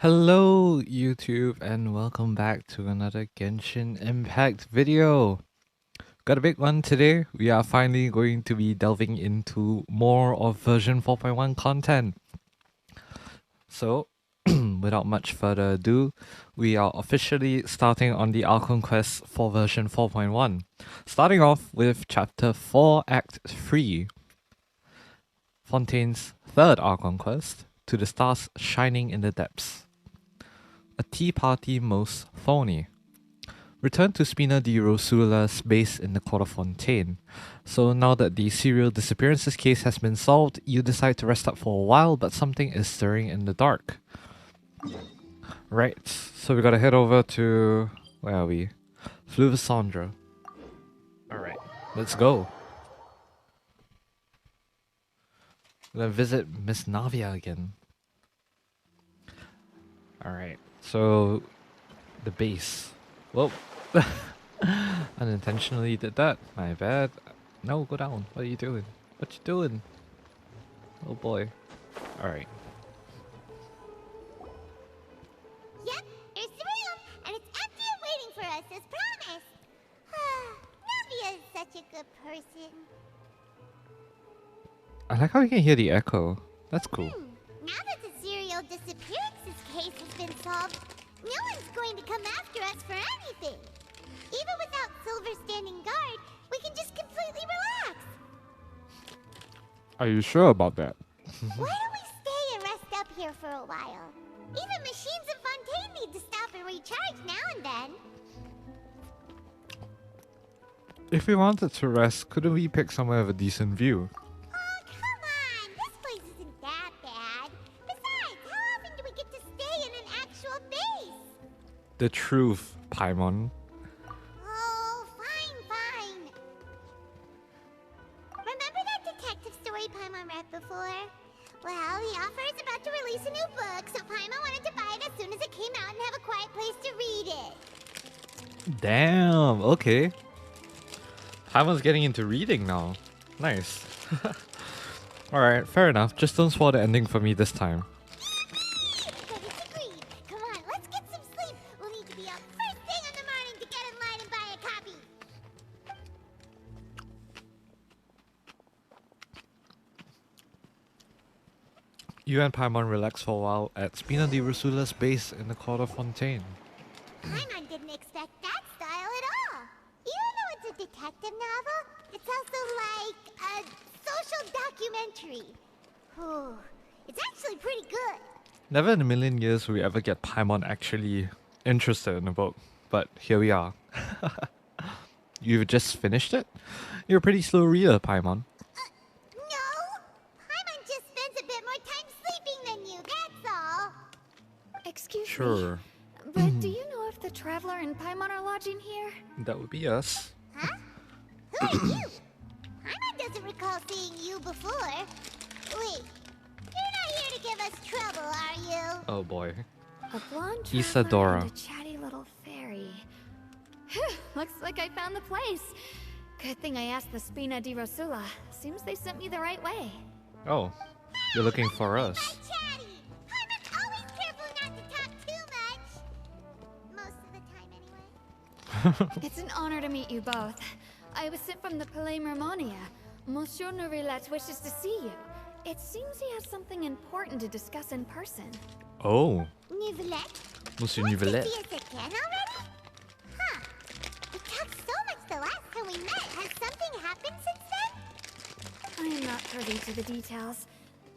Hello YouTube and welcome back to another Genshin Impact video. Got a big one today. We are finally going to be delving into more of version 4.1 content. So, without much further ado, we are officially starting on the Archon quest for version 4.1. Starting off with chapter 4 act 3. Fontaine's third Archon quest, To the Stars Shining in the Depths. A tea party most thorny. Return to Spina di Rosula's base in the court of Fontaine. So now that the serial disappearances case has been solved, you decide to rest up for a while, but something is stirring in the dark. Right, so we gotta head over to... where are we? Fluvissandra. Alright, let's go. We're gonna visit Miss Navia again. Alright, so... the base. Whoa. Unintentionally did that. My bad. No, go down. What are you doing? What you doing? Oh boy. Alright. Yep, there's the room, and it's empty and waiting for us as promised. Navia is such a good person. I like how you can hear the echo. That's cool. Now that the serial disappearances case has been solved, no one's going to come after us for anything. Even without Silver standing guard, we can just completely relax. Are you sure about that? Why don't we stay and rest up here for a while? Even machines in Fontaine need to stop and recharge now and then. If we wanted to rest, couldn't we pick somewhere with a decent view? Oh, come on! This place isn't that bad. Besides, how often do we get to stay in an actual base? The truth, Paimon. Oh, fine. Remember that detective story Paimon read before? Well, the author is about to release a new book, so Paimon wanted to buy it as soon as it came out and have a quiet place to read it. Damn, okay. Paimon's getting into reading now. Nice. Alright, fair enough. Just don't spoil the ending for me this time. But it's agreed. Come on, let's get some sleep. We'll need to be up first thing in the morning to get in line and buy a copy. You and Paimon relax for a while at Spina di Rosula's base in the court of Fontaine. Paimon didn't expect that style at all. Even though it's a detective novel, it's also like a social documentary. Ooh, it's actually pretty good. Never in a million years will we ever get Paimon actually interested in a book, but here we are. You've just finished it? You're a pretty slow reader, Paimon. No, Paimon just spends a bit more time sleeping than you, that's all. Excuse me, Sure, but do you know if the Traveler and Paimon are lodging here? that would be us. Huh? Who are you? Paimon doesn't recall seeing you before. Wait, you're not here to give us trouble, are you? Oh boy. A blonde traveler Isadora. and a chatty little fairy. Phew, looks like I found the place. Good thing I asked the Spina di Rosula. Seems they sent me the right way. Oh, you're looking for us. Chatty! Paimon's always careful not to talk too much. Most of the time, anyway. It's an honor to meet you both. I was sent from the Palais Mermonia. Monsieur Nourillet wishes to see you. It seems he has something important to discuss in person. Oh, Nouvelette? Monsieur Wants to Nouvelette. see us again already? Huh. We talked so much the last time we met. Has something happened since then? I am not privy to the details.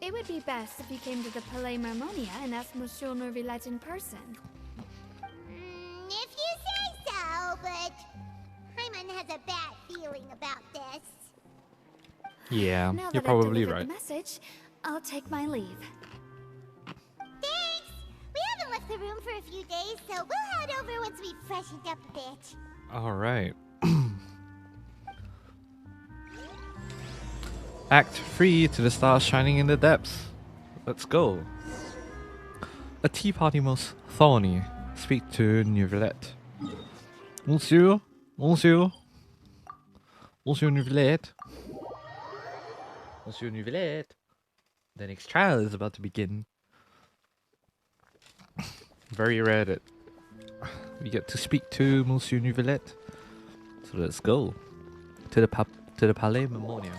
It would be best if you came to the Palais Mermonia and asked Monsieur Nourillet in person. If you say so, but Paimon has a bad feeling about this. Yeah, Now you're that I've probably delivered right. the message, I'll take my leave. Thanks! We haven't left the room for a few days, so we'll head over once we've freshened up a bit. Alright. Act 3, To the Stars Shining in the Depths. Let's go. A tea party most thorny. Speak to Nouvelette. Monsieur? Monsieur? Monsieur Nouvelette? Monsieur Nouvelette? The next trial is about to begin. Very rare that we get to speak to Monsieur Neuvillette. So let's go to the Palais Memorial.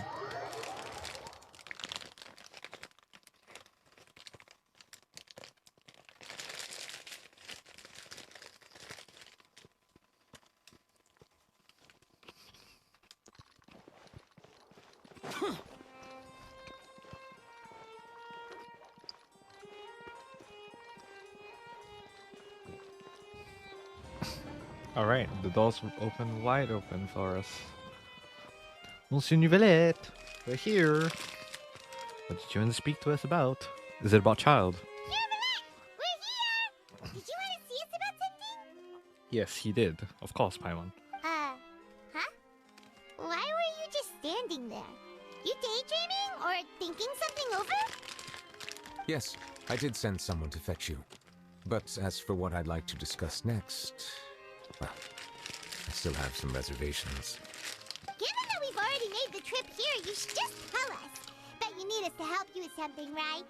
Alright, the doors open wide open for us. Monsieur Neuvillette, we're here. What did you want to speak to us about? Is it about Childe? We're here! Did you want to see us about something? Yes, he did. Of course, Paimon. Huh? Why were you just standing there? You daydreaming or thinking something over? Yes, I did send someone to fetch you. But as for what I'd like to discuss next, well, I still have some reservations. Given that we've already made the trip here, you should just tell us. Bet you need us to help you with something, right?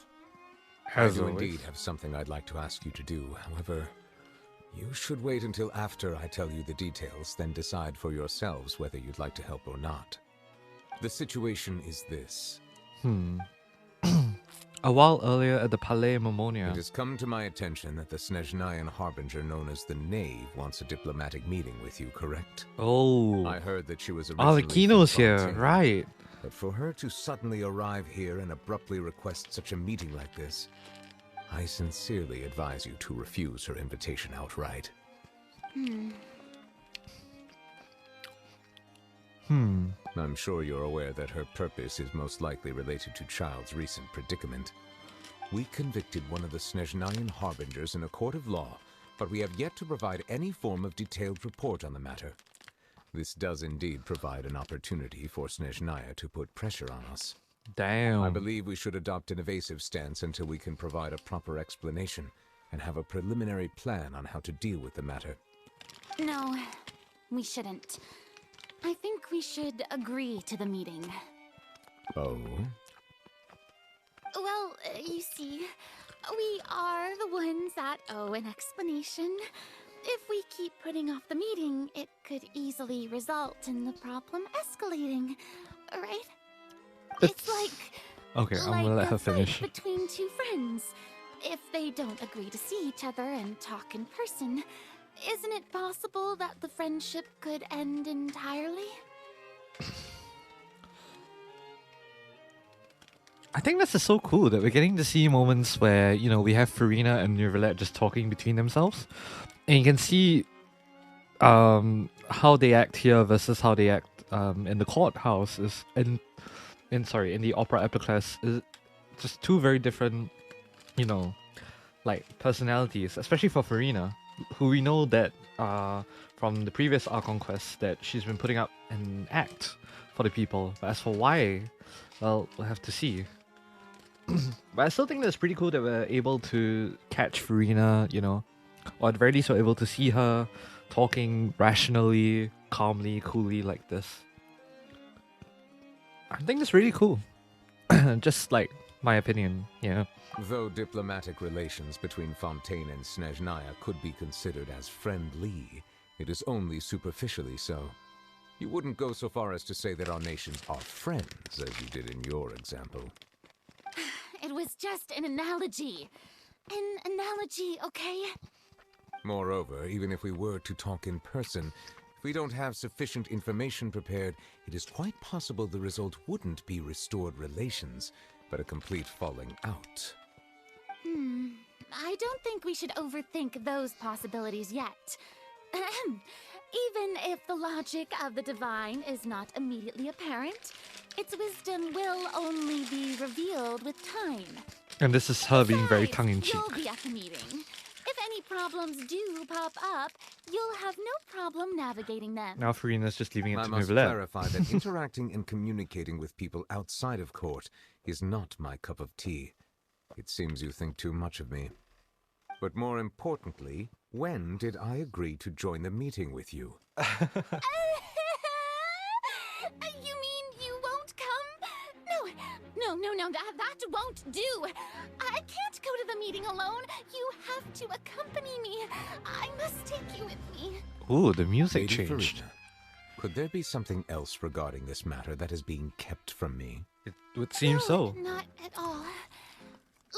I do indeed have something I'd like to ask you to do. However, you should wait until after I tell you the details, then decide for yourselves whether you'd like to help or not. The situation is this. A while earlier at the Palais Memorial. It has come to my attention that the Snezhnayan Harbinger known as the Knave wants a diplomatic meeting with you, correct? Oh. I heard that she was originally Kino's from here, Fontaine, right. But for her to suddenly arrive here and abruptly request such a meeting like this, I sincerely advise you to refuse her invitation outright. I'm sure you're aware that her purpose is most likely related to Childe's recent predicament. We convicted one of the Snezhnayan Harbingers in a court of law, but we have yet to provide any form of detailed report on the matter. This does indeed provide an opportunity for Snezhnaya to put pressure on us. Damn. I believe we should adopt an evasive stance until we can provide a proper explanation and have a preliminary plan on how to deal with the matter. No, we shouldn't. I think we should agree to the meeting. Oh? Well, you see, we are the ones that owe an explanation. If we keep putting off the meeting, it could easily result in the problem escalating, right? It's like... Okay, I'm gonna let her a fight finish. between two friends. If they don't agree to see each other and talk in person, isn't it possible that the friendship could end entirely? I think this is so cool that we're getting to see moments where, you know, we have Farina and Neuvillette just talking between themselves. And you can see how they act here versus how they act in the courthouse is in the opera epiclese is just two very different, you know, like personalities, especially for Farina, who we know that from the previous Archon quest that she's been putting up an act for the people. But as for why, well, we'll have to see. But I still think that's pretty cool that we're able to catch Farina, you know, or at the very least we're able to see her talking rationally, calmly, coolly like this. I think that's really cool. Just like my opinion, yeah. Though diplomatic relations between Fontaine and Snezhnaya could be considered as friendly, it is only superficially so. You wouldn't go so far as to say that our nations are friends, as you did in your example. It was just an analogy. An analogy, okay? Moreover, even if we were to talk in person, if we don't have sufficient information prepared, it is quite possible the result wouldn't be restored relations, but a complete falling out. I don't think we should overthink those possibilities yet. Even if the logic of the divine is not immediately apparent, its wisdom will only be revealed with time. And this is her being very Besides, tongue-in-cheek. You'll be at the meeting. If any problems do pop up, you'll have no problem navigating them. Now Farina's just leaving it I to must Neuvillette. clarify that interacting and communicating with people outside of court is not my cup of tea. It seems you think too much of me. But more importantly, when did I agree to join the meeting with you? You mean you won't come? no, that won't do. I can't go to the meeting alone. You have to accompany me. I must take you with me. Ooh, the music Lady changed. Farina, could there be something else regarding this matter that is being kept from me? It would seem No, so. not at all.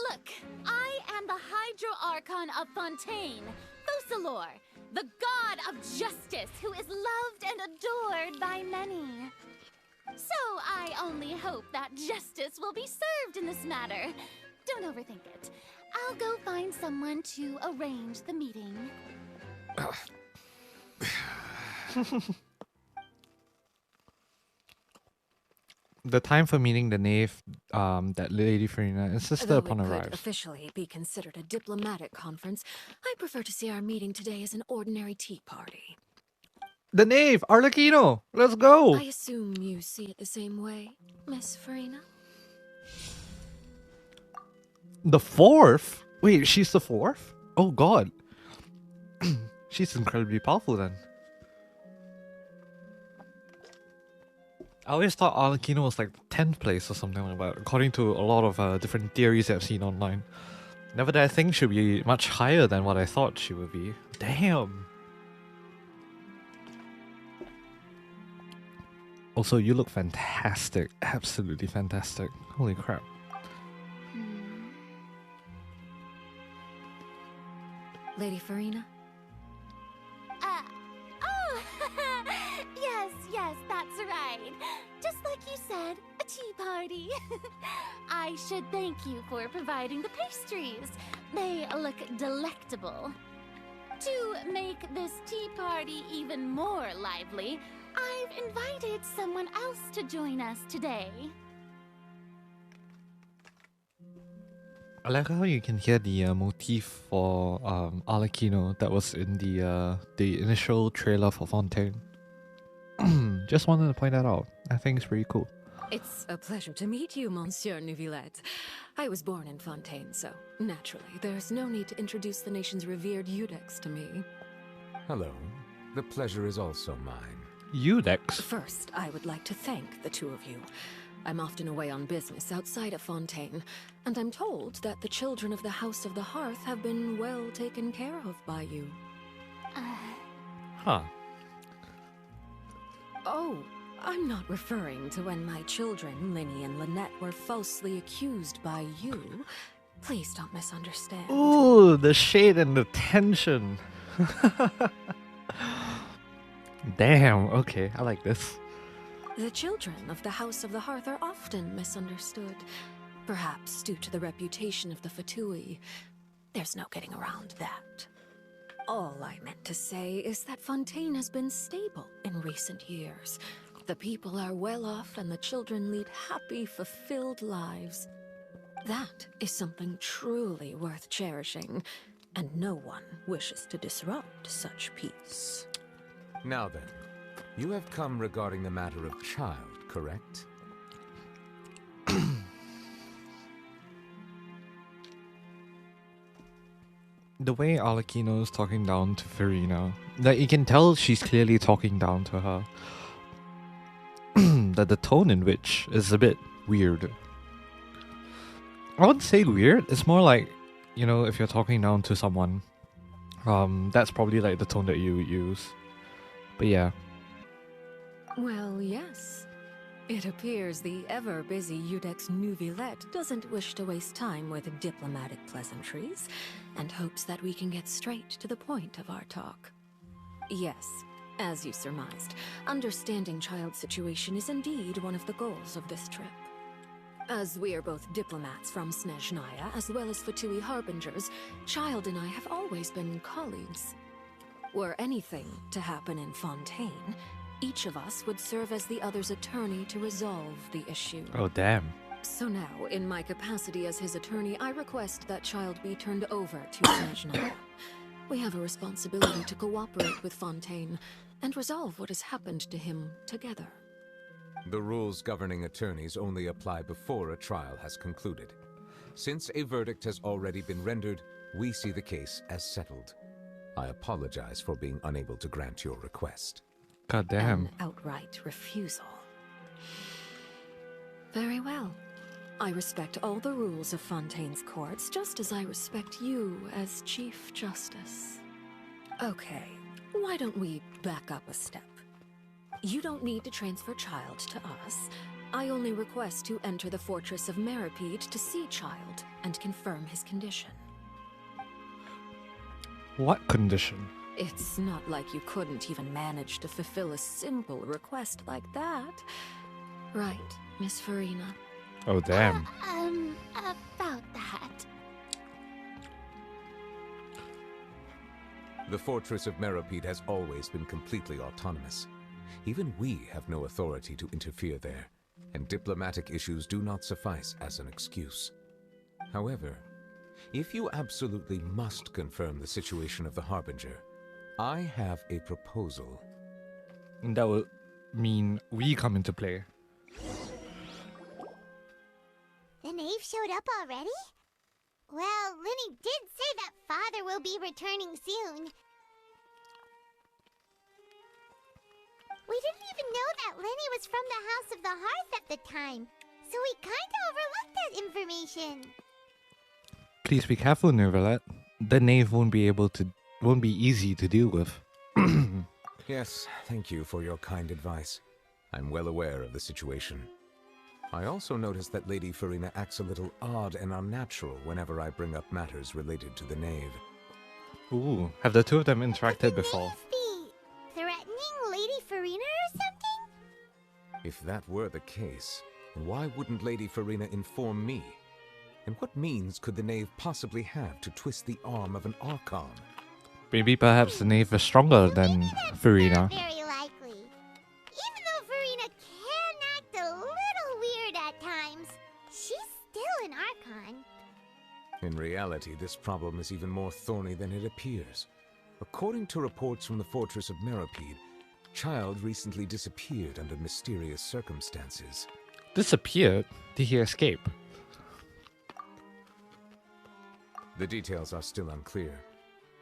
Look, I am the Hydro Archon of Fontaine, Focalor, the god of justice who is loved and adored by many. So I only hope that justice will be served in this matter. Don't overthink it. I'll go find someone to arrange the meeting. The time for meeting the knave, that Lady Farina insisted Though upon it could arrives. officially be considered a diplomatic conference, I prefer to see our meeting today as an ordinary tea party. The knave, Arlecchino, let's go. I assume you see it the same way, Miss Farina? The fourth? Wait, she's the fourth? Oh god. She's incredibly powerful then. I always thought Arlecchino was like 10th place or something like that, according to a lot of different theories I've seen online. Never did I think she'd be much higher than what I thought she would be. Damn. Also, you look fantastic. Absolutely fantastic. Holy crap. Lady Farina? Oh, yes, that's right. Just like you said, a tea party. I should thank you for providing the pastries. They look delectable. To make this tea party even more lively, I've invited someone else to join us today. I like how you can hear the motif for Arlecchino that was in the initial trailer for Fontaine. Just wanted to point that out. I think it's pretty cool. It's a pleasure to meet you, Monsieur Neuvillette. I was born in Fontaine, so naturally, there's no need to introduce the nation's revered Eudex to me. Hello. The pleasure is also mine. Eudex? First, I would like to thank the two of you. I'm often away on business outside of Fontaine, and I'm told that the children of the House of the Hearth have been well taken care of by you. Huh. Oh, I'm not referring to when my children, Linny and Lynette, were falsely accused by you. Please don't misunderstand. Ooh, the shade and the tension. Damn, okay, I like this. The children of the House of the Hearth are often misunderstood, perhaps due to the reputation of the Fatui. There's no getting around that. All I meant to say is that Fontaine has been stable in recent years. The people are well off and the children lead happy, fulfilled lives. That is something truly worth cherishing, and no one wishes to disrupt such peace. Now then, you have come regarding the matter of Childe, correct? The way Arlecchino is talking down to Farina, like you can tell she's clearly talking down to her. That the tone in which is a bit weird. I wouldn't say weird, it's more like, you know, if you're talking down to someone, that's probably like the tone that you would use. But yeah. Well, yes. It appears the ever-busy Eudex Neuvillette doesn't wish to waste time with diplomatic pleasantries, and hopes that we can get straight to the point of our talk. Yes, as you surmised, understanding Childe's situation is indeed one of the goals of this trip. As we are both diplomats from Snezhnaya, as well as Fatui Harbingers, Childe and I have always been colleagues. Were anything to happen in Fontaine, each of us would serve as the other's attorney to resolve the issue. Oh, damn. So now, in my capacity as his attorney, I request that Childe be turned over to Snezhnaya. We have a responsibility to cooperate with Fontaine and resolve what has happened to him together. The rules governing attorneys only apply before a trial has concluded. Since a verdict has already been rendered, we see the case as settled. I apologize for being unable to grant your request. God damn. An outright refusal. Very well. I respect all the rules of Fontaine's courts, just as I respect you as Chief Justice. Okay, why don't we back up a step? You don't need to transfer Childe to us. I only request to enter the Fortress of Meropide to see Childe and confirm his condition. What condition? It's not like you couldn't even manage to fulfill a simple request like that. Right, Miss Farina? Oh, damn. About that. The Fortress of Meropide has always been completely autonomous. Even we have no authority to interfere there, and diplomatic issues do not suffice as an excuse. However, if you absolutely must confirm the situation of the Harbinger, I have a proposal. And that will mean we come into play. The knave showed up already? Well, Linny did say that father will be returning soon. We didn't even know that Linny was from the House of the Hearth at the time, so we kinda overlooked that information. Please be careful, Neuvillette. The knave won't be easy to deal with. Yes, thank you for your kind advice. I'm well aware of the situation. I also noticed that Lady Farina acts a little odd and unnatural whenever I bring up matters related to the knave. Ooh, have the two of them interacted Could the before? knave be threatening Lady Farina or something? If that were the case, then why wouldn't Lady Farina inform me? And what means could the knave possibly have to twist the arm of an Archon? Maybe perhaps the knave is stronger than Maybe that's Farina. not very likely. Even though Farina can act a little weird at times, she's still an Archon. In reality, this problem is even more thorny than it appears. According to reports from the Fortress of Meropide, Childe recently disappeared under mysterious circumstances. Disappeared? Did he escape? The details are still unclear.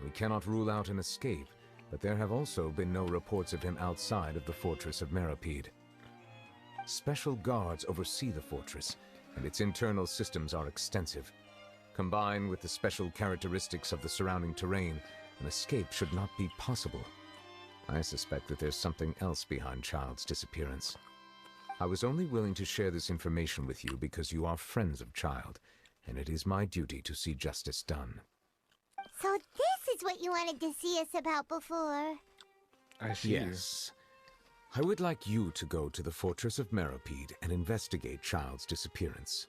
We cannot rule out an escape, but there have also been no reports of him outside of the Fortress of Meropide. Special guards oversee the fortress, and its internal systems are extensive. Combined with the special characteristics of the surrounding terrain, an escape should not be possible. I suspect that there's something else behind Childe's disappearance. I was only willing to share this information with you because you are friends of Childe, and it is my duty to see justice done. So this is what you wanted to see us about before. I see. Yes. I would like you to go to the Fortress of Meropide and investigate Childe's disappearance.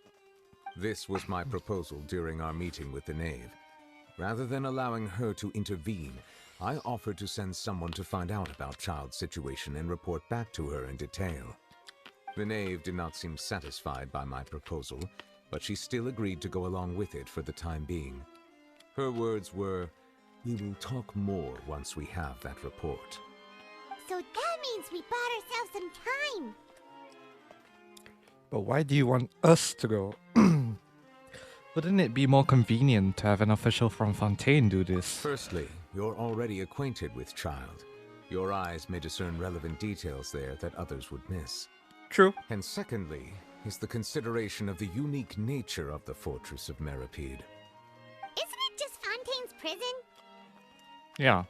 This was my proposal during our meeting with the knave. Rather than allowing her to intervene, I offered to send someone to find out about Childe's situation and report back to her in detail. The knave did not seem satisfied by my proposal, but she still agreed to go along with it for the time being. Her words were, "We will talk more once we have that report." So that means we bought ourselves some time. But why do you want us to go? Wouldn't it be more convenient to have an official from Fontaine do this? Firstly, you're already acquainted with Childe. Your eyes may discern relevant details there that others would miss. True. And secondly, is the consideration of the unique nature of the Fortress of Meropide. Isn't it just Fontaine's prison? Yeah.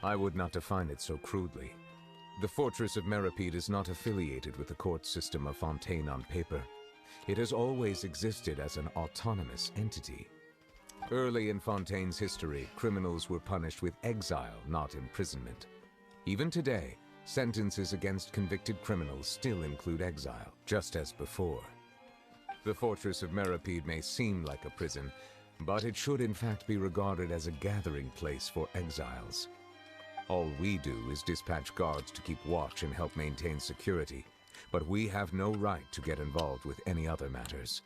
I would not define it so crudely. The Fortress of Meropide is not affiliated with the court system of Fontaine on paper. It has always existed as an autonomous entity. Early in Fontaine's history, criminals were punished with exile, not imprisonment. Even today, sentences against convicted criminals still include exile, just as before. The Fortress of Meropide may seem like a prison, but it should in fact be regarded as a gathering place for exiles. All we do is dispatch guards to keep watch and help maintain security, but we have no right to get involved with any other matters.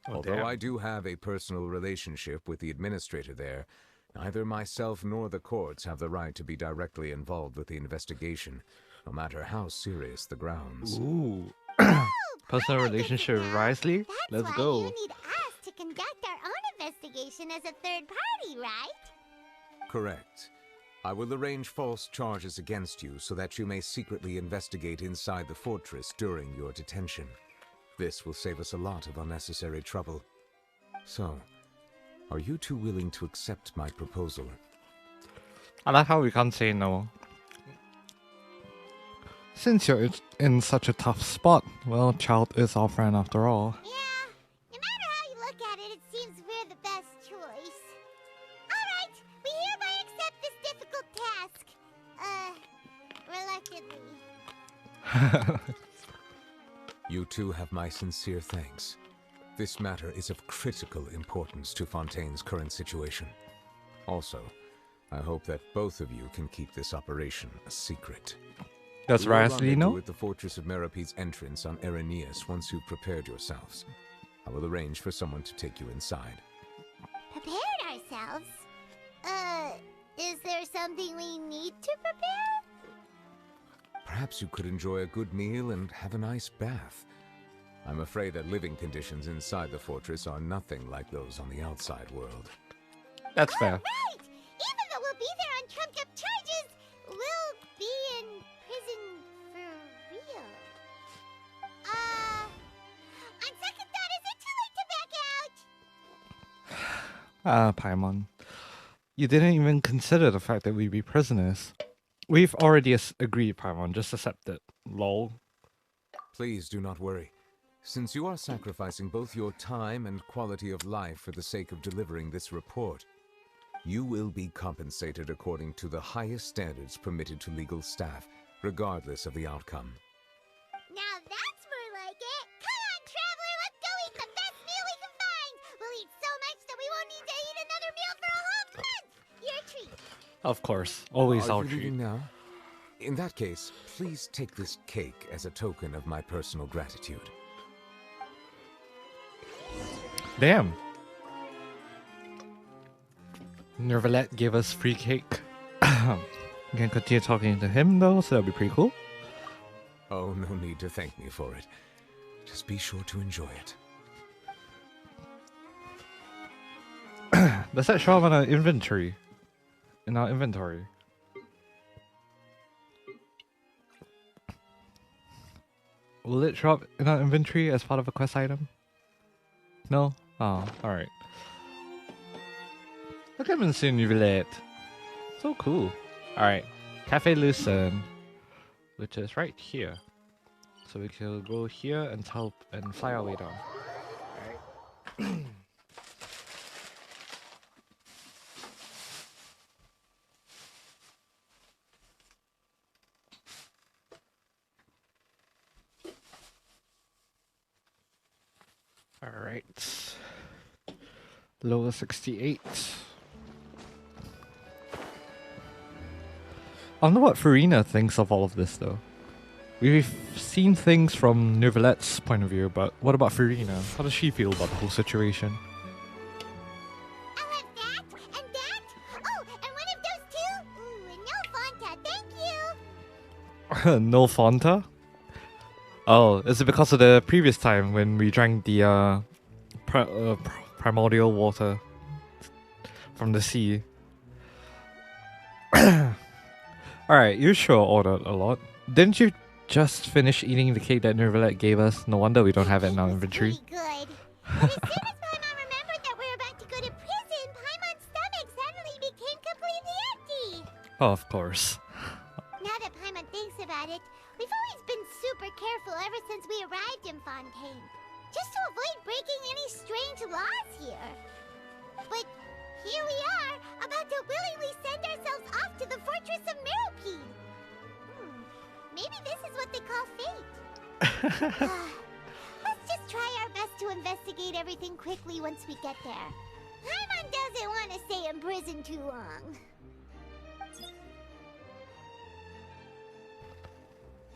Although I do have a personal relationship with the administrator there, neither myself nor the courts have the right to be directly involved with the investigation, no matter how serious the grounds. Ooh. Personal relationship with Risley? That's Let's why go. you need us to conduct our own investigation as a third party, right? Correct. I will arrange false charges against you so that you may secretly investigate inside the fortress during your detention. This will save us a lot of unnecessary trouble. So, are you two willing to accept my proposal? I like how we can't say no. Since you're in such a tough spot, well, Childe is our friend after all. Yeah, no matter how you look at it, it seems we're the best choice. Alright, we hereby accept this difficult task. Reluctantly. You two have my sincere thanks. This matter is of critical importance to Fontaine's current situation. Also, I hope that both of you can keep this operation a secret. That's We will right, rendezvous Lino. at the Fortress of Meropide's entrance on Erinius once you've prepared yourselves. I will arrange for someone to take you inside. Prepared ourselves? Is there something we need to prepare? Perhaps you could enjoy a good meal and have a nice bath. I'm afraid that living conditions inside the fortress are nothing like those on the outside world. That's fair. Right! Even though we'll be there on trumped-up charges, we'll be in prison for real. On second thought, is it too late to back out? Paimon. You didn't even consider the fact that we'd be prisoners. We've already agreed, Paimon. Just accept it. Lol. Please do not worry. Since you are sacrificing both your time and quality of life for the sake of delivering this report, you will be compensated according to the highest standards permitted to legal staff, regardless of the outcome. Now that's more like it. Come on, traveler, let's go eat the best meal we can find. We'll eat so much that we won't need to eat another meal for a whole month. Your treat. Of course. Always Are our you treat. leaving now? In that case, please take this cake as a token of my personal gratitude. Damn. Nervalette gave us free cake. You can continue talking to him though, so that'll be pretty cool. Oh, no need to thank me for it. Just be sure to enjoy it. Does that show up on our inventory? In our inventory? Will it show up in our inventory as part of a quest item? No? Oh, alright. Look at Monsieur Nouvelette. So cool. Alright. Cafe Lucerne. Which is right here. So we can go here and fly our way down. Alright. Alright. Lower 68. I wonder what Farina thinks of all of this though. We've seen things from Nouvelette's point of view, but what about Farina? How does she feel about the whole situation? I'll have that, and that. Oh, and one of those two. Ooh, and no Fanta, thank you. No Fanta? Oh, is it because of the previous time when we drank the primordial water from the sea? Alright, you sure ordered a lot. Didn't you just finish eating the cake that Nouvelette gave us? No wonder we don't have it in our inventory. Pretty good. But as soon as Paimon remembered that we're about to go to prison, Paimon's stomach suddenly became completely empty. Oh, of course. Now that Paimon thinks about it, we've always been super careful ever since we arrived in Fontaine. Just to avoid breaking any strange laws here. But here we are, about to willingly send ourselves off to the Fortress of Meropide. Maybe this is what they call fate. Let's just try our best to investigate everything quickly once we get there. Paimon doesn't want to stay in prison too long.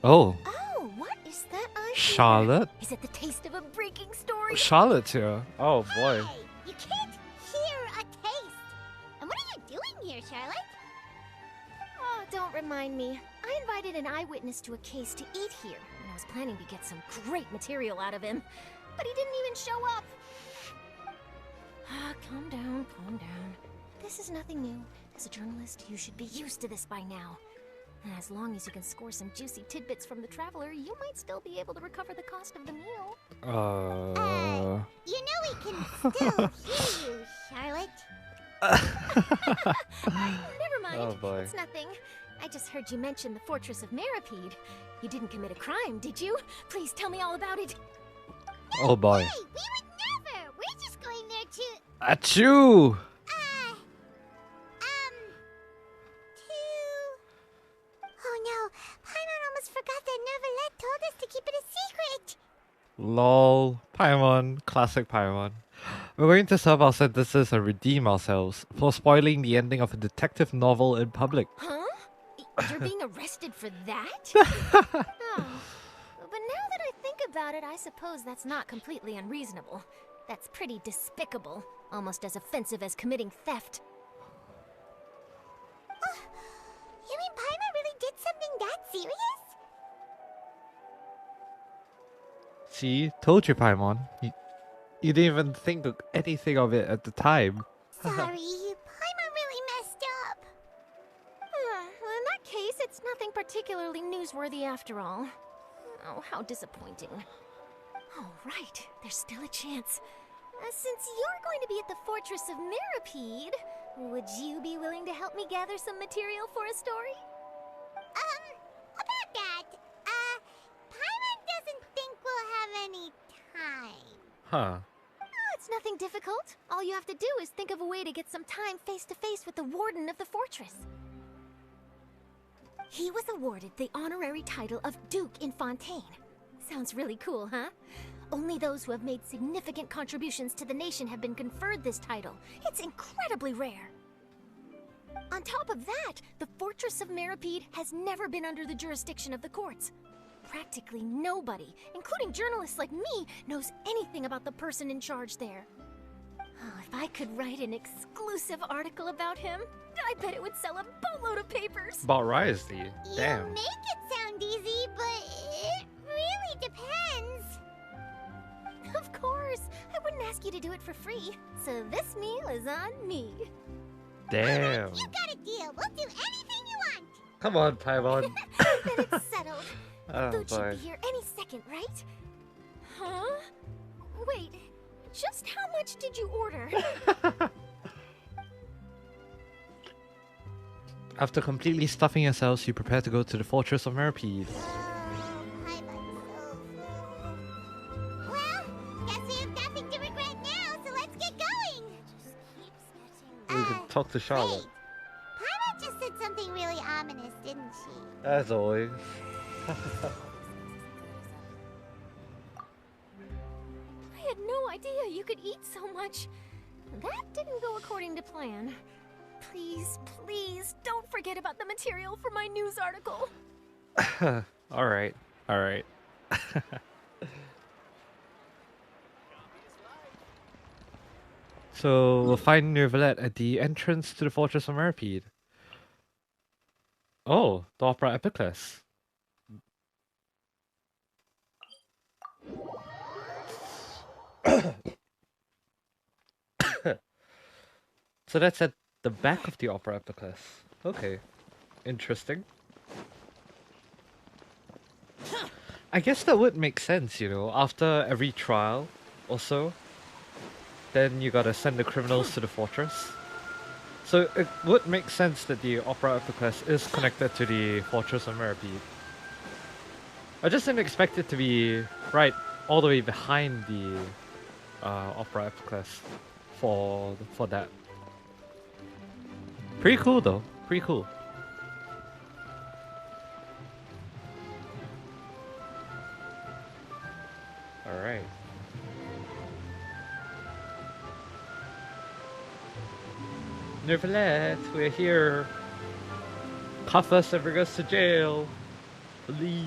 Oh, Oh, what is that I hear? Charlotte? Is it the taste of a breaking story? Charlotte's here. Oh boy. Hey, you can't hear a taste. And what are you doing here, Charlotte? Oh, don't remind me. I invited an eyewitness to a case to eat here, and I was planning to get some great material out of him. But he didn't even show up. Ah, calm down, calm down. This is nothing new. As a journalist, you should be used to this by now. As long as you can score some juicy tidbits from the traveler, you might still be able to recover the cost of the meal. You know we can still hear you, Charlotte. Never mind. Oh, boy. It's nothing. I just heard you mention the Fortress of Meropide. You didn't commit a crime, did you? Please tell me all about it. Oh boy. Hey, we would never. We're just going there to, Achoo! to... Oh no, Paimon almost forgot that Neverlet told us to keep it a secret. Lol. Paimon. Classic Paimon. We're going to serve our sentences and redeem ourselves for spoiling the ending of a detective novel in public. Huh? You're being arrested for that? Oh. But now that I think about it, I suppose that's not completely unreasonable. That's pretty despicable. Almost as offensive as committing theft. You mean Paimon really did something that serious? See? Told you, Paimon. You didn't even think of anything of it at the time. Sorry, Paimon really messed up. Well, in that case, it's nothing particularly newsworthy after all. Oh, how disappointing. Oh, right. There's still a chance. Since you're going to be at the Fortress of Meropide, would you be willing to help me gather some material for a story? About that, Paimon doesn't think we'll have any time. Huh. Oh, it's nothing difficult. All you have to do is think of a way to get some time face to face with the warden of the fortress. He was awarded the honorary title of Duke in Fontaine. Sounds really cool, huh? Only those who have made significant contributions to the nation have been conferred this title. It's incredibly rare. On top of that, the Fortress of Meropide has never been under the jurisdiction of the courts. Practically nobody, including journalists like me, knows anything about the person in charge there. Oh, if I could write an exclusive article about him, I bet it would sell a boatload of papers. About Risley. Damn. You make it sound easy, but it really depends. Of course, I wouldn't ask you to do it for free. So this meal is on me. Damn. You got a deal. We'll do anything you want. Come on, Paimon. Then it's settled. Oh Food should boy. be here any second, right? Huh? Wait, just how much did you order? After completely stuffing yourselves, you prepare to go to the Fortress of Meropide. Paimon's so full. Well, guess we have nothing to regret now, so let's get going. We can talk to Charlotte. Wait. Paimon just said something really ominous, didn't she? As always. I had no idea you could eat so much. That didn't go according to plan. Please, please, don't forget about the material for my news article. Alright, alright. So we'll find Neuvillette at the entrance to the Fortress of Meropide. Oh, the Opera Epicless. So that's at the back of the Opera Epicless. Okay, interesting. I guess that would make sense, you know, after every trial or so, then you gotta send the criminals to the fortress. So it would make sense that the Opera Epicless is connected to the Fortress of Meropide. I just didn't expect it to be right all the way behind the Opera Epicless for that. Pretty cool though, pretty cool. Alright. Neuvillette, we're here. Cuff us and bring us to jail. Please.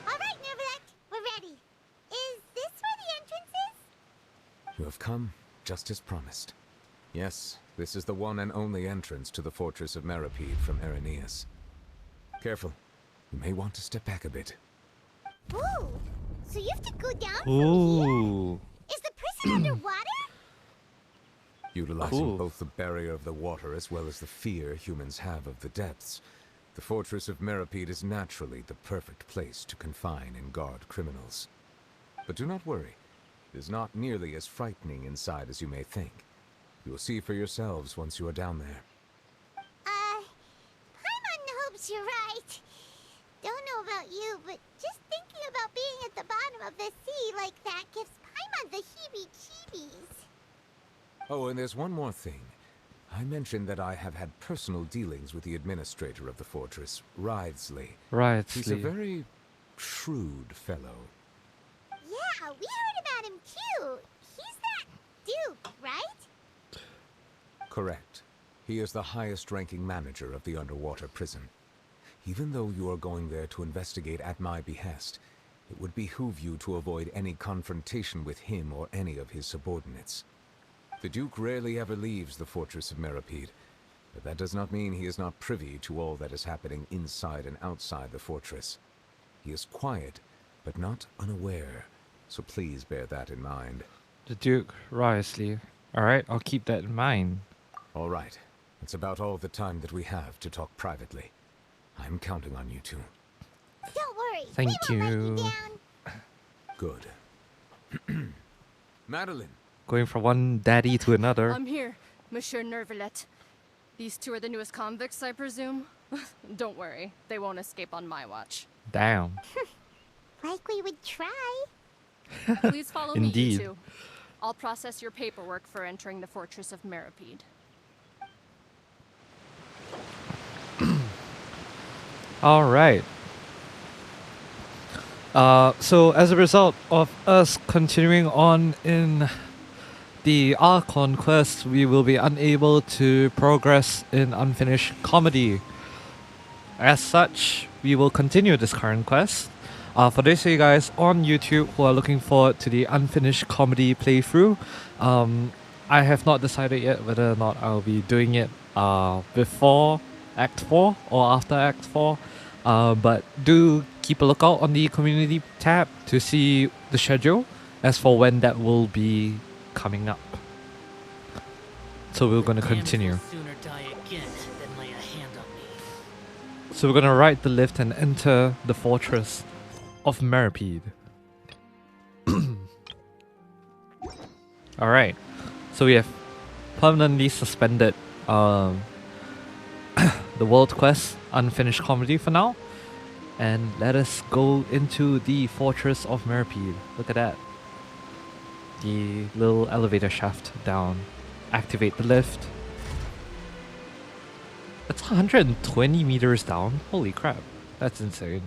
All right, Neuvillette, we're ready. Is this where the entrance is? You have come, just as promised. Yes, this is the one and only entrance to the Fortress of Meropide from Irenaeus. Careful. You may want to step back a bit. Ooh, so you have to go down from Ooh. here? Is the prison underwater? Utilizing Cool. both the barrier of the water as well as the fear humans have of the depths, The Fortress of Meropide is naturally the perfect place to confine and guard criminals. But do not worry. It is not nearly as frightening inside as you may think. You will see for yourselves once you are down there. Paimon hopes you're right. Don't know about you, but just thinking about being at the bottom of the sea like that gives Paimon the heebie-jeebies. Oh, and there's one more thing. I mentioned that I have had personal dealings with the administrator of the fortress, Wriothesley. He's a very shrewd fellow. Yeah, we heard about him too. He's that Duke, right? Correct. He is the highest-ranking manager of the underwater prison. Even though you are going there to investigate at my behest, it would behoove you to avoid any confrontation with him or any of his subordinates. The Duke rarely ever leaves the Fortress of Meropide, but that does not mean he is not privy to all that is happening inside and outside the fortress. He is quiet, but not unaware, so please bear that in mind. The Duke, Wriothesley. Alright, I'll keep that in mind. All right. It's about all the time that we have to talk privately. I'm counting on you two. Don't worry. Thank we won't you. let you down. Good. Madeline. Going from one daddy to another. I'm here, Monsieur Nervalet. These two are the newest convicts, I presume? Don't worry, they won't escape on my watch. Damn. Like we would try. Please follow me, Indeed. you two. I'll process your paperwork for entering the Fortress of Meropide. Alright. So as a result of us continuing on in the Archon quest, we will be unable to progress in Unfinished Comedy. As such, we will continue this current quest. For those of you guys on YouTube who are looking forward to the Unfinished Comedy playthrough, I have not decided yet whether or not I'll be doing it before Act 4 or after Act 4. But do keep a lookout on the community tab to see the schedule as for when that will be coming up. So we're going to continue. Sooner die again than lay a hand on me. So we're going to ride the lift and enter the Fortress of Meropide. Alright, so we have permanently suspended the World Quest Unfinished Comedy for now. And let us go into the Fortress of Meropide. Look at that. The little elevator shaft down. Activate the lift. It's 120 meters down. Holy crap. That's insane.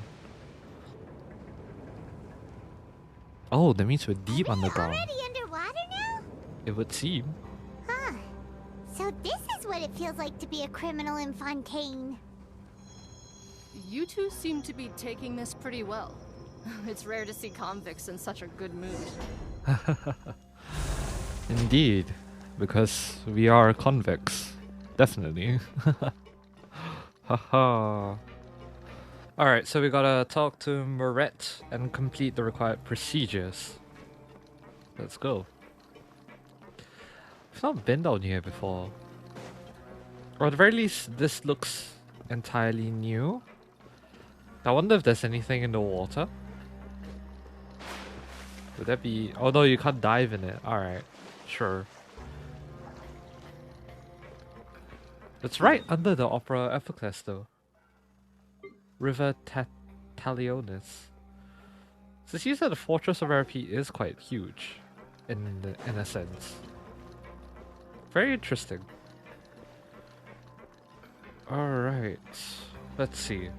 Oh, that means we're deep underground. Already underwater now? It would seem. Huh. So this is what it feels like to be a criminal in Fontaine. You two seem to be taking this pretty well. It's rare to see convicts in such a good mood. Indeed. Because we are convicts. Definitely. Haha. Alright, so we gotta talk to Moret and complete the required procedures. Let's go. I've not been down here before. Or at the very least, this looks entirely new. I wonder if there's anything in the water. Would that be... Oh no, you can't dive in it. Alright, sure. It's right under the Opera Epiclus though. River Talionis. So it seems that the Fortress of Meropide is quite huge, in a sense. Very interesting. Alright, let's see.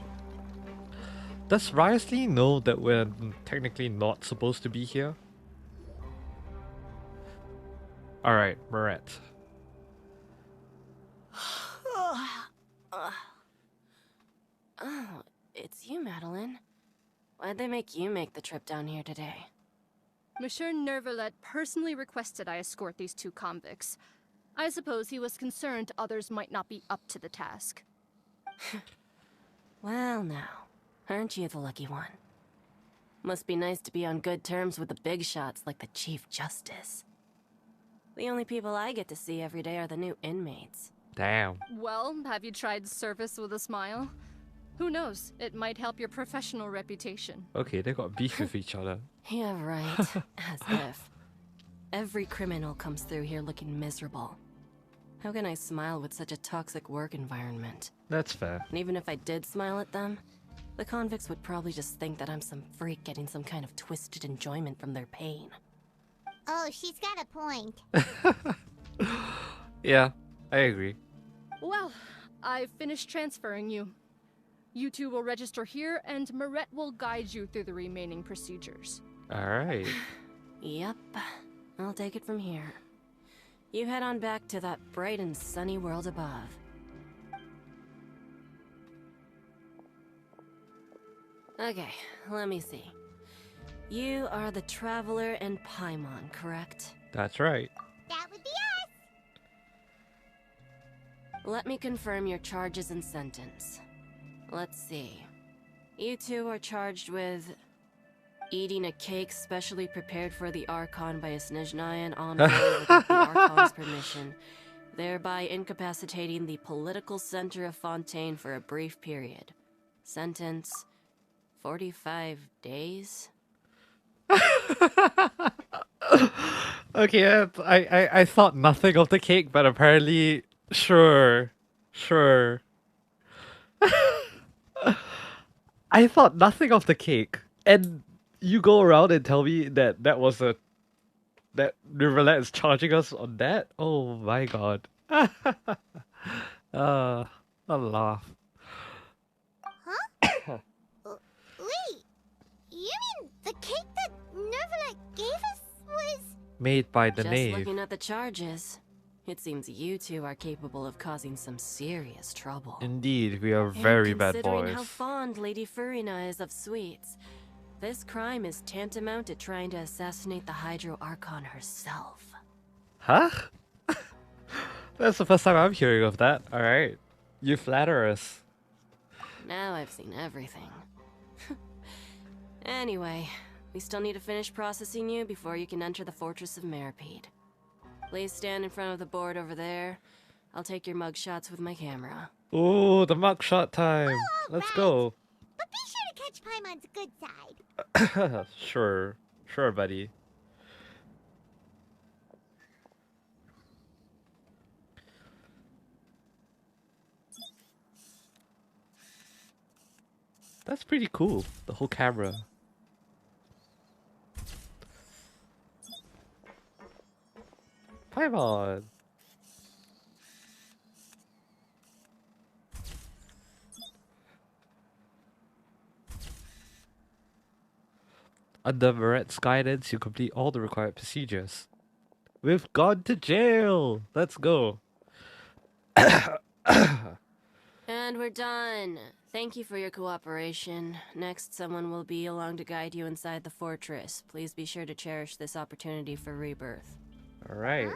Does Wriothesley know that we're technically not supposed to be here? Alright, Moret. Oh, it's you, Madeline. Why'd they make you make the trip down here today? Monsieur Nervalet personally requested I escort these two convicts. I suppose he was concerned others might not be up to the task. Well now, aren't you the lucky one? Must be nice to be on good terms with the big shots like the Chief Justice. The only people I get to see every day are the new inmates. Damn. Well, have you tried service with a smile? Who knows? It might help your professional reputation. Okay, they got beef with each other. Yeah, right. As if. Every criminal comes through here looking miserable. How can I smile with such a toxic work environment? That's fair. And even if I did smile at them, the convicts would probably just think that I'm some freak getting some kind of twisted enjoyment from their pain. Oh, she's got a point. Yeah, I agree. Well, I've finished transferring you. You two will register here, and Marette will guide you through the remaining procedures. Alright. Yep. I'll take it from here. You head on back to that bright and sunny world above. Okay, let me see. You are the Traveler and Paimon, correct? That's right. That would be us. Let me confirm your charges and sentence. Let's see. You two are charged with eating a cake specially prepared for the Archon by a Snezhnayan envoy without the Archon's permission, thereby incapacitating the political center of Fontaine for a brief period. Sentence: 45 days? Okay, I thought nothing of the cake, but apparently, sure. I thought nothing of the cake, and you go around and tell me that that Riverlet is charging us on that? Oh my god. A laugh. Huh? Wait, you mean the cake that Nervalet gave us was... Made by the Just knave. looking at the charges, it seems you two are capable of causing some serious trouble. Indeed, we are very bad Considering boys. how fond Lady Furina is of sweets, this crime is tantamount to trying to assassinate the Hydro Archon herself. Huh? That's the first time I'm hearing of that. Alright. You flatter us. Now I've seen everything. Anyway, we still need to finish processing you before you can enter the Fortress of Meropide. Please stand in front of the board over there. I'll take your mugshots with my camera. Ooh, the mugshot time. Let's go. But be sure to catch Paimon's good side. Sure, buddy. That's pretty cool, the whole camera. Paimon! Under Marette's guidance, you complete all the required procedures. We've gone to jail! Let's go. And we're done. Thank you for your cooperation. Next, someone will be along to guide you inside the fortress. Please be sure to cherish this opportunity for rebirth. Alright. Huh?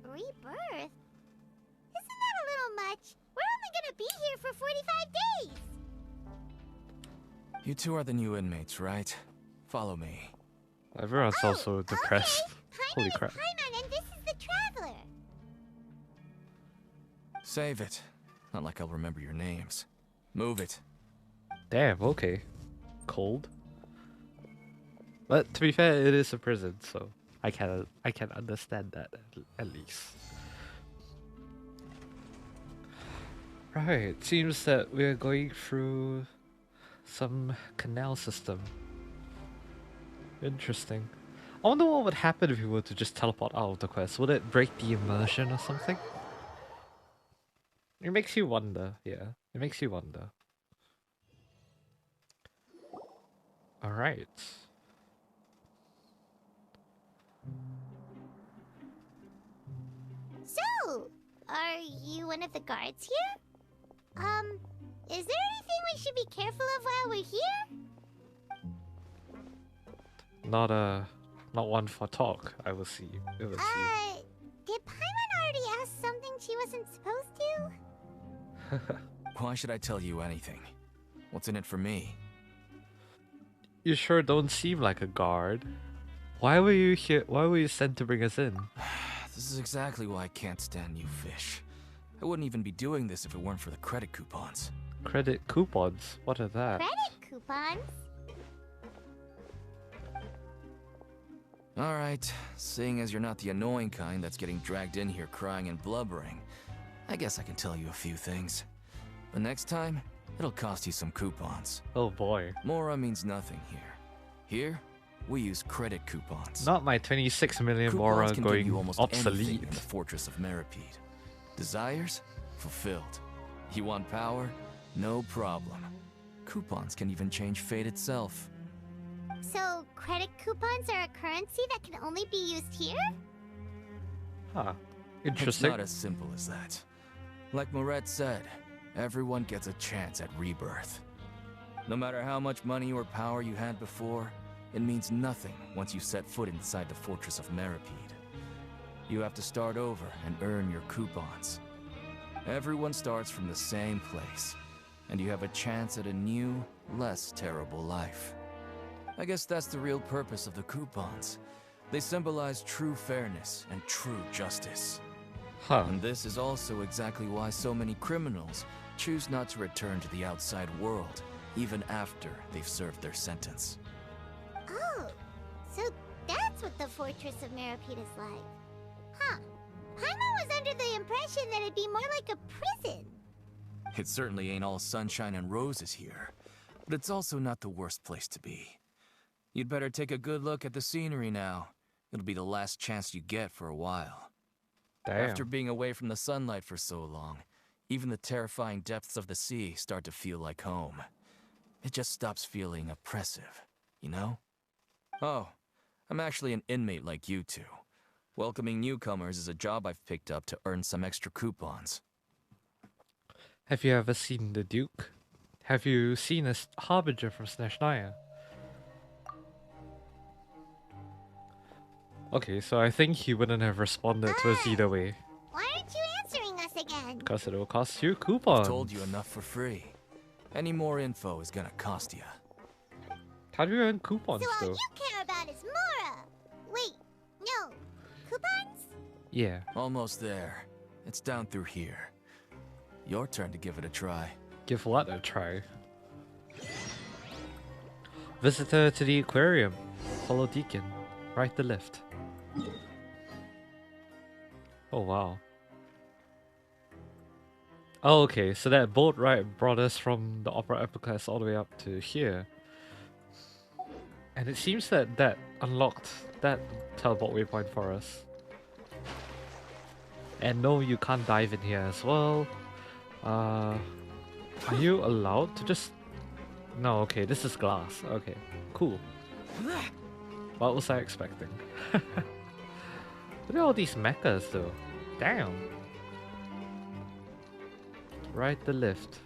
Rebirth? Isn't that a little much? We're only gonna be here for 45 days! You two are the new inmates, right? Follow me. Everyone's also depressed. Okay. Holy Paimon crap. is Paimon, and this is the Traveler. Save it. Not like I'll remember your names. Move it. Damn, okay. Cold. But to be fair, it is a prison, so I can understand that at least. Right, seems that we're going through some canal system. Interesting. I wonder what would happen if we were to just teleport out of the quest. Would it break the immersion or something? It makes you wonder, yeah. It makes you wonder. Alright. So, are you one of the guards here? Is there anything we should be careful of while we're here? Not one for talk, I will see. We will see. Did Paimon already ask something she wasn't supposed to? Why should I tell you anything? What's in it for me? You sure don't seem like a guard. Why were you here? Why were you sent to bring us in? This is exactly why I can't stand you fish. I wouldn't even be doing this if it weren't for the credit coupons. Credit coupons? What are that? Credit coupons? Alright, seeing as you're not the annoying kind that's getting dragged in here crying and blubbering, I guess I can tell you a few things. But next time, it'll cost you some coupons. Oh boy. Mora means nothing here. Here, we use credit coupons. Not my 26 million Coupons Mora can give going you almost anything obsolete. in the Fortress of Meropide. Desires? Fulfilled. You want power? No problem. Coupons can even change fate itself. So, credit coupons are a currency that can only be used here? Huh. It's Interesting. not as simple as that. Like Moret said, everyone gets a chance at rebirth. No matter how much money or power you had before, it means nothing once you set foot inside the Fortress of Meropide. You have to start over and earn your coupons. Everyone starts from the same place, and you have a chance at a new, less terrible life. I guess that's the real purpose of the coupons. They symbolize true fairness and true justice. Huh. And this is also exactly why so many criminals choose not to return to the outside world, even after they've served their sentence. Oh, so that's what the Fortress of Meropide is like. Huh. Paimon was under the impression that it'd be more like a prison. It certainly ain't all sunshine and roses here, but it's also not the worst place to be. You'd better take a good look at the scenery now. It'll be the last chance you get for a while. Damn. After being away from the sunlight for so long, even the terrifying depths of the sea start to feel like home. It just stops feeling oppressive, you know? Oh, I'm actually an inmate like you two. Welcoming newcomers is a job I've picked up to earn some extra coupons. Have you ever seen the Duke? Have you seen a harbinger from Snezhnaya? Okay, so I think he wouldn't have responded to us either way. Why aren't you answering us again? Because it'll cost you coupons. I've told you enough for free. Any more info is gonna cost you. How do you earn coupons So all though? you care about is Mora. Wait, no. Coupons? Yeah. Almost there. It's down through here. Your turn to give it a try. Give what a try? Visitor to the aquarium. Follow Deacon. Right the lift. Oh wow. Oh, okay, so that boat ride brought us from the Opera Epiclese all the way up to here. And it seems that that unlocked that teleport waypoint for us. And no, you can't dive in here as well. Are you allowed to just... No, okay, this is glass. Okay, cool. What was I expecting? Look at all these mechas though. Damn. Ride the lift.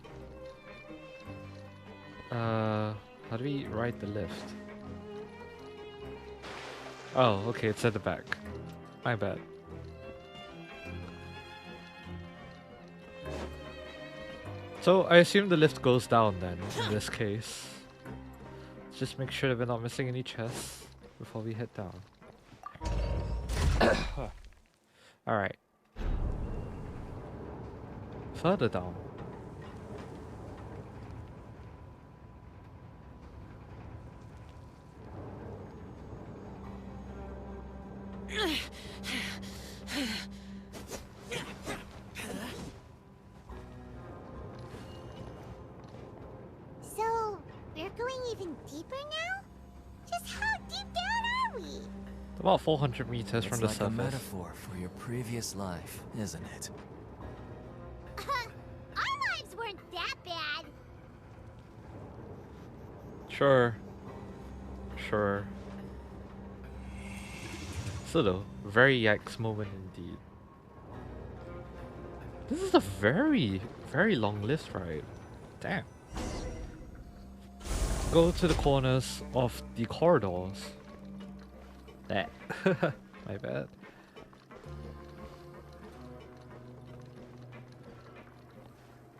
How do we ride the lift? Oh, okay, it's at the back. My bad. So I assume the lift goes down then, in this case. Let's just make sure that we're not missing any chests before we head down. Alright. Further down. So, we're going even deeper now? Just how deep down are we? About 400 meters from the It's like a surface. metaphor for your previous life, isn't it? Our lives weren't that bad. Sure. Sure. So though, very yikes moment indeed. This is a very, very long lift ride. Damn. Go to the corners of the corridors. That. My bad.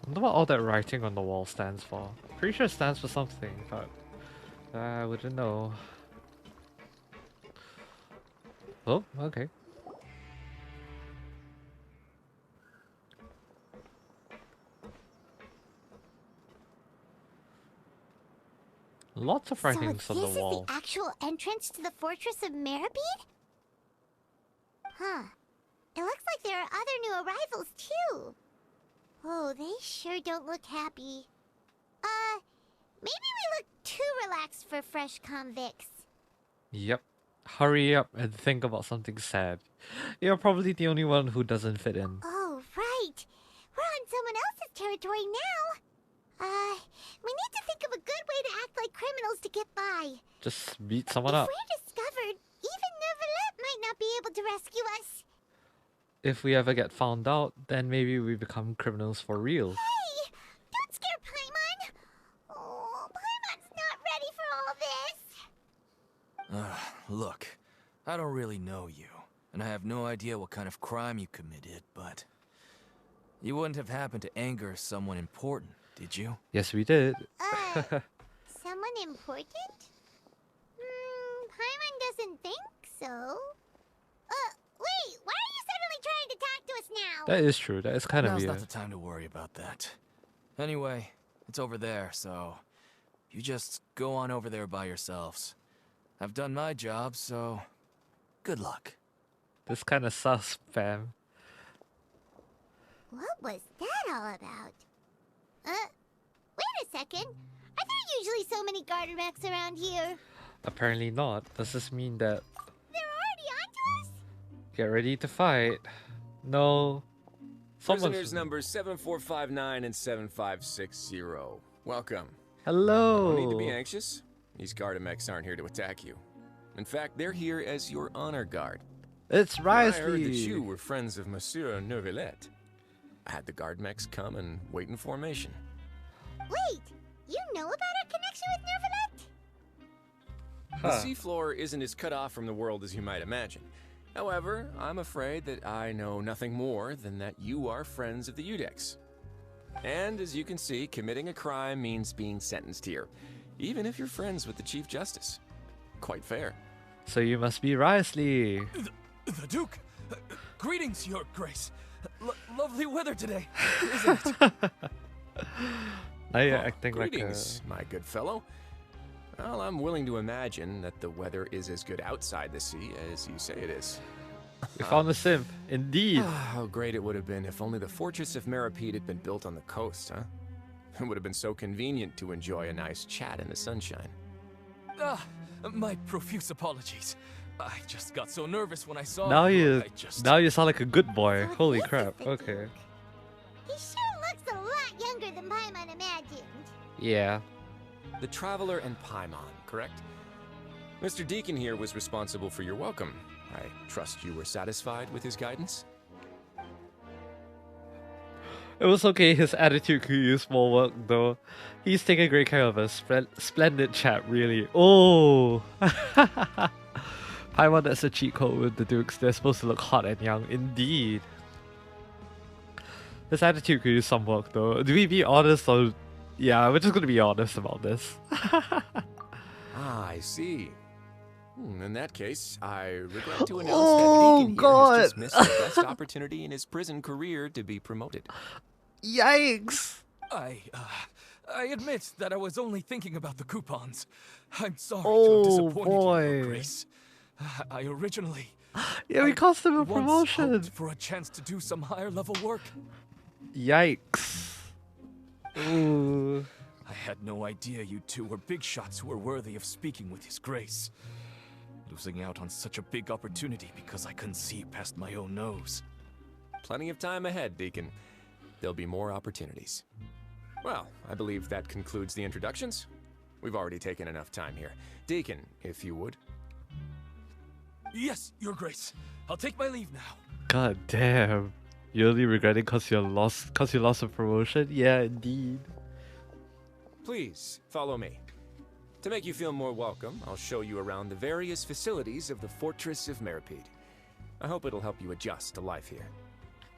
Wonder what all that writing on the wall stands for. Pretty sure it stands for something, but I wouldn't know. Oh, okay. Lots of writings so on the this wall. is the actual entrance to the Fortress of Meropide? Huh. It looks like there are other new arrivals, too. Oh, they sure don't look happy. Maybe we look too relaxed for fresh convicts. Yep. Hurry up and think about something sad. You're probably the only one who doesn't fit in. Oh, right. We're on someone else's territory now. We need to think of a good way to act like criminals to get by. Just beat someone If up. we're discovered, even Neuvillette might not be able to rescue us. If we ever get found out, then maybe we become criminals for real. Hey! Don't scare Paimon! Oh, Paimon's not ready for all this. Look, I don't really know you, and I have no idea what kind of crime you committed, but you wouldn't have happened to anger someone important, did you? Yes, we did. Someone important? Paimon doesn't think so. Wait, why are you suddenly trying to talk to us now? That is true. That is kind of Now's weird. not the time to worry about that. Anyway, it's over there, so you just go on over there by yourselves. I've done my job, so good luck. This kind of sus, fam. What was that all about? Wait a second. Are there usually so many garter mechs around here? Apparently not. Does this mean that... They're already onto us? Get ready to fight. No. Prisoners numbers 7459 and 7560. Welcome. Hello. No need to be anxious. These Gardamex aren't here to attack you. In fact, they're here as your honor guard. It's I heard that Risley. you were friends of Monsieur Neuvillette. I had the Gardamex come and wait in formation. Wait, you know about our connection with Neuvillette? The seafloor isn't as cut off from the world as you might imagine. However, I'm afraid that I know nothing more than that you are friends of the Udex. And as you can see, committing a crime means being sentenced here, even if you're friends with the Chief Justice. Quite fair. So you must be Risley. The Duke! Greetings, Your Grace. Lovely weather today, isn't it? Now you're acting like a... Greetings, my good fellow. Well, I'm willing to imagine that the weather is as good outside the sea as you say it is. We found a simp. Indeed. How great it would have been if only the Fortress of Meropide had been built on the coast, huh? It would have been so convenient to enjoy a nice chat in the sunshine. My profuse apologies. I just got so nervous when I saw Now you. you sound like a good boy. Holy crap. Okay. He sure looks a lot younger than Paimon imagined. Yeah. The Traveler and Paimon, correct? Mr. Deacon here was responsible for your welcome. I trust you were satisfied with his guidance? It was okay. His attitude could use more work, though. He's taking great care of us. Splendid chap, really. Oh! Paimon, that's a cheat code with the Dukes. They're supposed to look hot and young. Indeed. His attitude could use some work, though. Do we be honest or... Yeah, we're just gonna be honest about this. I see. In that case, I regret to announce Oh, that Deacon God. here has just missed the best opportunity in his prison career to be promoted. Yikes! I admit that I was only thinking about the coupons. I'm sorry to Oh, have disappointed you, boy. Your Grace. I originally... Yeah, we cost him a once promotion. hoped for a chance to do some higher level work. Yikes. Ooh. I had no idea you two were big shots who were worthy of speaking with His Grace. Losing out on such a big opportunity because I couldn't see past my own nose. Plenty of time ahead, Deacon. There'll be more opportunities. Well, I believe that concludes the introductions. We've already taken enough time here. Deacon, if you would. Yes, Your Grace. I'll take my leave now. God damn. You're only regretting cause you lost a promotion? Yeah, indeed. Please, follow me. To make you feel more welcome, I'll show you around the various facilities of the Fortress of Meropide. I hope it'll help you adjust to life here.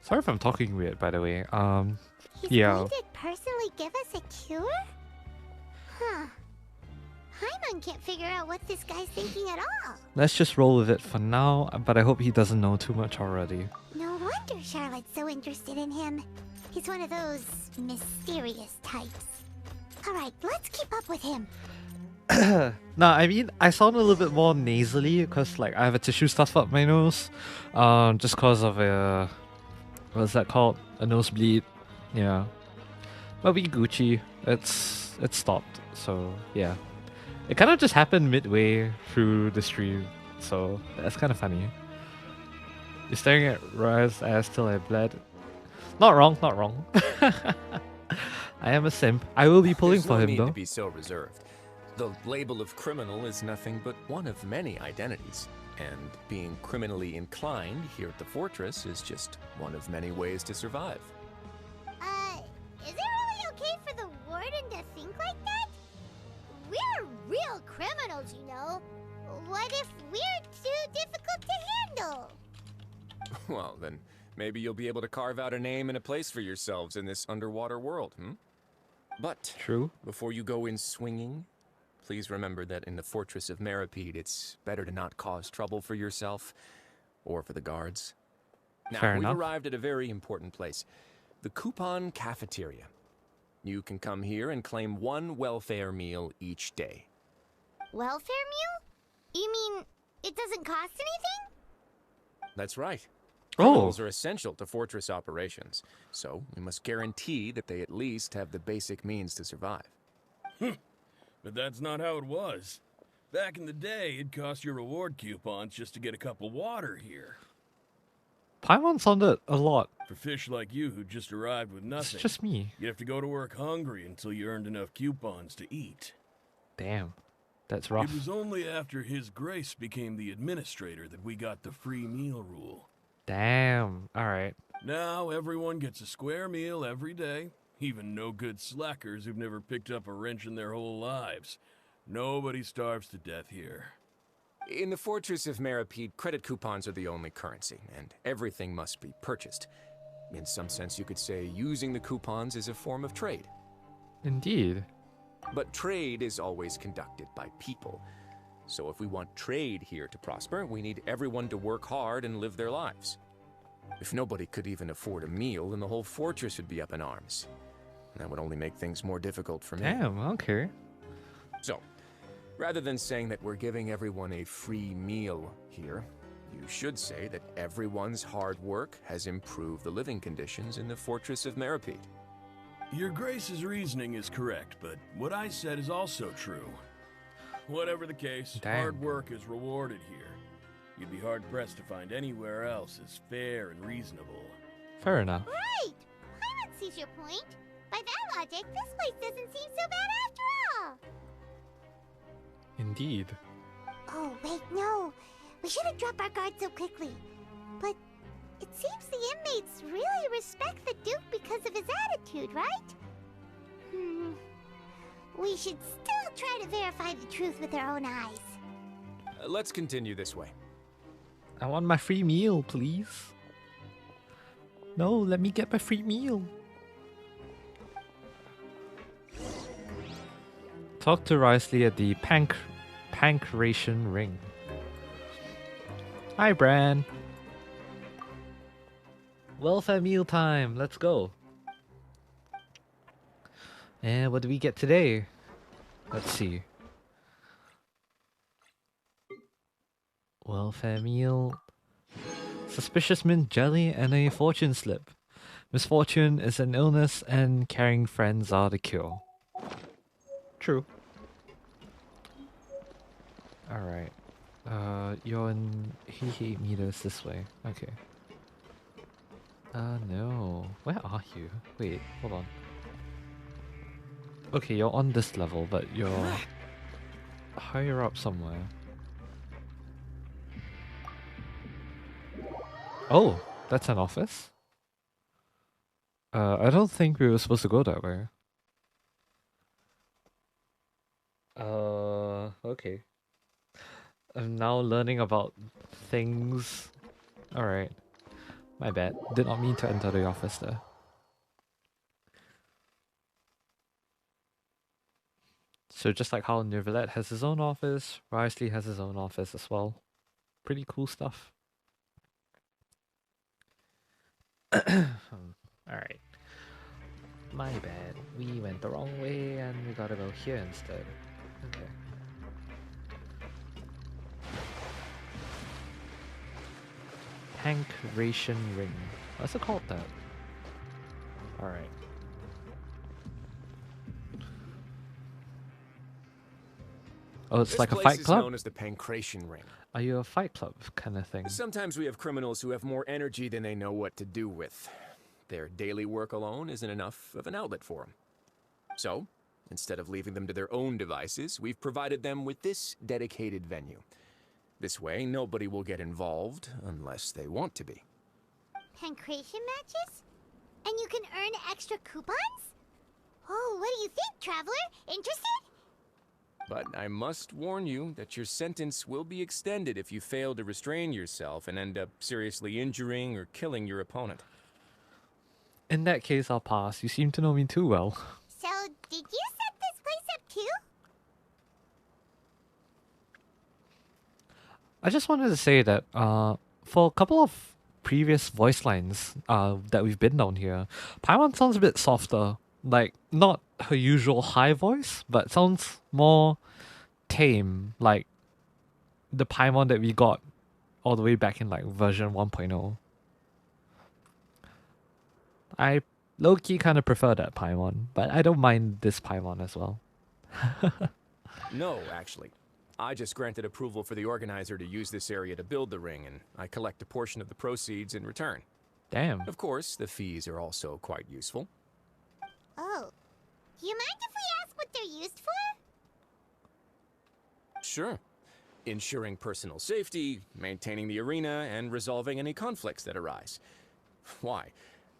Sorry if I'm talking weird, by the way. He's yeah. going to personally give us a cure? Huh. Paimon can't figure out what this guy's thinking at all. Let's just roll with it for now, but I hope he doesn't know too much already. No wonder Charlotte's so interested in him. He's one of those mysterious types. Alright, let's keep up with him. Nah, I mean, I sound a little bit more nasally because, like, I have a tissue stuff up my nose. Just cause of a... What's that called? A nosebleed. Yeah. But we Gucci. It's stopped. So, yeah. It kind of just happened midway through the stream. So, that's kind of funny. You're staring at Ra's ass till I bled. Not wrong, not wrong. I am a simp. I will be pulling There's for no him need though. to be so reserved. The label of criminal is nothing but one of many identities, and being criminally inclined here at the fortress is just one of many ways to survive. Is it really okay for the warden to think like that? We're real criminals, you know. What if we're too difficult to handle? Well, then maybe you'll be able to carve out a name and a place for yourselves in this underwater world, But True. Before you go in swinging, please remember that in the Fortress of Meropide, it's better to not cause trouble for yourself or for the guards. Now, Fair we've enough. arrived at a very important place, the Coupon Cafeteria. You can come here and claim one welfare meal each day. Welfare meal? You mean it doesn't cost anything? That's right. Oh. Criminals are essential to fortress operations, so we must guarantee that they at least have the basic means to survive. But that's not how it was. Back in the day, it cost your reward coupons just to get a cup of water here. Paimon sounded a lot. For fish like you who just arrived with nothing. It's just me. You have to go to work hungry until you earned enough coupons to eat. Damn. That's rough. It was only after His Grace became the administrator that we got the free meal rule. Damn. Alright. Now everyone gets a square meal every day. Even no good slackers who've never picked up a wrench in their whole lives. Nobody starves to death here. In the Fortress of Meropide, credit coupons are the only currency, and everything must be purchased. In some sense, you could say using the coupons is a form of trade. Indeed. But trade is always conducted by people. So if we want trade here to prosper, we need everyone to work hard and live their lives. If nobody could even afford a meal, then the whole fortress would be up in arms. That would only make things more difficult for me. Damn, okay. So, rather than saying that we're giving everyone a free meal here, you should say that everyone's hard work has improved the living conditions in the Fortress of Meropide. Your Grace's reasoning is correct, but what I said is also true. Whatever the case, hard work is rewarded here. You'd be hard-pressed to find anywhere else as fair and reasonable. Fair enough. Right! Paimon sees your point. By that logic, this place doesn't seem so bad after all. Indeed. Oh, wait, no. We shouldn't drop our guard so quickly. But it seems the inmates really respect the Duke because of his attitude, right? We should still try to verify the truth with our own eyes. Let's continue this way. I want my free meal, please. No, let me get my free meal. Talk to Risley at the Pancration Ring. Hi, Bran. Welfare meal time. Let's go. And what do we get today? Let's see. Welfare meal. Suspicious mint jelly and a fortune slip. Misfortune is an illness and caring friends are the cure. True. Alright. You're in 88 meters this way. Okay. No. Where are you? Wait, hold on. Okay, you're on this level, but you're higher up somewhere. Oh, that's an office? I don't think we were supposed to go that way. Okay. I'm now learning about things. Alright. My bad. Did not mean to enter the office there. So just like how Neuvillette has his own office, Risley has his own office as well. Pretty cool stuff. Alright. My bad. We went the wrong way and we gotta go here instead. Okay. Pancration ring. What's it called that? Alright. Oh, it's This like a place fight is club? known as the Pancration Ring. Are you a fight club kind of thing? Sometimes we have criminals who have more energy than they know what to do with. Their daily work alone isn't enough of an outlet for them. So, instead of leaving them to their own devices, we've provided them with this dedicated venue. This way, nobody will get involved unless they want to be. Pancration matches? And you can earn extra coupons? Oh, what do you think, traveler? Interested? But I must warn you that your sentence will be extended if you fail to restrain yourself and end up seriously injuring or killing your opponent. In that case, I'll pass. You seem to know me too well. So, did you set this place up too? I just wanted to say that for a couple of previous voice lines that we've been down here, Paimon sounds a bit softer. Like, not her usual high voice, but sounds more tame, like the Paimon that we got all the way back in like version 1.0. I low-key kind of prefer that Paimon, but I don't mind this Paimon as well. No, actually. I just granted approval for the organizer to use this area to build the ring, and I collect a portion of the proceeds in return. Damn. Of course, the fees are also quite useful. Oh. Do you mind if we ask what they're used for? Sure. Ensuring personal safety, maintaining the arena, and resolving any conflicts that arise. Why?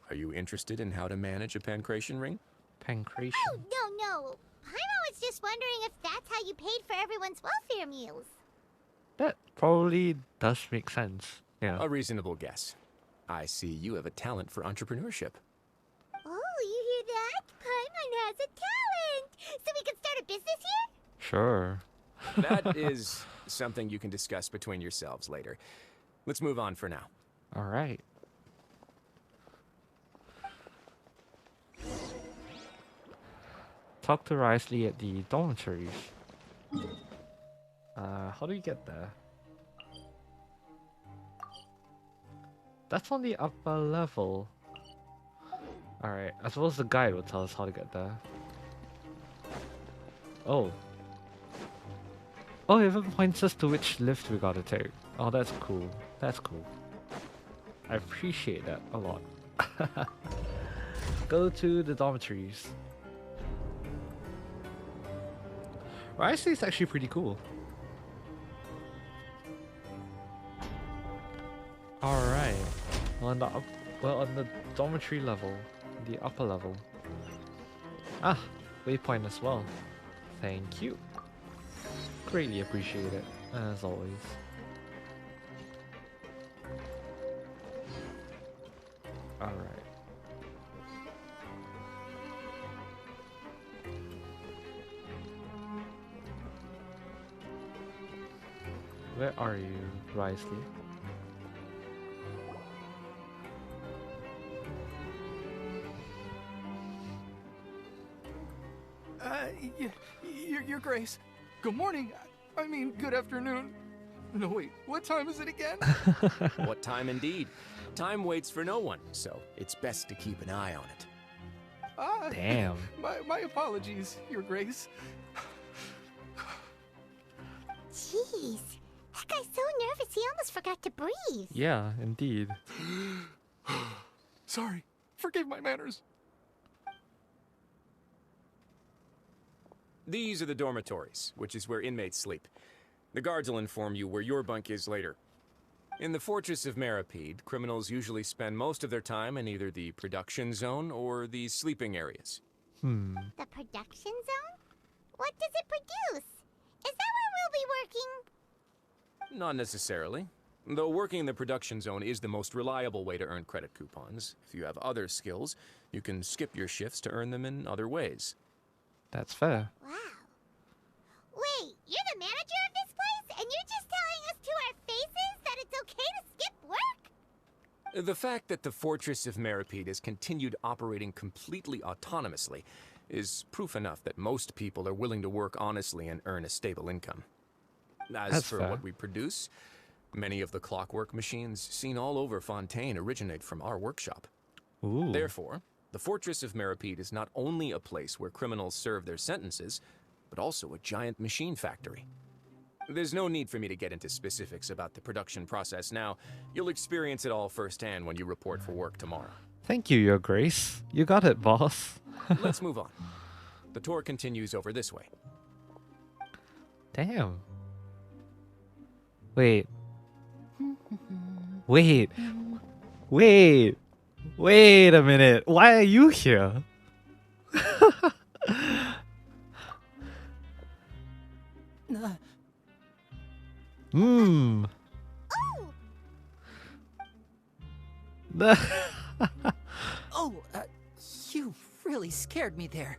Are you interested in how to manage a pancration ring? Pancration? Oh, no. Paimon was just wondering if that's how you paid for everyone's welfare meals. That probably does make sense. Yeah. A reasonable guess. I see you have a talent for entrepreneurship. Oh, you hear that? Paimon has a talent! So we could start a business here? Sure. That is something you can discuss between yourselves later. Let's move on for now. All right. Talk to Risley at the dormitories. How do you get there? That's on the upper level. Alright, I suppose the guide will tell us how to get there. Oh. Oh, it even points us to which lift we gotta take. Oh, that's cool. That's cool. I appreciate that a lot. Go to the dormitories. Risley is actually pretty cool. Alright. On the dormitory level, the upper level. Ah, waypoint as well. Thank you. Greatly appreciate it, as always. Alright. Where are you, Risley? Your Grace. Good morning. I mean, good afternoon. No, wait. What time is it again? What time indeed? Time waits for no one, so it's best to keep an eye on it. Damn. My apologies, Your Grace. Jeez. That guy's so nervous he almost forgot to breathe. Yeah, indeed. Sorry. Forgive my manners. These are the dormitories, which is where inmates sleep. The guards will inform you where your bunk is later. In the Fortress of Meropide, criminals usually spend most of their time in either the production zone or the sleeping areas. The production zone? What does it produce? Is that where we'll be working? Not necessarily. Though working in the production zone is the most reliable way to earn credit coupons. If you have other skills, you can skip your shifts to earn them in other ways. That's fair. Wow. Wait, you're the manager of this place, and you're just telling us to our faces that it's okay to skip work? The fact that the Fortress of Meropide has continued operating completely autonomously is proof enough that most people are willing to work honestly and earn a stable income. As That's for fair. what we produce, Many of the clockwork machines seen all over Fontaine originate from our workshop. Ooh. Therefore, the Fortress of Meropide is not only a place where criminals serve their sentences, but also a giant machine factory. There's no need for me to get into specifics about the production process now. You'll experience it all firsthand when you report for work tomorrow. Thank you, Your Grace. You got it, boss. Let's move on. The tour continues over this way. Damn. Wait. Wait. Wait. Wait a minute. Why are you here? Hmm. Oh, you really scared me there.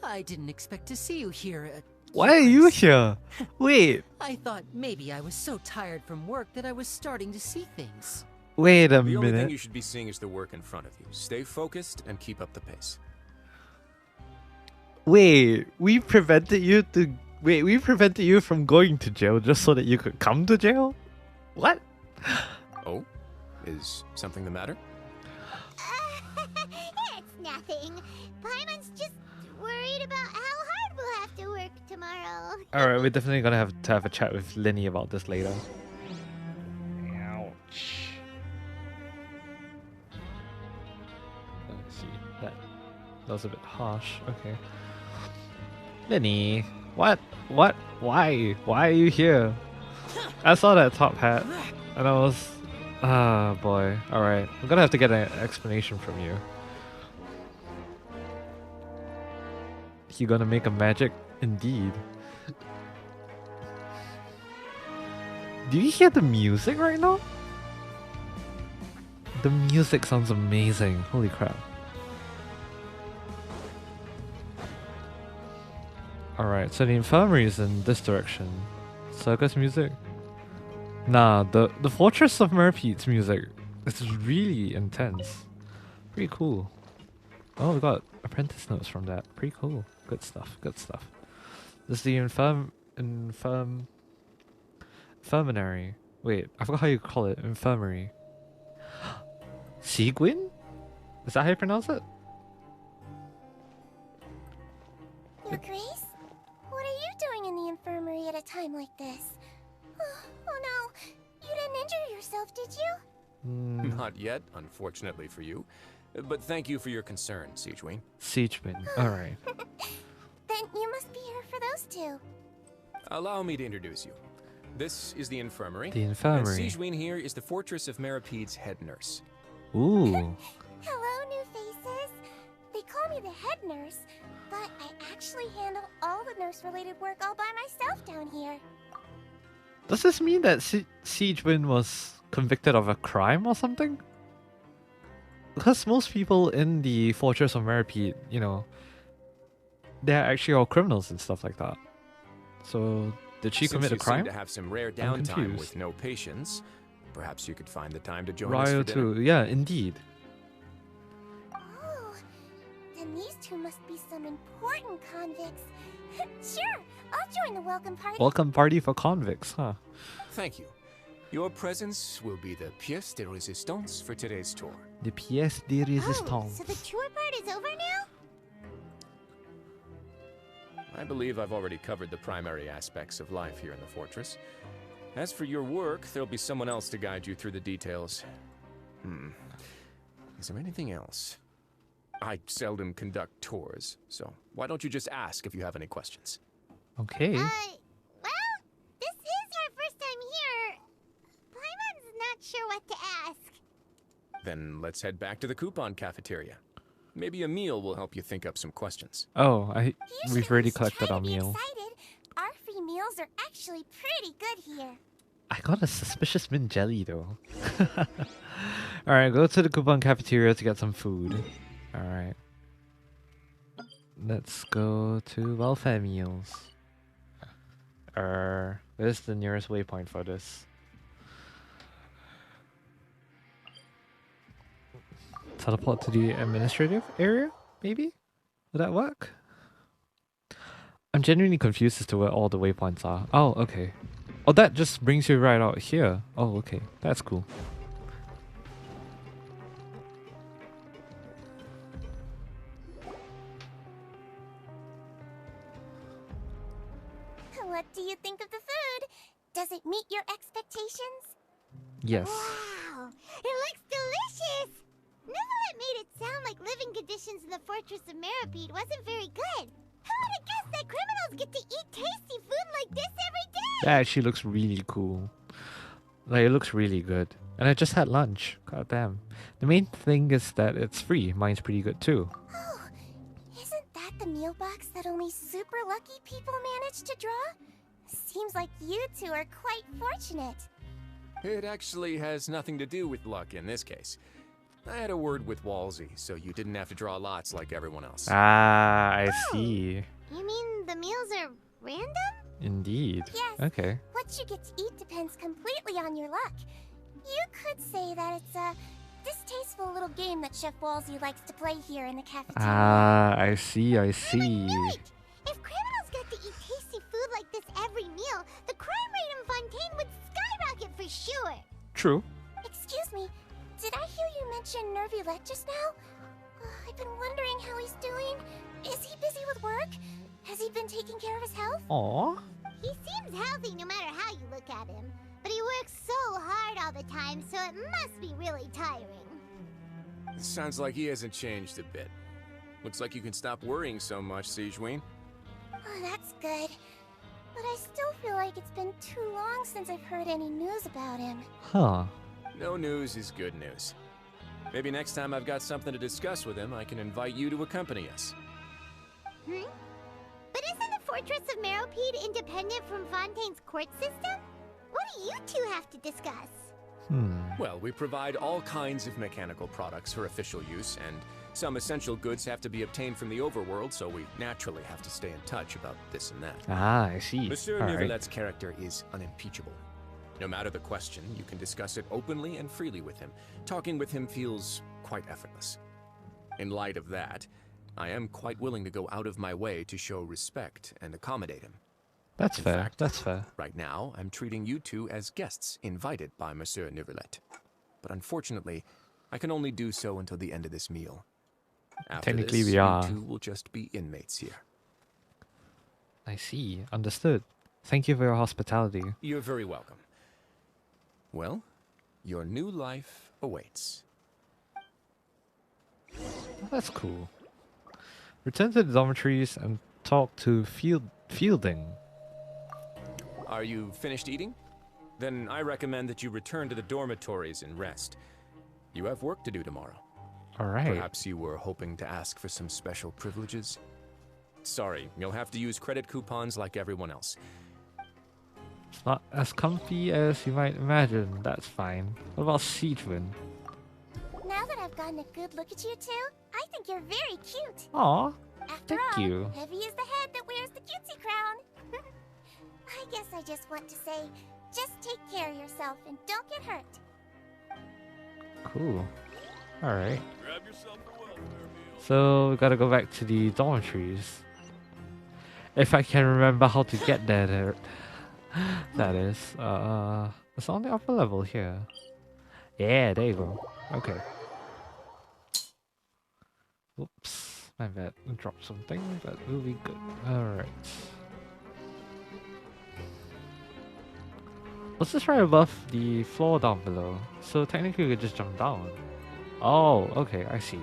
I didn't expect to see you here. Why are you here? Wait. I thought maybe I was so tired from work that I was starting to see things. Wait a The only thing minute. you should be seeing is the work in front of you. Stay focused and keep up the pace. Wait, we prevented you from going to jail just so that you could come to jail? What? Oh? Is something the matter? It's nothing. Paimon's just worried about how hard we'll have to work tomorrow. Alright, we're definitely gonna have to have a chat with Linny about this later. Ouch. Let's see. That was a bit harsh. Okay. Linny, what? What? Why? Why are you here? I saw that top hat and I was... Ah, boy. Alright. I'm gonna have to get an explanation from you. You gonna make a magic? Indeed. Do you hear the music right now? The music sounds amazing. Holy crap. Alright, so the infirmary is in this direction. Circus music? Nah, the Fortress of Meropide's music is really intense. Pretty cool. Oh, we got apprentice notes from that. Pretty cool. Good stuff, good stuff. This is the infirmary. Wait, I forgot how you call it. Infirmary. Seguin? Is that how you pronounce it? Your Grace? What are you doing in the infirmary at a time like this? Oh no, you didn't injure yourself, did you? Not yet, unfortunately for you. But thank you for your concern, Siegewin. Siegewin, alright. Then you must be here for those two. Allow me to introduce you. This is the infirmary. The infirmary. And Siegewin here is the Fortress of Meropide's head nurse. Ooh. Hello, new faces. They call me the head nurse, but I actually handle all the nurse-related work all by myself down here. Does this mean that Siegewin was convicted of a crime or something? Because most people in the Fortress of Meropide, you know, they're actually all criminals and stuff like that. So, did she commit a crime? Since you seem to have some rare downtime with no patients, perhaps you could find the time to join us Ryo for dinner. too, yeah, indeed. Oh, then these two must be some important convicts. Sure, I'll join the welcome party. Welcome party for convicts, huh? Thank you. Your presence will be the pièce de résistance for today's tour. The pièce de résistance. So the tour part is over now? I believe I've already covered the primary aspects of life here in the fortress. As for your work, there'll be someone else to guide you through the details. Is there anything else? I seldom conduct tours, so why don't you just ask if you have any questions? Okay. Well, this is our first time here. Paimon's not sure what to ask. Then let's head back to the coupon cafeteria. Maybe a meal will help you think up some questions. Oh, we've already collected our meal. Excited. Our free meals are actually pretty good here. I got a suspicious mint jelly though. Alright, go to the coupon cafeteria to get some food. Alright. Let's go to welfare meals. Where's the nearest waypoint for this? Teleport to the administrative area, maybe? Would that work? I'm genuinely confused as to where all the waypoints are. Oh, okay. Oh, that just brings you right out here. Oh, okay. That's cool. What do you think of the food? Does it meet your expectations? Yes. Wow, it looks delicious! Neverlet made it sound like living conditions in the Fortress of Meropide wasn't very good. Who would have guessed that criminals get to eat tasty food like this every day? That actually looks really cool. Like, it looks really good. And I just had lunch. God damn. The main thing is that it's free. Mine's pretty good too. Oh, isn't that the meal box that only super lucky people manage to draw? Seems like you two are quite fortunate. It actually has nothing to do with luck in this case. I had a word with Walsey, so you didn't have to draw lots like everyone else. Ah, I see. You mean the meals are random? Indeed. Yes. Okay. What you get to eat depends completely on your luck. You could say that it's a distasteful little game that Chef Walsey likes to play here in the cafeteria. Ah, I see, I see. If criminals got to eat tasty food like this every meal, the crime rate in Fontaine would skyrocket for sure. True. Excuse me, did I hear you mention Nervilette just now? I've been wondering how he's doing. Is he busy with work? Has he been taking care of his health? Aww. He seems healthy no matter how you look at him. But he works so hard all the time, so it must be really tiring. It sounds like he hasn't changed a bit. Looks like you can stop worrying so much, Sigewinne. Oh, that's good. But I still feel like it's been too long since I've heard any news about him. Huh. No news is good news. Maybe next time I've got something to discuss with him, I can invite you to accompany us. Hmm? But isn't the Fortress of Meropide independent from Fontaine's court system? What do you two have to discuss? Well, we provide all kinds of mechanical products for official use, and some essential goods have to be obtained from the overworld, so we naturally have to stay in touch about this and that. Ah, I see. Monsieur All right. Nervillette's character is unimpeachable. No matter the question, you can discuss it openly and freely with him. Talking with him feels quite effortless. In light of that, I am quite willing to go out of my way to show respect and accommodate him. That's In fair. fact, That's fair. Right now, I'm treating you two as guests invited by Monsieur Nervilette. But unfortunately, I can only do so until the end of this meal. After Technically, this, we are. You two will just be inmates here. I see. Understood. Thank you for your hospitality. You're very welcome. Well, your new life awaits. That's cool. Return to the dormitories and talk to Fielding. Are you finished eating? Then I recommend that you return to the dormitories and rest. You have work to do tomorrow. All right. Perhaps you were hoping to ask for some special privileges? Sorry, you'll have to use credit coupons like everyone else. It's not as comfy as you might imagine. That's fine. What about Siegwin? Now that I've gotten a good look at you two, I think you're very cute. Aw. After Thank all, you. heavy is the head that wears the cutesy crown. I guess I just want to say, just take care of yourself and don't get hurt. Cool. Alright. Grab yourself a welfare meal. So, we gotta go back to the dormitories. If I can remember how to get there. That is. It's on the upper level here. Yeah, there you go. Okay. Whoops. My bad. I dropped something, but we'll be good. Alright. What's this right above the floor down below? So technically we could just jump down. Oh, okay, I see.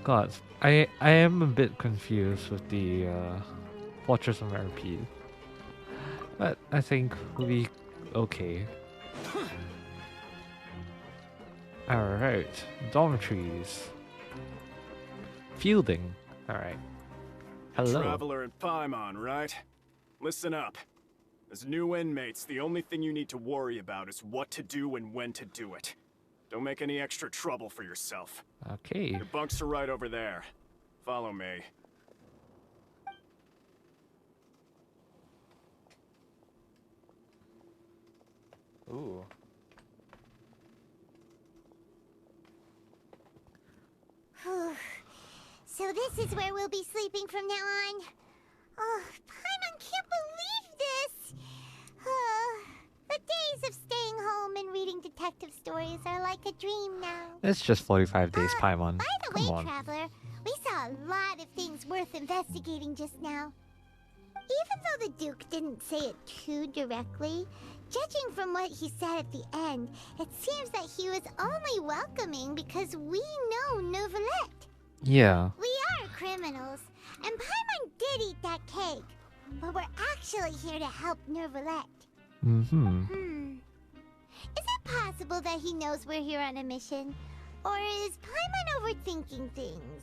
God, I am a bit confused with the Fortress of Meropide. But I think we'll be okay. Alright, dormitories. Fielding. Alright. Hello. Traveler in Paimon, right? Listen up. As new inmates, the only thing you need to worry about is what to do and when to do it. Don't make any extra trouble for yourself. Okay. Your bunks are right over there. Follow me. Ooh. So this is where we'll be sleeping from now on. Oh, Paimon can't believe this! The days of staying home and reading detective stories are like a dream now. It's just 45 days, Paimon. By the Come way, on. Traveler, we saw a lot of things worth investigating just now. Even though the Duke didn't say it too directly, judging from what he said at the end, it seems that he was only welcoming because we know Neuvillette. Yeah. We are criminals, and Paimon did eat that cake, but we're actually here to help Neuvillette. Is it possible that he knows we're here on a mission? Or is Paimon overthinking things?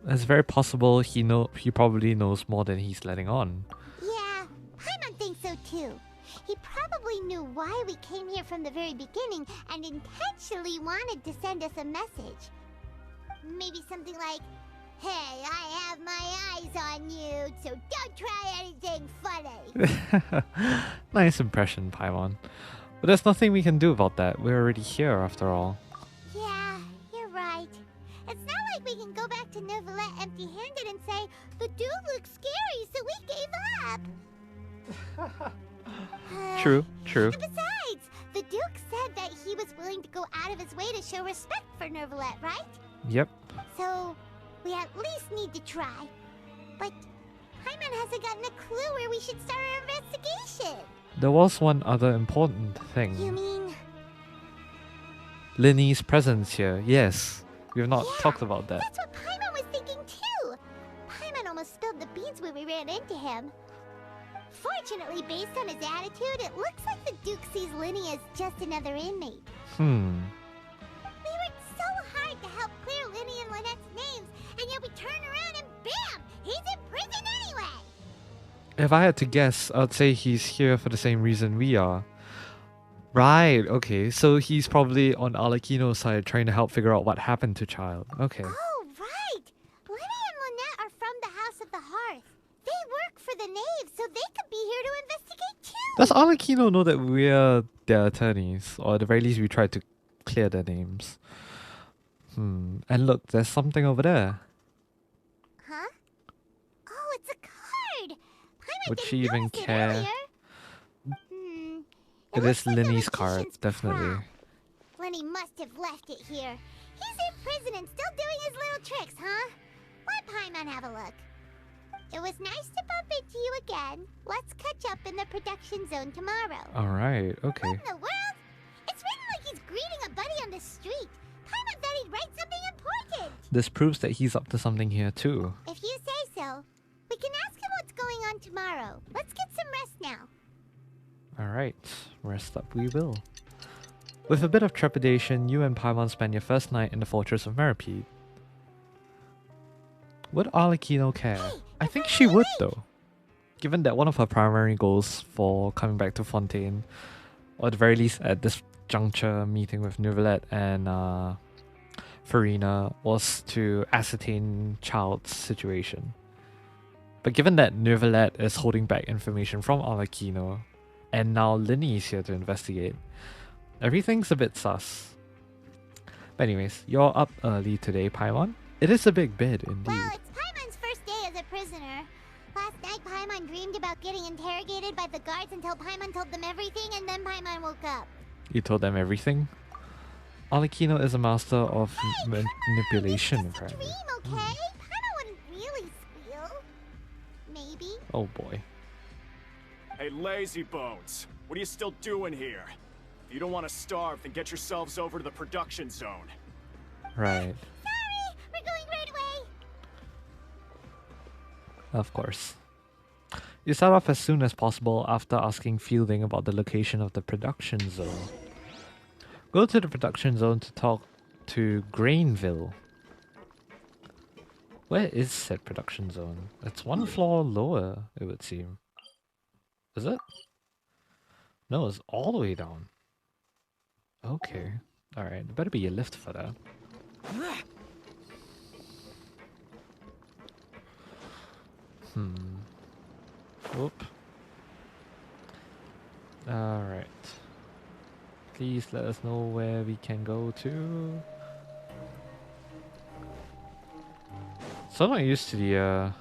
It's very possible he probably knows more than he's letting on. Yeah, Paimon thinks so too. He probably knew why we came here from the very beginning and intentionally wanted to send us a message. Maybe something like, "Hey, I have my eyes on you, so don't try anything funny." Nice impression, Paimon. But there's nothing we can do about that. We're already here after all. Yeah, you're right. It's not like we can go back to Neuvillette empty-handed and say, "The dude looks scary, so we gave up." True, true. And besides, the Duke said that he was willing to go out of his way to show respect for Neuvillette, right? Yep. So, we at least need to try. But Paimon hasn't gotten a clue where we should start our investigation. There was one other important thing. You mean? Linny's presence here. Yes. We have not talked about that. That's what Paimon was thinking too. Paimon almost spilled the beans when we ran into him. Fortunately, based on his attitude, it looks like the Duke sees Linny as just another inmate. We worked so hard to help clear Linny and Lynette's names, and yet we turn around and bam! He's in prison anyway! If I had to guess, I'd say he's here for the same reason we are. Right, okay, so he's probably on Arlecchino's side trying to help figure out what happened to Childe. Okay. Oh, right! Linny and Lynette are from the House of the Hearth. They work for the Knave, so they could be here to investigate too! Does Arlecchino know that we're their attorneys? Or at the very least we tried to clear their names. And look, there's something over there. Huh? Oh, it's a card! Paimon Would didn't she even notice it care? earlier. It is Linny's card, definitely. Linny must have left it here. He's in prison and still doing his little tricks, huh? Let Paimon have a look. It was nice to bump into you again. Let's catch up in the production zone tomorrow. Alright, okay. What in the world? It's written like he's greeting a buddy on the street. Paimon thought he'd write something important. This proves that he's up to something here too. If you say so. We can ask him what's going on tomorrow. Let's get some rest now. Alright, rest up we will. With a bit of trepidation, you and Paimon spend your first night in the Fortress of Meropide. Would Arlecchino care? I think she would though. Given that one of her primary goals for coming back to Fontaine, or at the very least at this juncture meeting with Neuvillette and Farina, was to ascertain Childe's situation. But given that Neuvillette is holding back information from Arlecchino, and now Linny is here to investigate, everything's a bit sus. But anyways, you're up early today, Paimon. It is a big bid, indeed. Well, it's Paimon's first day as a prisoner. Last night, Paimon dreamed about getting interrogated by the guards until Paimon told them everything, and then Paimon woke up. You told them everything? Arlecchino is a master of manipulation, apparently. Dream, okay? Paimon wouldn't really squeal. Maybe. Oh boy. Hey, lazy bones. What are you still doing here? If you don't want to starve, then get yourselves over to the production zone. Right. Sorry, we're going right away. Of course. You start off as soon as possible after asking Fielding about the location of the production zone. Go to the production zone to talk to Grainville. Where is said production zone? It's one floor lower, it would seem. Is it? No, it's all the way down. Okay. Alright, there better be a lift for that. Whoop. Alright. Please let us know where we can go to. So I'm not used to the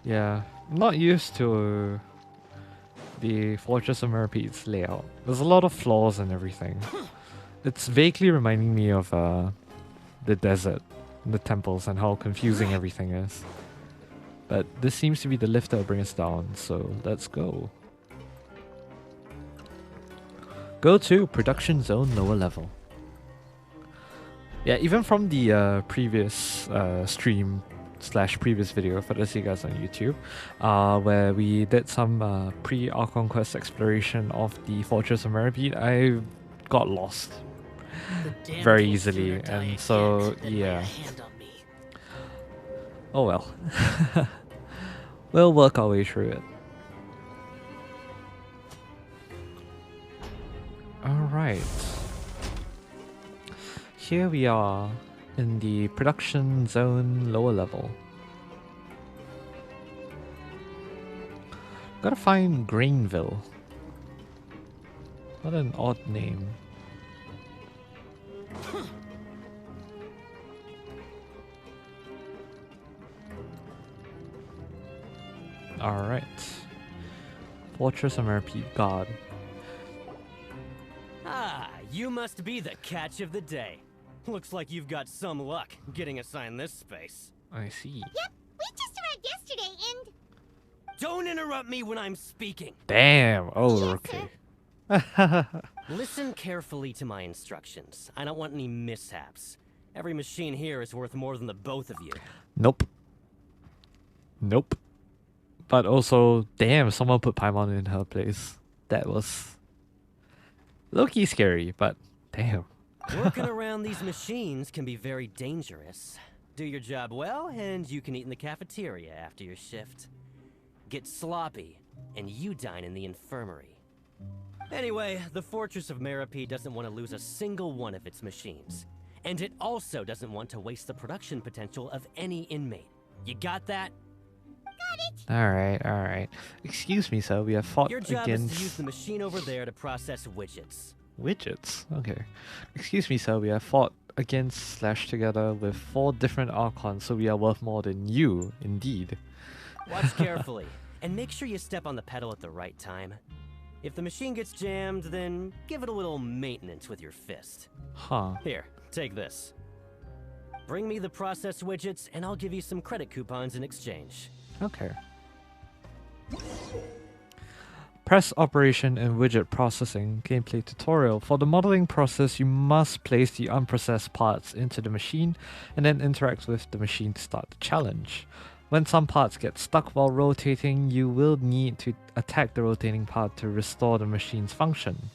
yeah, I'm not used to the Fortress of Meropide's layout. There's a lot of flaws and everything. It's vaguely reminding me of the desert, the temples, and how confusing everything is. But this seems to be the lift that will bring us down, so let's go. Go to production zone lower level. Yeah, even from the previous stream / previous video, for those of you guys on YouTube, where we did some pre-Archon quest exploration of the Fortress of Meropide, I got lost very easily, and so yeah. Oh well. We'll work our way through it. Alright. Here we are in the production zone lower level. Gotta find Greenville. What an odd name. Alright. Fortress of Meropide Guard. Ah, you must be the catch of the day. Looks like you've got some luck getting assigned this space. I see. Yep, we just arrived yesterday and... Don't interrupt me when I'm speaking. Damn. Oh, okay. Listen carefully to my instructions. I don't want any mishaps. Every machine here is worth more than the both of you. Nope. Nope. But also, damn, someone put Paimon in her place. That was low-key scary, but damn. Working around these machines can be very dangerous. Do your job well, and you can eat in the cafeteria after your shift. Get sloppy, and you dine in the infirmary. Anyway, the Fortress of Meropide doesn't want to lose a single one of its machines. And it also doesn't want to waste the production potential of any inmate. You got that? Alright, alright. Excuse me, sir, we have fought Your job against... is to use the machine over there to process widgets. Widgets? Okay. Excuse me, sir, we have fought against / together with 4 different Archons, so we are worth more than you, indeed. Watch carefully, and make sure you step on the pedal at the right time. If the machine gets jammed, then give it a little maintenance with your fist. Huh. Here, take this. Bring me the process widgets, and I'll give you some credit coupons in exchange. Okay. Press operation and widget processing gameplay tutorial. For the modeling process, you must place the unprocessed parts into the machine and then interact with the machine to start the challenge. When some parts get stuck while rotating, you will need to attack the rotating part to restore the machine's function.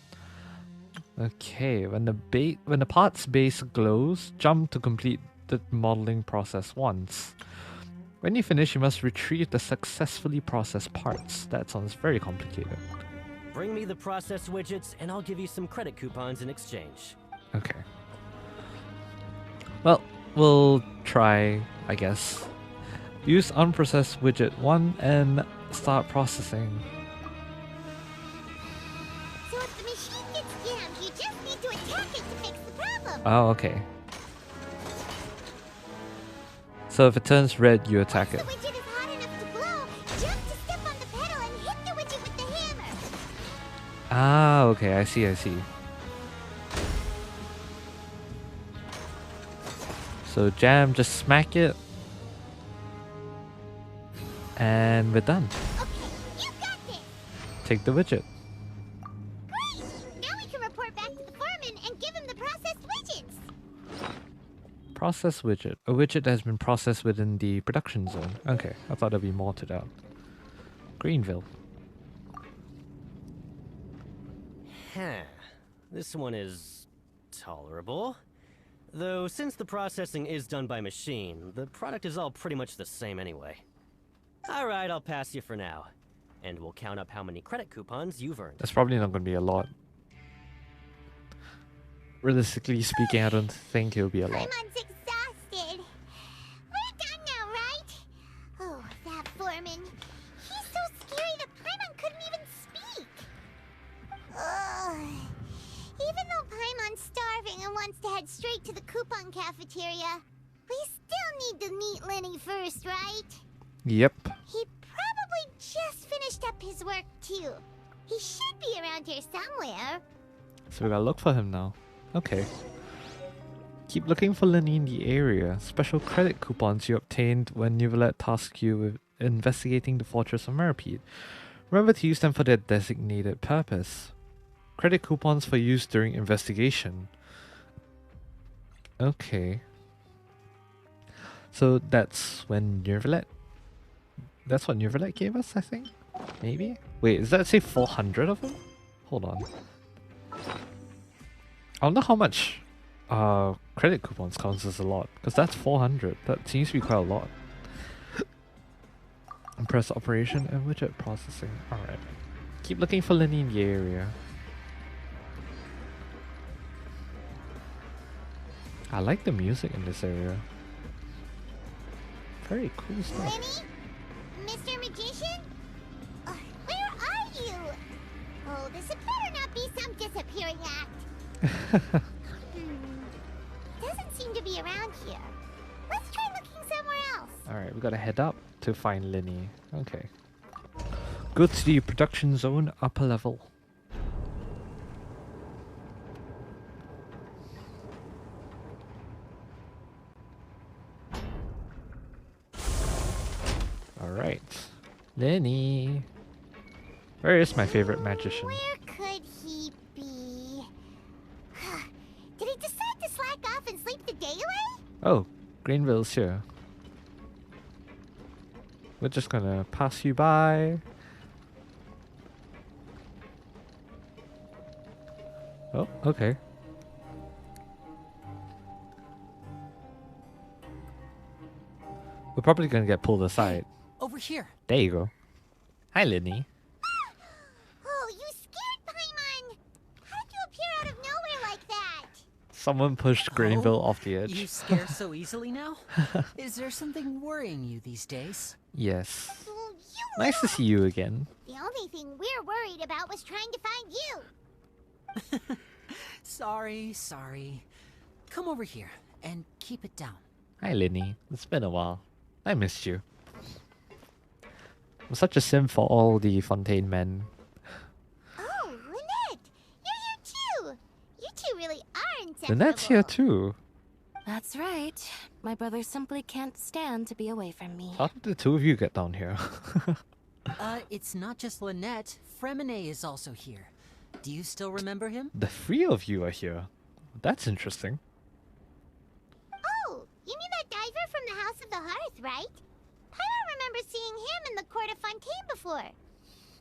Okay, when the part's base glows, jump to complete the modeling process once. When you finish, you must retrieve the successfully processed parts. That sounds very complicated. Bring me the process widgets, and I'll give you some credit coupons in exchange. Okay. Well, we'll try, I guess. Use unprocessed widget 1 and start processing. So if the machine gets jammed, you just need to attack it to fix the problem. Oh, okay. So if it turns red, you attack it. Once the widget is hot enough to blow, jump to step on the pedal and hit the widget with the hammer. Ah, okay, I see, I see. So jam, just smack it. And we're done. Okay, you got this. Take the widget. Great! Now we can report back to the foreman and give him the processed widgets. Process widget. A widget that has been processed within the production zone. Okay, I thought there'd be more to that. Greenville. Huh. This one is tolerable. Though since the processing is done by machine, the product is all pretty much the same anyway. Alright, I'll pass you for now. And we'll count up how many credit coupons you've earned. That's probably not going to be a lot. Realistically speaking, I don't think it'll be a lot. Paimon's exhausted. We're done now, right? Oh, that foreman. He's so scary that Paimon couldn't even speak. Ugh. Even though Paimon's starving and wants to head straight to the coupon cafeteria, We still need to meet Lenny first, right? Yep. He probably just finished up his work too. He should be around here somewhere. So we gotta look for him now. Okay. Keep looking for Lenny in the area. Special credit coupons you obtained when Neuvillette tasked you with investigating the Fortress of Meropide. Remember to use them for their designated purpose. Credit coupons for use during investigation. Okay. So that's when Neuvillette... That's what Neuvillette gave us, I think? Maybe? Wait, does that say 400 of them? Hold on. I wonder how much credit coupons counts as a lot. Because that's 400. That seems to be quite a lot. Press operation and widget processing. Alright. Keep looking for Lenny in the area. I like the music in this area. Very cool stuff. Lenny? Mr. Magician? Where are you? Oh, this had better not be some disappearing act. Doesn't seem to be around here. Let's try looking somewhere else. Alright, we gotta head up to find Lenny. Okay. Go to the production zone, upper level. Alright. Lenny. Where is my favorite magician? Where could he be? Did he decide to slack off and sleep the day away? Oh, Greenville's here. We're just gonna pass you by. Oh, okay. We're probably gonna get pulled aside. Over here. There you go. Hi, Lenny. Oh, you scared Paimon! How did you appear out of nowhere like that? Someone pushed Greenville off the edge. You scare so easily now? Is there something worrying you these days? Yes. Well, Nice to see you again. the only thing we're worried about was trying to find you. Sorry. Come over here and keep it down. Hi, Lenny. It's been a while. I missed you. I'm such a sim for all the Fontaine men. Oh, Lynette! You're here too! You two really are inseparable. Lynette's here too. That's right. My brother simply can't stand to be away from me. How did the two of you get down here? It's not just Lynette. Fremine is also here. Do you still remember him? The three of you are here. That's interesting. Oh, you mean that diver from the House of the Hearth, right? Pyro remembers seeing him in the court of Fontaine before.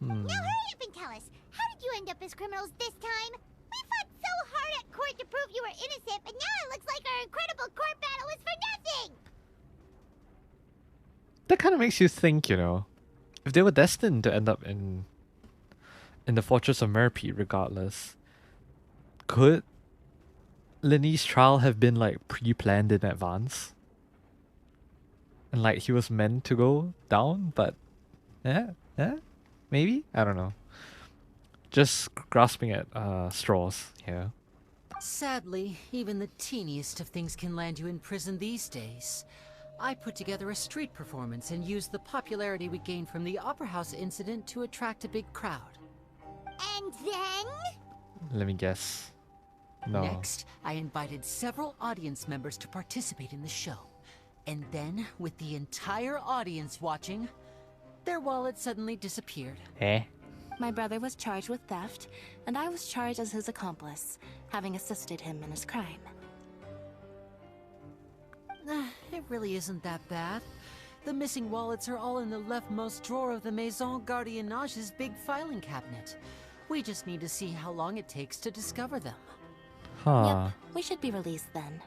Now hurry up and tell us, how did you end up as criminals this time? We fought so hard at court to prove you were innocent, but now it looks like our incredible court battle was for nothing! That kind of makes you think, you know, if they were destined to end up in the Fortress of Meropide regardless, could Lenny's trial have been like pre-planned in advance? And like he was meant to go down, but maybe? I don't know. Just grasping at straws here. Sadly, even the teeniest of things can land you in prison these days. I put together a street performance and used the popularity we gained from the Opera House incident to attract a big crowd. And then? Let me guess. No. Next, I invited several audience members to participate in the show. And then, with the entire audience watching, their wallet suddenly disappeared. Eh? My brother was charged with theft, and I was charged as his accomplice, having assisted him in his crime. It really isn't that bad. The missing wallets are all in the leftmost drawer of the Maison Gardiennage's big filing cabinet. We just need to see how long it takes to discover them. Huh. Yep, we should be released then.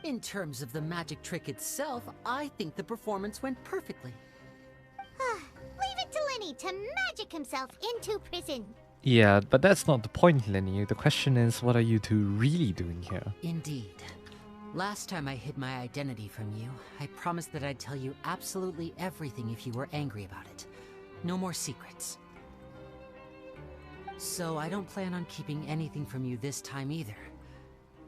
In terms of the magic trick itself, I think the performance went perfectly. Leave it to Lenny to magic himself into prison. Yeah, but that's not the point, Lenny. The question is, what are you two really doing here? Indeed. Last time I hid my identity from you, I promised that I'd tell you absolutely everything if you were angry about it. No more secrets. So I don't plan on keeping anything from you this time either.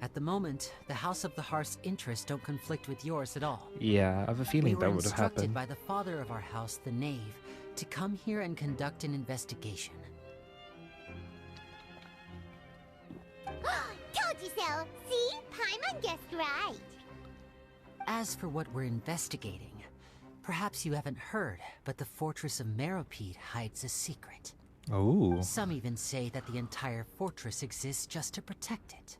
At the moment, the House of the Hearth's interests don't conflict with yours at all. Yeah, I have a feeling We that were would have instructed happened. by the father of our house, the Knave, to come here and conduct an investigation. Told you so! See? Paimon guessed right! As for what we're investigating, perhaps you haven't heard, but the Fortress of Meropide hides a secret. Oh. Some even say that the entire fortress exists just to protect it.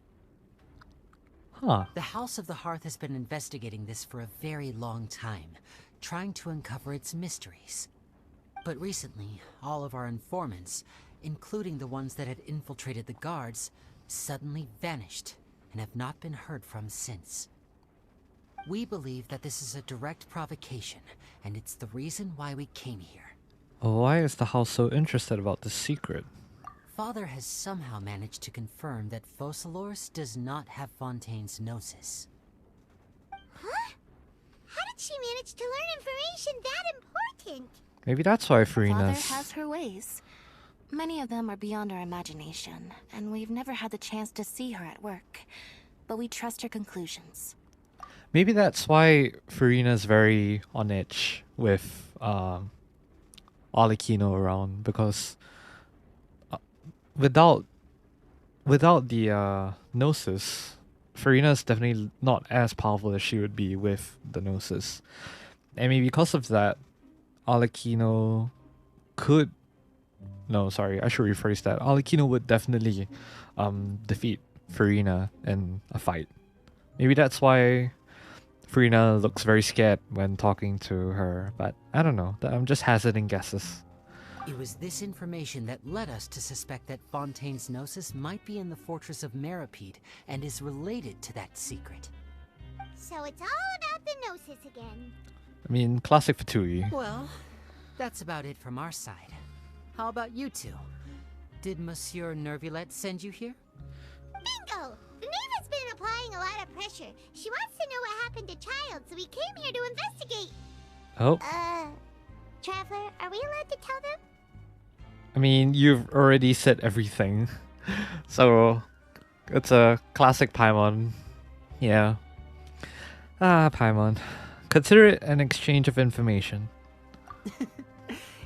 Huh. The House of the Hearth has been investigating this for a very long time, trying to uncover its mysteries. But recently, all of our informants, including the ones that had infiltrated the guards, suddenly vanished and have not been heard from since. We believe that this is a direct provocation, and it's the reason why we came here. Why is the house so interested about this secret? Father has somehow managed to confirm that Focalors does not have Fontaine's gnosis. Huh? How did she manage to learn information that important? Maybe that's why Father Furina's... has her ways. Many of them are beyond our imagination, and we've never had the chance to see her at work. But we trust her conclusions. Maybe that's why Furina's very on edge with Arlecchino around, because without the Gnosis, Furina's definitely not as powerful as she would be with the Gnosis. I mean, because of that, Arlecchino could... No, sorry, I should rephrase that. Arlecchino would definitely defeat Furina in a fight. Maybe that's why Furina looks very scared when talking to her, but I don't know. I'm just hazarding guesses. It was this information that led us to suspect that Fontaine's gnosis might be in the Fortress of Meropide and is related to that secret. So it's all about the Gnosis again. I mean, classic Fatui. Well, that's about it from our side. How about you two? Did Monsieur Nervulette send you here? Bingo! The Knave has been applying a lot of pressure. She wants to know what happened to Childe, so we came here to investigate. Oh. Traveler, are we allowed to tell them? I mean, you've already said everything. So, it's a classic Paimon. Yeah. Paimon. Consider it an exchange of information.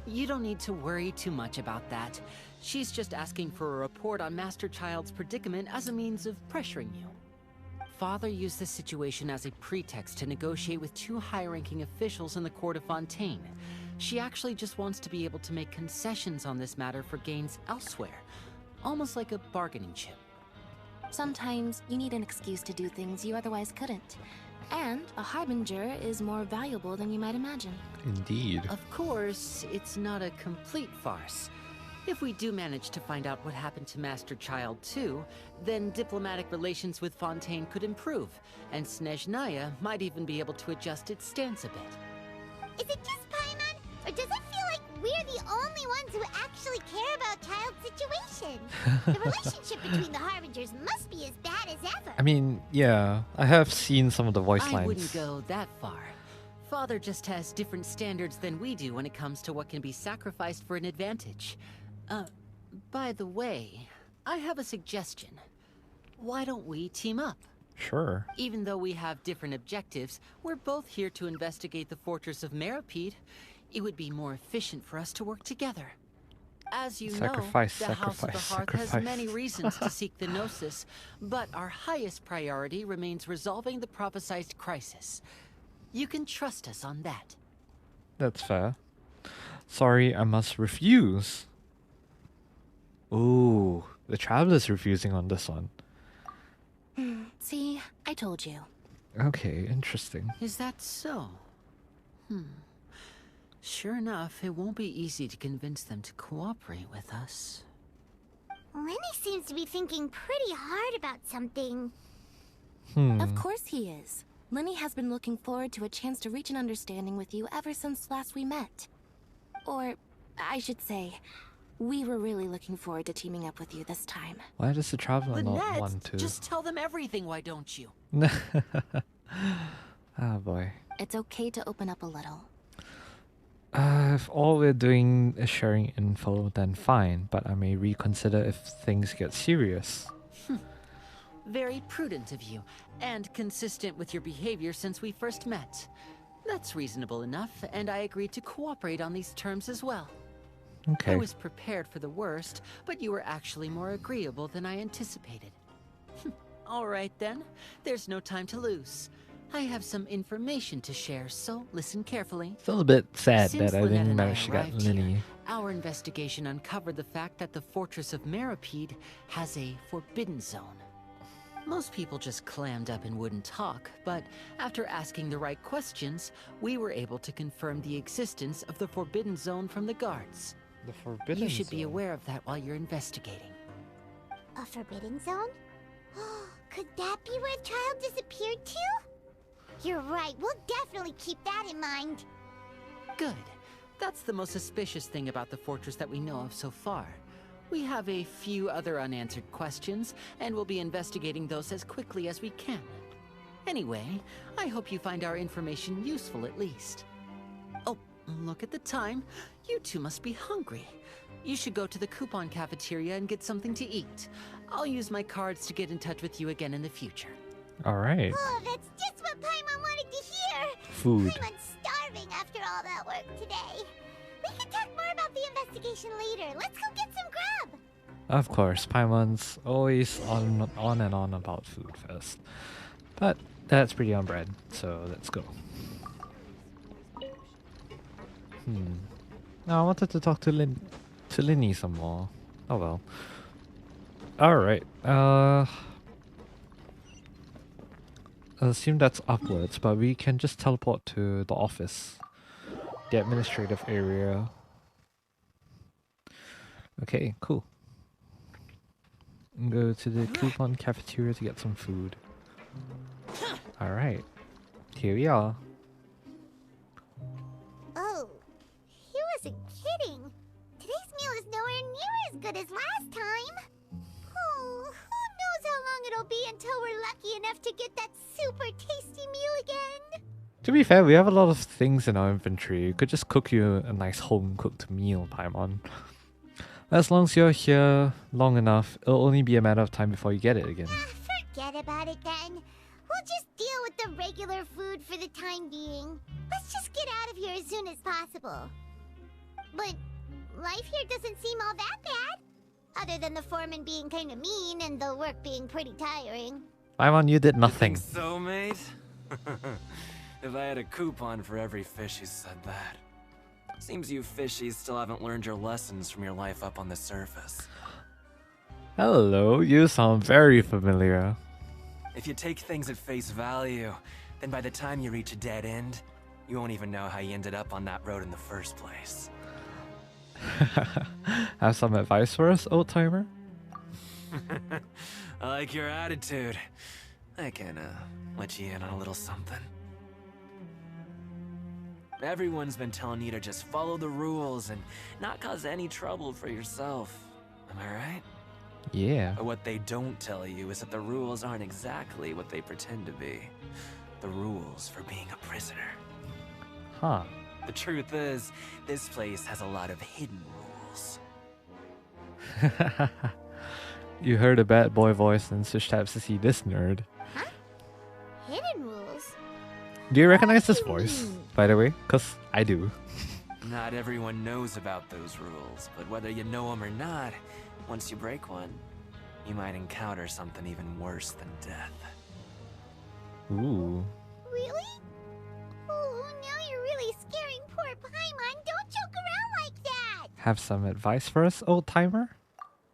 You don't need to worry too much about that. She's just asking for a report on Master Childe's predicament as a means of pressuring you. Father used this situation as a pretext to negotiate with two high-ranking officials in the court of Fontaine. She actually just wants to be able to make concessions on this matter for gains elsewhere, almost like a bargaining chip. Sometimes you need an excuse to do things you otherwise couldn't. And a harbinger is more valuable than you might imagine. Indeed. Of course, it's not a complete farce. If we do manage to find out what happened to Master Childe too, then diplomatic relations with Fontaine could improve, and Snezhnaya might even be able to adjust its stance a bit. Is it just Paimon, or does it feel like we're the only ones who actually care about Childe's situation? The relationship between the Harbingers must be as bad as ever. I mean, yeah, I have seen some of the voice lines. I wouldn't go that far. Father just has different standards than we do when it comes to what can be sacrificed for an advantage. By the way, I have a suggestion. Why don't we team up? Sure. Even though we have different objectives, we're both here to investigate the Fortress of Meropide. It would be more efficient for us to work together. As you know, the House of the Hearth has many reasons to seek the Gnosis, but our highest priority remains resolving the prophesized crisis. You can trust us on that. That's fair. Sorry, I must refuse. Ooh, the Traveler's refusing on this one. See, I told you. Okay, interesting. Is that so? Sure enough, it won't be easy to convince them to cooperate with us. Lenny seems to be thinking pretty hard about something. Of course he is. Lenny has been looking forward to a chance to reach an understanding with you ever since last we met. Or, I should say, we were really looking forward to teaming up with you this time. Why does the Traveler not Lynette, want to? just tell them everything, why don't you? Ah, boy. It's okay to open up a little. If all we're doing is sharing info, then fine, but I may reconsider if things get serious. Very prudent of you, and consistent with your behavior since we first met. That's reasonable enough, and I agreed to cooperate on these terms as well. Okay. I was prepared for the worst, but you were actually more agreeable than I anticipated. All right then, there's no time to lose. I have some information to share, so listen carefully. It's a little bit sad Since that I Lynette didn't and I manage to get arrived Linny. here, our investigation uncovered the fact that the Fortress of Meropide has a forbidden zone. Most people just clammed up and wouldn't talk, but after asking the right questions, we were able to confirm the existence of the forbidden zone from the guards. The forbidden You should be zone? aware of that while you're investigating. A forbidden zone? Could that be where Childe disappeared to? You're right, we'll definitely keep that in mind. Good. That's the most suspicious thing about the fortress that we know of so far. We have a few other unanswered questions, and we'll be investigating those as quickly as we can. Anyway, I hope you find our information useful at least. Oh, look at the time. You two must be hungry. You should go to the coupon cafeteria and get something to eat. I'll use my cards to get in touch with you again in the future. Alright. Oh, that's just what Paimon wanted to hear. Food. Paimon's starving after all that work today. We can talk more about the investigation later. Let's go get some grub. Of course, Paimon's always on and on about food first. But that's pretty on brand, so let's go. Now I wanted to talk to Linny some more. Oh well. Alright, I assume that's upwards, but we can just teleport to the office. The administrative area. Okay, cool. Go to the coupon cafeteria to get some food. Alright. Here we are. Oh, he wasn't kidding. Today's meal is nowhere near as good as last time. Oh, who knows how long it'll be until we're lucky enough to get that super tasty meal again. To be fair, we have a lot of things in our inventory. We could just cook you a nice home-cooked meal, Paimon. As long as you're here long enough, it'll only be a matter of time before you get it again. Forget about it then. We'll just deal with the regular food for the time being. Let's just get out of here as soon as possible. But life here doesn't seem all that bad. Other than the foreman being kind of mean and the work being pretty tiring. Paimon, you did nothing. You think so, mate? If I had a coupon for every fish who said that. Seems you fishies still haven't learned your lessons from your life up on the surface. Hello, you sound very familiar. If you take things at face value, then by the time you reach a dead end, you won't even know how you ended up on that road in the first place. Have some advice for us, old timer? I like your attitude. I can let you in on a little something. Everyone's been telling you to just follow the rules and not cause any trouble for yourself. Am I right? Yeah. But what they don't tell you is that the rules aren't exactly what they pretend to be. The rules for being a prisoner. Huh. The truth is, this place has a lot of hidden rules. You heard a bad boy voice and switched tabs to see this nerd. Huh? Hidden rules? Do you recognize this voice, by the way? Because I do. Not everyone knows about those rules, but whether you know them or not, once you break one, you might encounter something even worse than death. Ooh. Really? Oh, now you're really scaring poor Paimon. Don't joke around like that. Have some advice for us, old timer?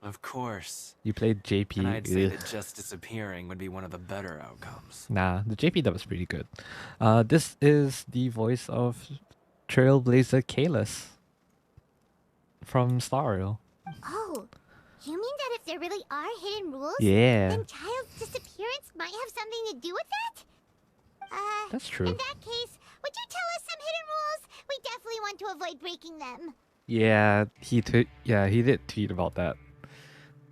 Of course. You played JP. And I'd say that just disappearing would be one of the better outcomes. Nah, the JP dub was pretty good. This is the voice of Trailblazer Kalis from Star Rail. Oh, you mean that if there really are hidden rules, Yeah. then Childe's disappearance might have something to do with that? That's true. In that case, would you tell us some hidden rules? We definitely want to avoid breaking them. Yeah, he did tweet about that.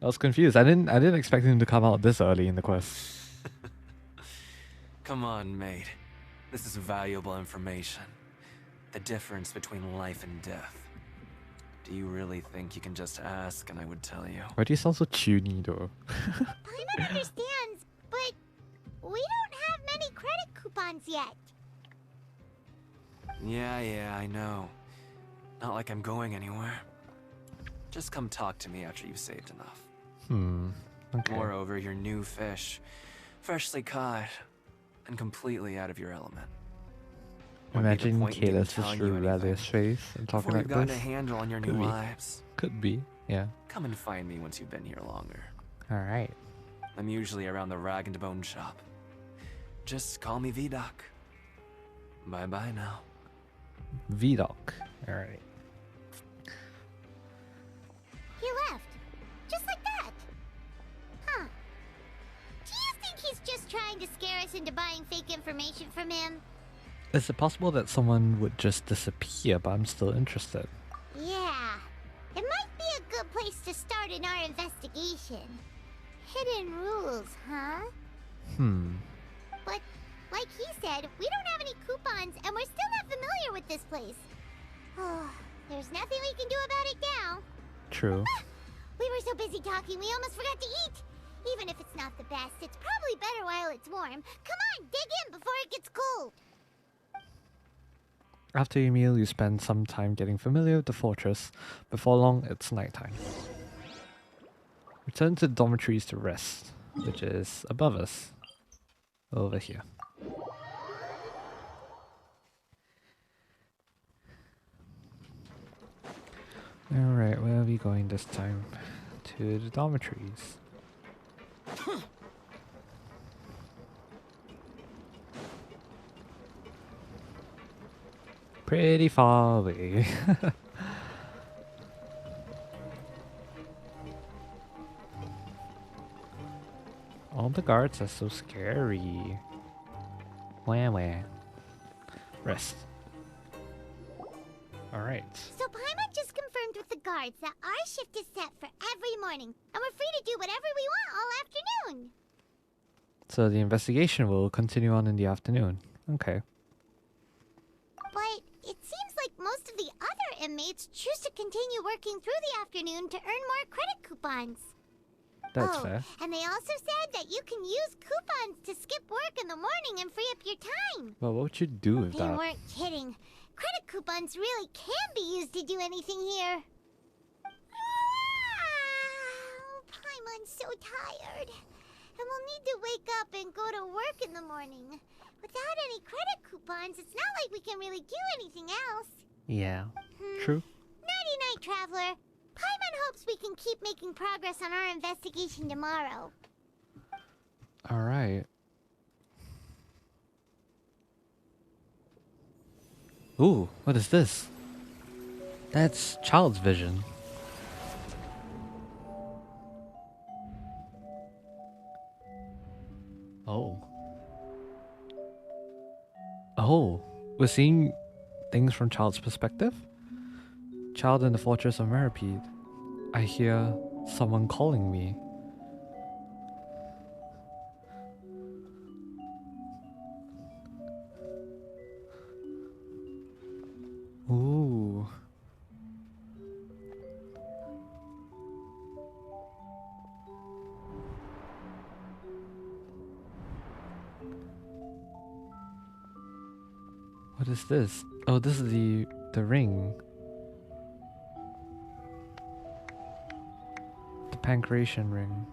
I was confused. I didn't expect him to come out this early in the quest. Come on, mate. This is valuable information. The difference between life and death. Do you really think you can just ask and I would tell you? Why do you sound so tuney though? Paimon understands, coupons yet. Yeah, I know. Not like I'm going anywhere. Just come talk to me after you've saved enough. Okay. Moreover, you're new fish, freshly caught, and completely out of your element. Imagine Kayla's just rebellious face and talking like Before you've this. gotten a handle on your Could new be. lives. Could be, yeah. Come and find me once you've been here longer. Alright. I'm usually around the rag and bone shop. Just call me V-Doc. Bye-bye now. V-Doc. Alright. He left. Just like that. Huh. Do you think he's just trying to scare us into buying fake information from him? Is it possible that someone would just disappear, but I'm still interested? Yeah. It might be a good place to start in our investigation. Hidden rules, huh? But, like he said, we don't have any coupons, and we're still not familiar with this place. Oh, there's nothing we can do about it now. True. We were so busy talking, we almost forgot to eat. Even if it's not the best, it's probably better while it's warm. Come on, dig in before it gets cold. After your meal, you spend some time getting familiar with the fortress. Before long, it's nighttime. Return to the dormitories to rest, which is above us. Over here. Alright, where are we going this time? To the dormitories. Pretty far away. All the guards are so scary. Wah. Rest. Alright. So Paimon just confirmed with the guards that our shift is set for every morning, and we're free to do whatever we want all afternoon. So the investigation will continue on in the afternoon. Okay. But it seems like most of the other inmates choose to continue working through the afternoon to earn more credit coupons. That's fair. And they also said that you can use coupons to skip work in the morning and free up your time. Well, what would you do with They that? weren't kidding. Credit coupons really can be used to do anything here. Paimon's so tired. And we'll need to wake up and go to work in the morning. Without any credit coupons, it's not like we can really do anything else. Yeah. True. Nighty-night, Traveler. Paimon hopes we can keep making progress on our investigation tomorrow. Alright. Ooh, what is this? That's Childe's vision. Oh. Oh, we're seeing things from Childe's perspective? Childe in the Fortress of Meropide. I hear someone calling me. Ooh. What is this? Oh, this is the ring. The pancreation ring.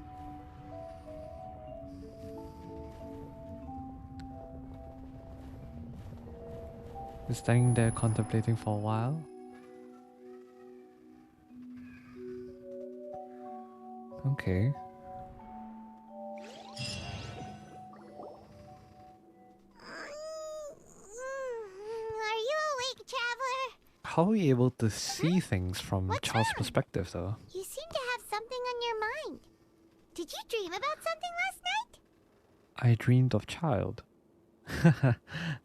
He's standing there contemplating for a while. Okay. Are you awake, Traveler? How are we able to see things from Childe's perspective, though? You seem to have something on your mind. Did you dream about something last night? I dreamed of Childe.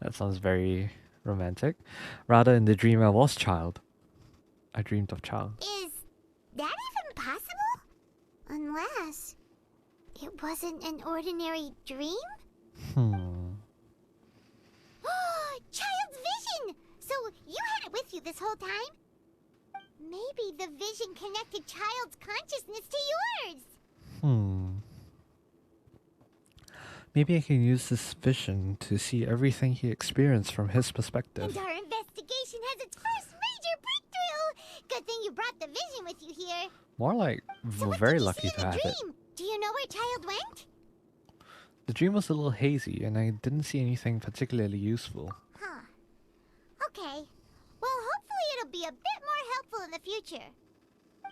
That sounds very romantic. Rather, in the dream, I was Childe. I dreamed of Childe. Is that even possible? Unless it wasn't an ordinary dream? Child's vision! So you had it with you this whole time? Maybe the vision connected Child's consciousness to yours. Maybe I can use this vision to see everything he experienced from his perspective. And our investigation has its first major breakthrough! Good thing you brought the vision with you here. More like, we're very lucky to have it. Do you know where Childe went? The dream was a little hazy, and I didn't see anything particularly useful. Huh. Okay. Well, hopefully it'll be a bit more helpful in the future.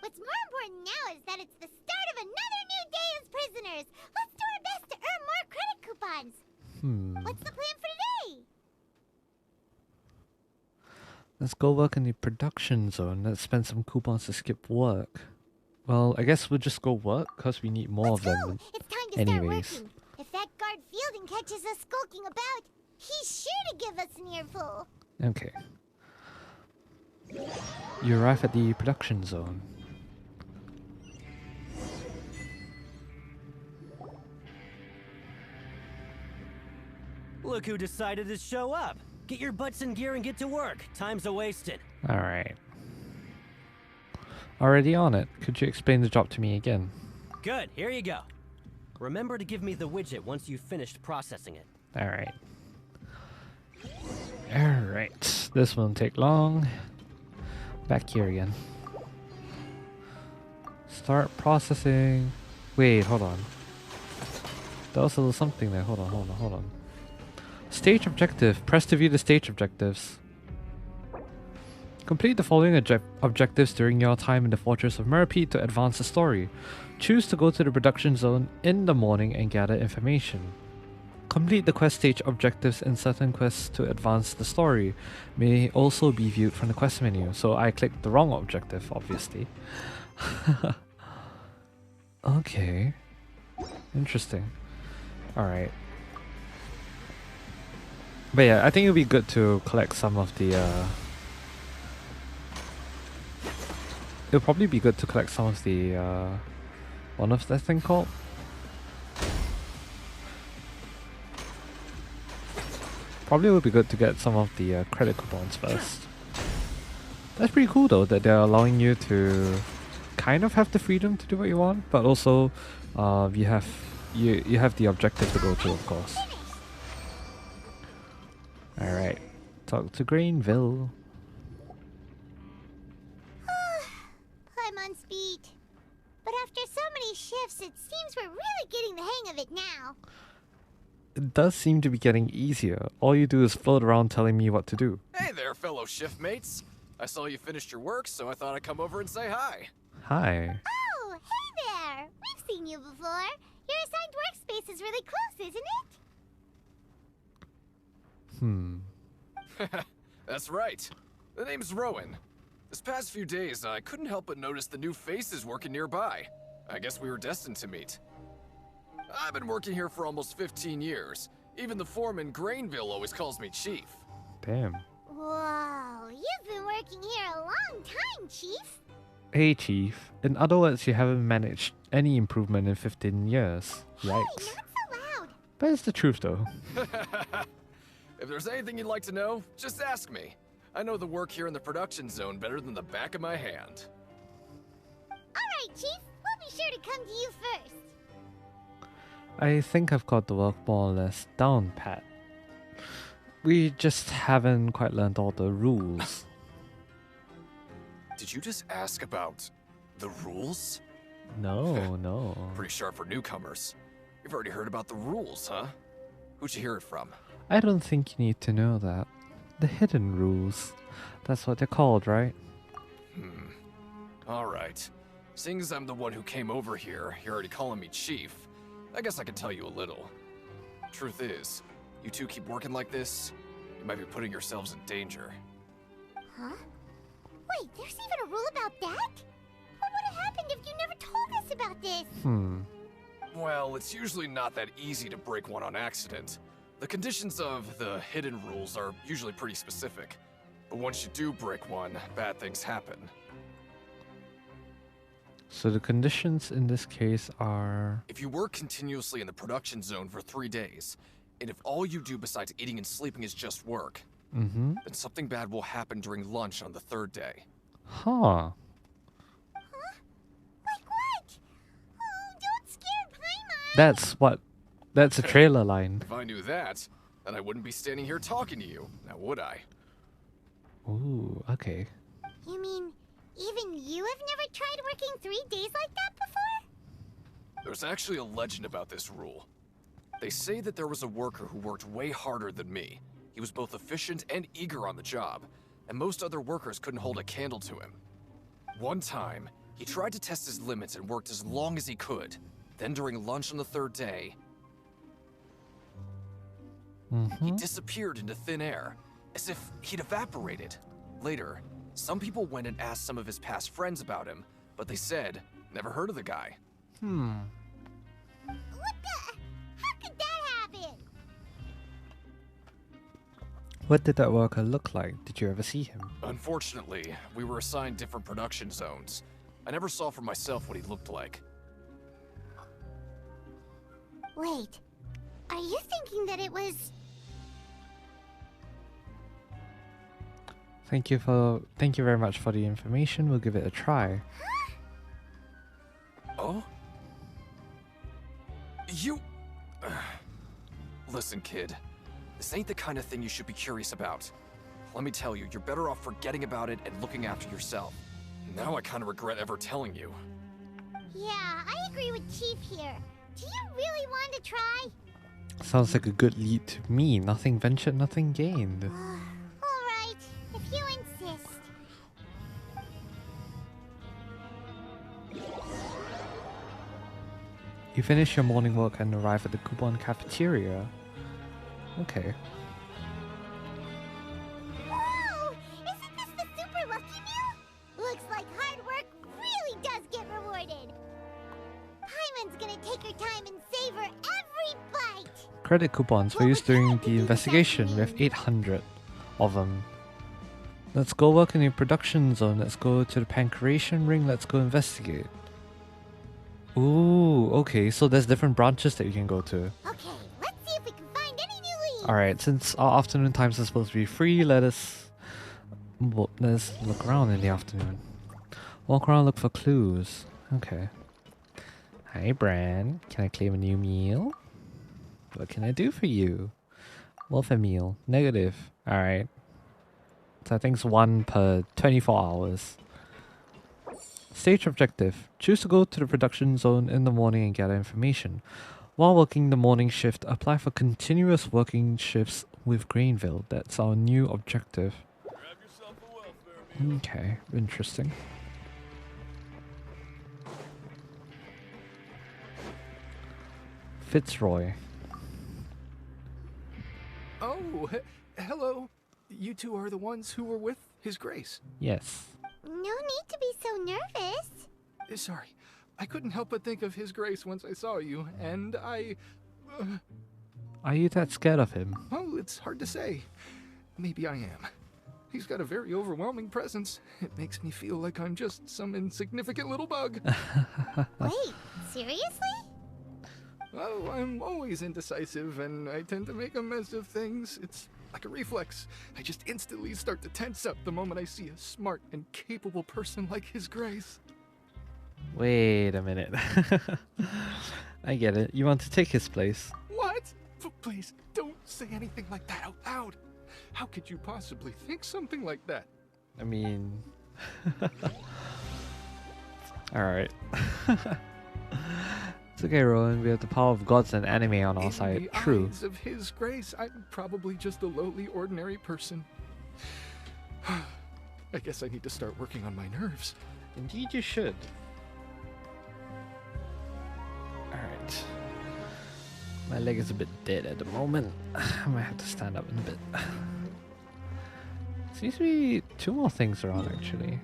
What's more important now is that it's the start of another new day as prisoners. Let's do our best to earn more credit coupons. What's the plan for today? Let's go work in the production zone. Let's spend some coupons to skip work. Well, I guess we'll just go work, because we need more of them. It's time to start working. If that guard Fielding catches us skulking about, he's sure to give us an earful. Okay. You arrive at the production zone. Look who decided to show up. Get your butts in gear and get to work. Time's a-wasted. Alright. Already on it. Could you explain the job to me again? Good, here you go. Remember to give me the widget once you've finished processing it. Alright. Alright. This won't take long. Back here again. Start processing. Wait, hold on. There was a little something there. Hold on. Stage objective. Press to view the stage objectives. Complete the following objectives during your time in the Fortress of Meropide to advance the story. Choose to go to the production zone in the morning and gather information. Complete the quest stage objectives in certain quests to advance the story. May also be viewed from the quest menu. So I clicked the wrong objective, obviously. Okay. Interesting. Alright. But yeah, I think it would be good to collect some of the it'll probably be good to collect some of the what was that thing called? Probably would be good to get some of the credit coupons first. That's pretty cool though, that they're allowing you to kind of have the freedom to do what you want, but also you have the objective to go to, of course. Alright, talk to Grainville. I'm on speed. But after so many shifts, it seems we're really getting the hang of it now. It does seem to be getting easier. All you do is float around telling me what to do. Hey there, fellow shift mates. I saw you finished your work, so I thought I'd come over and say hi. Hi. Oh, hey there! We've seen you before. Your assigned workspace is really close, isn't it? That's right. The name's Rowan. This past few days, I couldn't help but notice the new faces working nearby. I guess we were destined to meet. I've been working here for almost 15 years. Even the foreman, Grainville, always calls me Chief. Damn. Whoa, you've been working here a long time, Chief. Hey, Chief. In other words, you haven't managed any improvement in 15 years. Yikes. Hey, not so loud. But it's the truth, though. If there's anything you'd like to know, just ask me. I know the work here in the production zone better than the back of my hand. Alright, Chief. We'll be sure to come to you first. I think I've got the work more or less down pat. We just haven't quite learned all the rules. Did you just ask about the rules? No. Pretty sharp for newcomers. You've already heard about the rules, huh? Who'd you hear it from? I don't think you need to know that. The hidden rules. That's what they're called, right? Alright. Seeing as I'm the one who came over here, you're already calling me Chief. I guess I can tell you a little. Truth is, you two keep working like this, you might be putting yourselves in danger. Huh? Wait, there's even a rule about that? What would have happened if you never told us about this? Well, it's usually not that easy to break one on accident. The conditions of the hidden rules are usually pretty specific. But once you do break one, bad things happen. So the conditions in this case are... If you work continuously in the production zone for 3 days, and if all you do besides eating and sleeping is just work, then something bad will happen during lunch on the 3rd day. Huh. Like what? Oh, don't scare Paimon. That's what That's a trailer line. If I knew that, then I wouldn't be standing here talking to you, now would I? Ooh, okay. You mean, even you have never tried working 3 days like that before? There's actually a legend about this rule. They say that there was a worker who worked way harder than me. He was both efficient and eager on the job, and most other workers couldn't hold a candle to him. One time, he tried to test his limits and worked as long as he could. Then during lunch on the 3rd day, he disappeared into thin air, as if he'd evaporated. Later, some people went and asked some of his past friends about him, but they said, never heard of the guy. What the? How could that happen? What did that worker look like? Did you ever see him? Unfortunately, we were assigned different production zones. I never saw for myself what he looked like. Wait, are you thinking that it was... Thank you very much for the information. We'll give it a try. Oh? You... Listen, kid. This ain't the kind of thing you should be curious about. Let me tell you, you're better off forgetting about it and looking after yourself. Now I kind of regret ever telling you. Yeah, I agree with Chief here. Do you really want to try? Sounds like a good lead to me. Nothing ventured, nothing gained. Alright, if you insist. You finish your morning work and arrive at the coupon cafeteria. Okay. Whoa! Isn't this the super lucky meal? Looks like hard work really does get rewarded. Paimon's gonna take her time and savor every bite. Credit coupons for use during the investigation. We have 800 of them. Let's go work in the production zone. Let's go to the pancreation ring. Let's go investigate. Ooh, okay, so there's different branches that you can go to. Okay, let's see if we can find any new leads. Alright, since our afternoon times are supposed to be free, let's look around in the afternoon. Walk around, look for clues. Okay. Hi, Bran. Can I claim a new meal? What can I do for you? Welfare meal. Negative. Alright. So I think it's 1 per 24 hours. Stage objective. Choose to go to the production zone in the morning and gather information. While working the morning shift, apply for continuous working shifts with Grainville. That's our new objective. Okay, interesting. Fitzroy. Oh, hello. You two are the ones who were with His Grace. Yes. No need to be so nervous. Sorry. I couldn't help but think of His Grace once I saw you, and I... Are you that scared of him? Oh, it's hard to say. Maybe I am. He's got a very overwhelming presence. It makes me feel like I'm just some insignificant little bug. Wait, seriously? Oh, I'm always indecisive, and I tend to make a mess of things. It's like a reflex. I just instantly start to tense up the moment I see a smart and capable person like His Grace. Wait a minute. I get it. You want to take his place. What? Please, don't say anything like that out loud. How could you possibly think something like that? I mean... Alright. It's okay, Rowan. We have the power of gods and anime on our side. True. In the eyes of His Grace, I'm probably just a lowly, ordinary person. I guess I need to start working on my nerves. Indeed you should. Alright. My leg is a bit dead at the moment. I might have to stand up in a bit. Seems to be 2 more things around actually.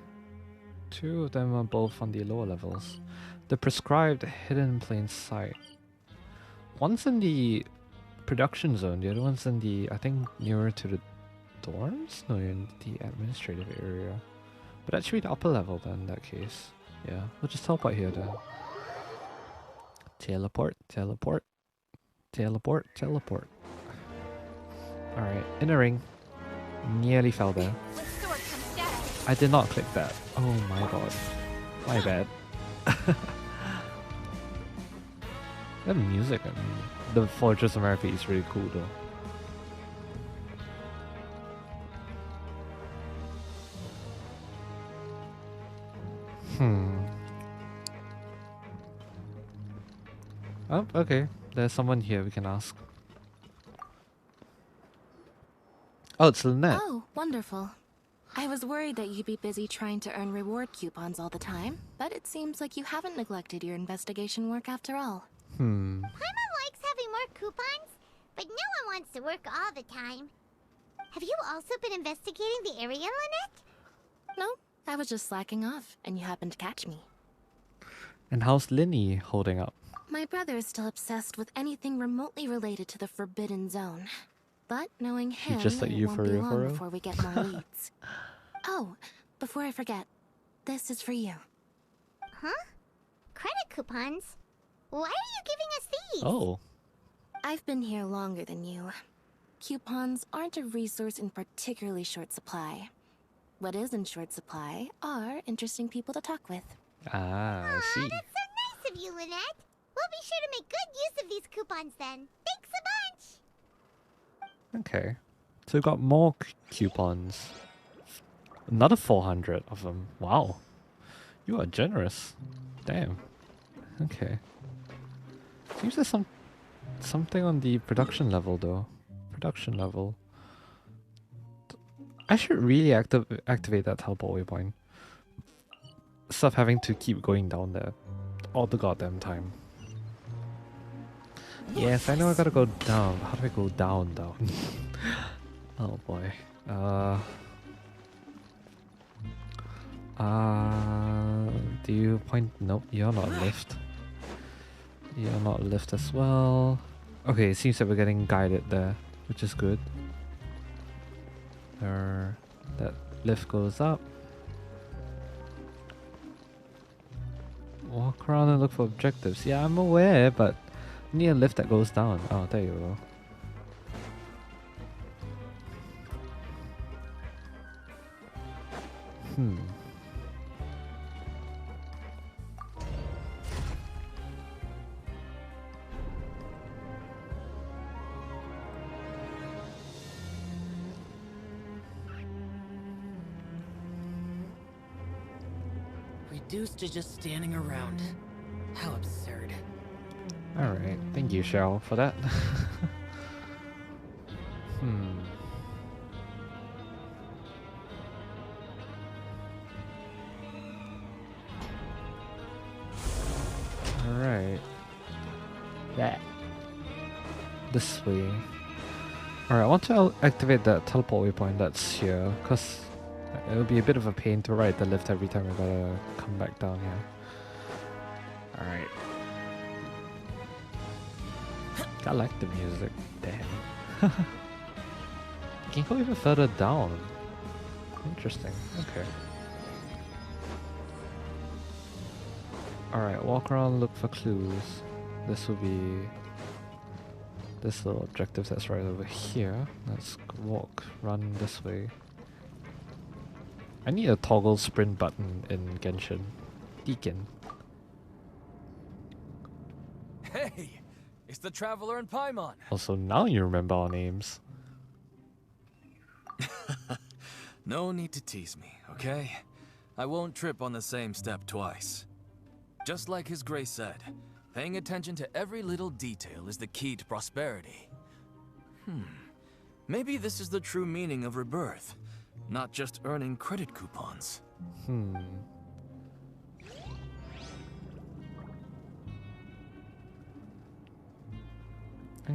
2 of them are both on the lower levels. The prescribed hidden in plain sight. One's in the production zone, the other one's in the, I think, nearer to the dorms? No, in the administrative area. But that should be the upper level then in that case. Yeah, we'll just teleport here then. Teleport, teleport, teleport, teleport. Alright, in the ring. Nearly fell there. I did not click that. Oh my god. My bad. That music, I mean. The Fortress of Meropide is really cool though. Oh, okay. There's someone here we can ask. Oh, it's Lynette. Oh, wonderful. I was worried that you'd be busy trying to earn reward coupons all the time, but it seems like you haven't neglected your investigation work after all. Paimon likes having more coupons, but no one wants to work all the time. Have you also been investigating the area, Lynette? No, I was just slacking off, and you happened to catch me. And how's Linny holding up? My brother is still obsessed with anything remotely related to the Forbidden Zone. But knowing him, just like it you won't for be real, long for real? before we get more leads. Oh, before I forget, this is for you. Huh? Credit coupons? Why are you giving us these? Oh. I've been here longer than you. Coupons aren't a resource in particularly short supply. What is in short supply are interesting people to talk with. Ah, I see. That's so nice of you, Lynette. We'll be sure to make good use of these coupons then. Thanks a bunch! Okay. So we got more coupons. Another 400 of them. Wow. You are generous. Damn. Okay. Seems there's something on the production level though. Production level. I should really activate that teleport waypoint. Stop having to keep going down there all the goddamn time. Yes, I know I gotta go down. How do I go down? Oh boy. Do you point? Nope, you're not a lift. You're not a lift as well. Okay, it seems that we're getting guided there, which is good. That lift goes up. Walk around and look for objectives. Yeah, I'm aware, but I need a lift that goes down. Oh, there you go. Reduced to just standing around. How absurd. Alright, thank you, Shell, for that. Alright. Yeah. This way. Alright, I want to activate that teleport waypoint that's here, because it'll be a bit of a pain to ride the lift every time we gotta come back down here. Alright. I like the music. Damn. You can go even further down. Interesting. Okay. Alright, walk around, look for clues. This will be this little objective that's right over here. Let's run this way. I need a toggle sprint button in Genshin. Deacon. Hey! It's the Traveler and Paimon! Also, now you remember our names. No need to tease me, okay? I won't trip on the same step twice. Just like His Grace said, paying attention to every little detail is the key to prosperity. Maybe this is the true meaning of rebirth, not just earning credit coupons.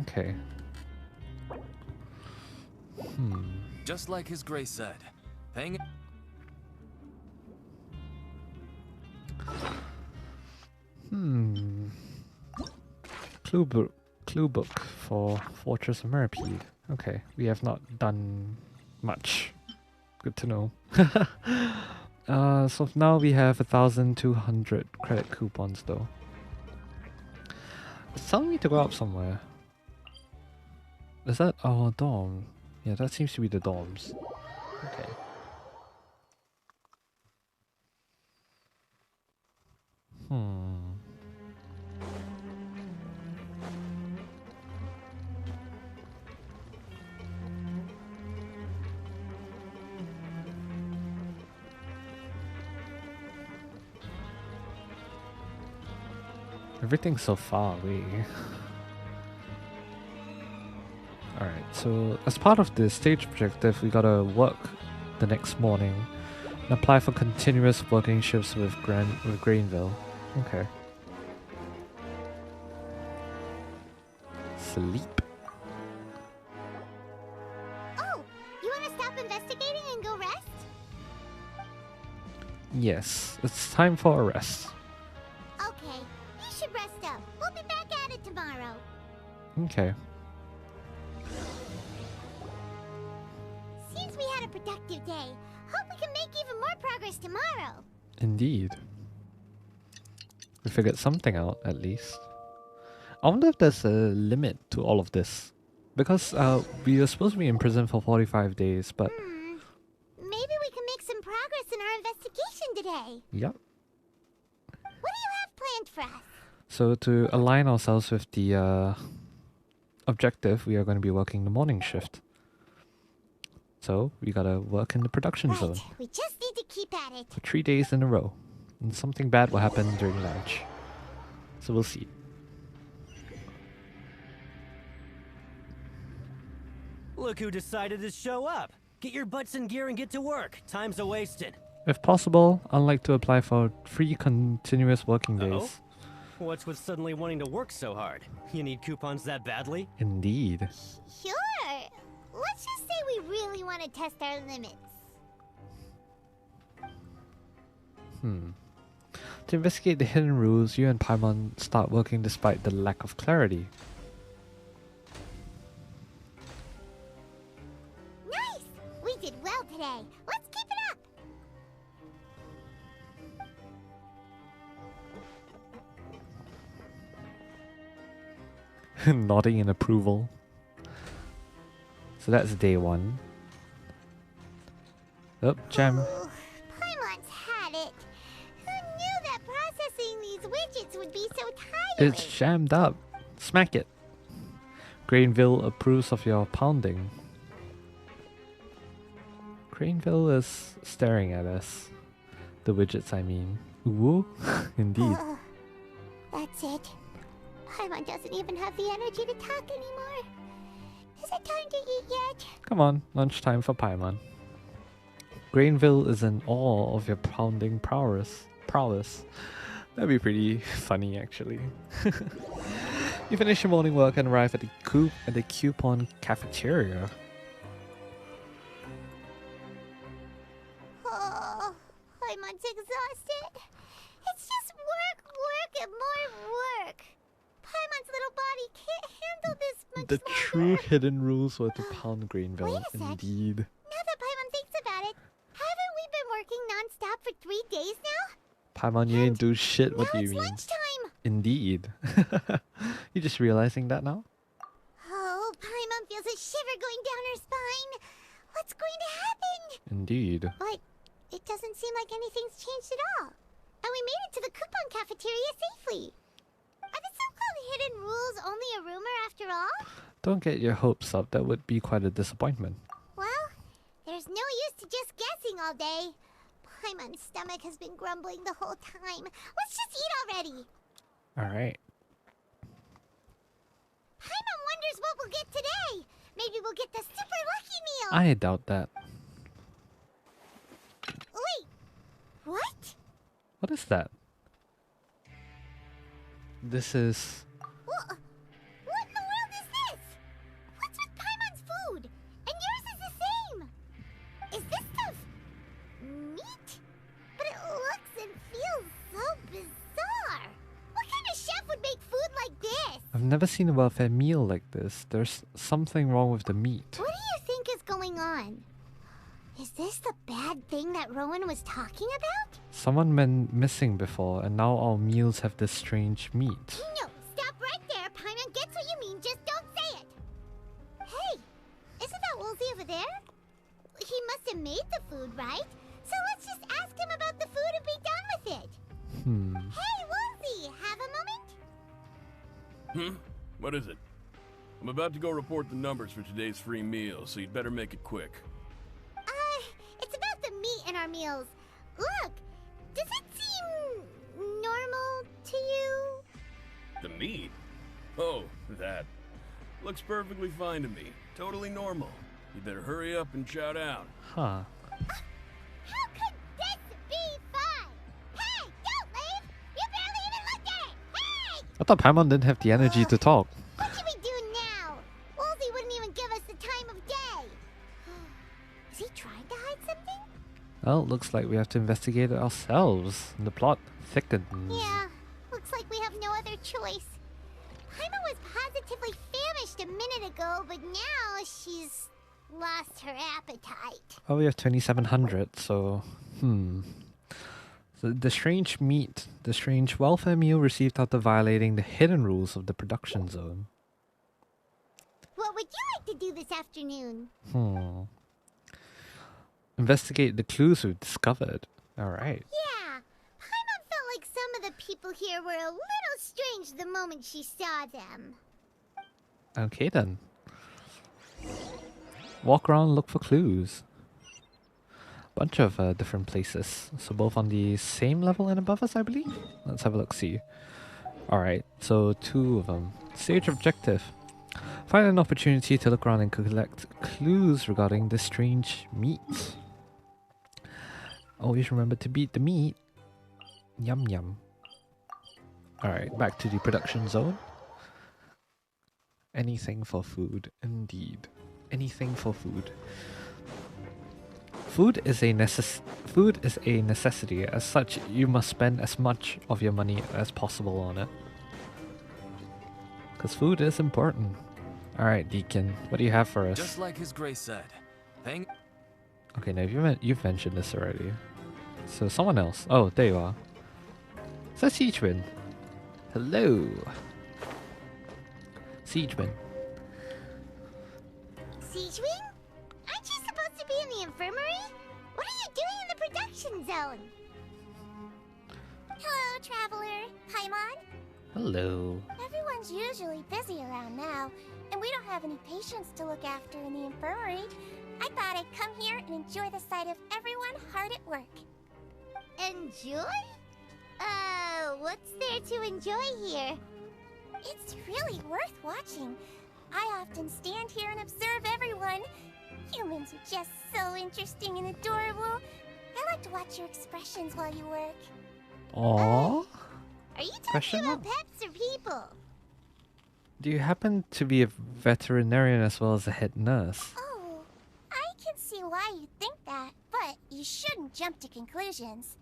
Okay. Just like His Grace said, paying... Clue book for Fortress of Meropide. Okay, we have not done much. Good to know. So now we have 1,200 credit coupons though. It's telling me to go up somewhere. Is that our dorm? Yeah, that seems to be the dorms. Okay. Everything's so far away. Alright, so as part of the stage objective, we gotta work the next morning and apply for continuous working shifts with Grainville. Okay. Sleep. Oh, you want to stop investigating and go rest? Yes, it's time for a rest. Okay, you should rest up. We'll be back at it tomorrow. Okay. Seems we had a productive day. Hope we can make even more progress tomorrow. Indeed. We figured something out, at least. I wonder if there's a limit to all of this. Because we were supposed to be in prison for 45 days, but... Maybe we can make some progress in our investigation today. Yep. What do you have planned for us? So to align ourselves with the objective, we are going to be working the morning shift. So we gotta work in the production zone. We just need to keep at it. For 3 days in a row. And something bad will happen during lunch. So we'll see. Look who decided to show up. Get your butts in gear and get to work. Time's a wasted. If possible, I'd like to apply for 3 continuous working days. What's with suddenly wanting to work so hard? You need coupons that badly? Indeed. Sure. Let's just say we really want to test our limits. To investigate the hidden rules, you and Paimon start working despite the lack of clarity. Nice! We did well today. Let's keep it up. Nodding in approval. So that's day 1. Oh, jam. Paimon's had it. Who knew that processing these widgets would be so tiring? It's jammed up. Smack it. Grainville approves of your pounding. Grainville is staring at us. The widgets, I mean. Ooh, indeed. That's it. Paimon doesn't even have the energy to talk anymore. Is it time to eat yet? Come on, lunchtime for Paimon. Grainville is in awe of your pounding prowess. That'd be pretty funny, actually. You finish your morning work and arrive at the coupon cafeteria. Oh, Paimon's exhausted. It's just work, and more work. Paimon's little body can't handle this much The longer. true hidden rules were to pound Grainville, Wait a sec. indeed. Now that Paimon thinks about it, haven't we been working non-stop for 3 days now? Paimon, you ain't do shit, what do you It's mean? lunchtime. Indeed. You just realizing that now? Oh, Paimon feels a shiver going down her spine. What's going to happen? Indeed. But it doesn't seem like anything's changed at all. And we made it to the coupon cafeteria safely. Are the so-called hidden rules only a rumor after all? Don't get your hopes up, that would be quite a disappointment. Well, there's no use to just guessing all day. Paimon's stomach has been grumbling the whole time. Let's just eat already. Alright. Paimon wonders what we'll get today. Maybe we'll get the super lucky meal. I doubt that. Wait, what? What is that? This is... What in the world is this? What's with Paimon's food? And yours is the same. Is this stuff meat? But it looks and feels so bizarre. What kind of chef would make food like this? I've never seen a welfare meal like this. There's something wrong with the meat. What do you think is going on? Is this the bad thing that Rowan was talking about? Someone went missing before, and now our meals have this strange meat. No, stop right there. Paimon gets what you mean, just don't say it. Hey, isn't that Woolsey over there? He must have made the food, right? So let's just ask him about the food and be done with it. Hey, Woolsey, have a moment? What is it? I'm about to go report the numbers for today's free meal, so you'd better make it quick. It's about the meat in our meals. Look, does it seem normal to you? The meat? Oh, that. Looks perfectly fine to me. Totally normal. You better hurry up and chow down. Huh. How could this be fun? Hey, don't leave! You barely even looked at it! Hey! I thought Paimon didn't have the energy to talk. What should we do now? Woolsey wouldn't even give us the time of day. Is he trying to hide something? Well, looks like we have to investigate it ourselves. The plot thickens. Yeah, looks like we have no other choice. Paimon was positively famished a minute ago, but now she's lost her appetite. Oh, we have 2700, so... So the strange welfare meal received after violating the hidden rules of the production zone. What would you like to do this afternoon? Investigate the clues we've discovered. Alright. Yeah, Paimon felt like some of the people here were a little strange the moment she saw them. Okay then. Walk around, look for clues. Bunch of different places. So both on the same level and above us, I believe? Let's have a look, see. Alright, so 2 of them. Stage objective. Find an opportunity to look around and collect clues regarding the strange meat. Always remember to beat the meat. Yum yum. Alright, back to the production zone. Anything for food, indeed. Anything for food. Food is a necessity. As such, you must spend as much of your money as possible on it. Because food is important. Alright, Deacon, what do you have for us? Just like His Grace said. Okay, now you've mentioned this already. So someone else. Oh, there you are. Is that Siegeman? Hello. Siegeman. Siegewing? Aren't you supposed to be in the infirmary? What are you doing in the production zone? Hello, traveler. Paimon. Hello. Everyone's usually busy around now, and we don't have any patients to look after in the infirmary. I thought I'd come here and enjoy the sight of everyone hard at work. Enjoy? What's there to enjoy here? It's really worth watching. I often stand here and observe everyone. Humans are just so interesting and adorable. I like to watch your expressions while you work. Aww. Are you talking about pets or people? Do you happen to be a veterinarian as well as a head nurse? Oh, I can see why you think that, but you shouldn't jump to conclusions.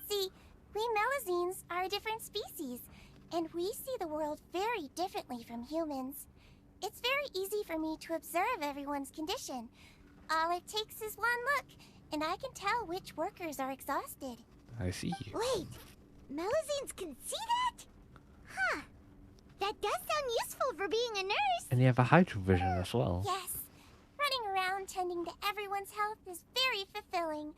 See, we Melazines are a different species, and we see the world very differently from humans. It's very easy for me to observe everyone's condition. All it takes is one look, and I can tell which workers are exhausted. I see. Wait, Melazines can see that? Huh. That does sound useful for being a nurse. And you have a hydrovision as well. Yes. Running around tending to everyone's health is very fulfilling.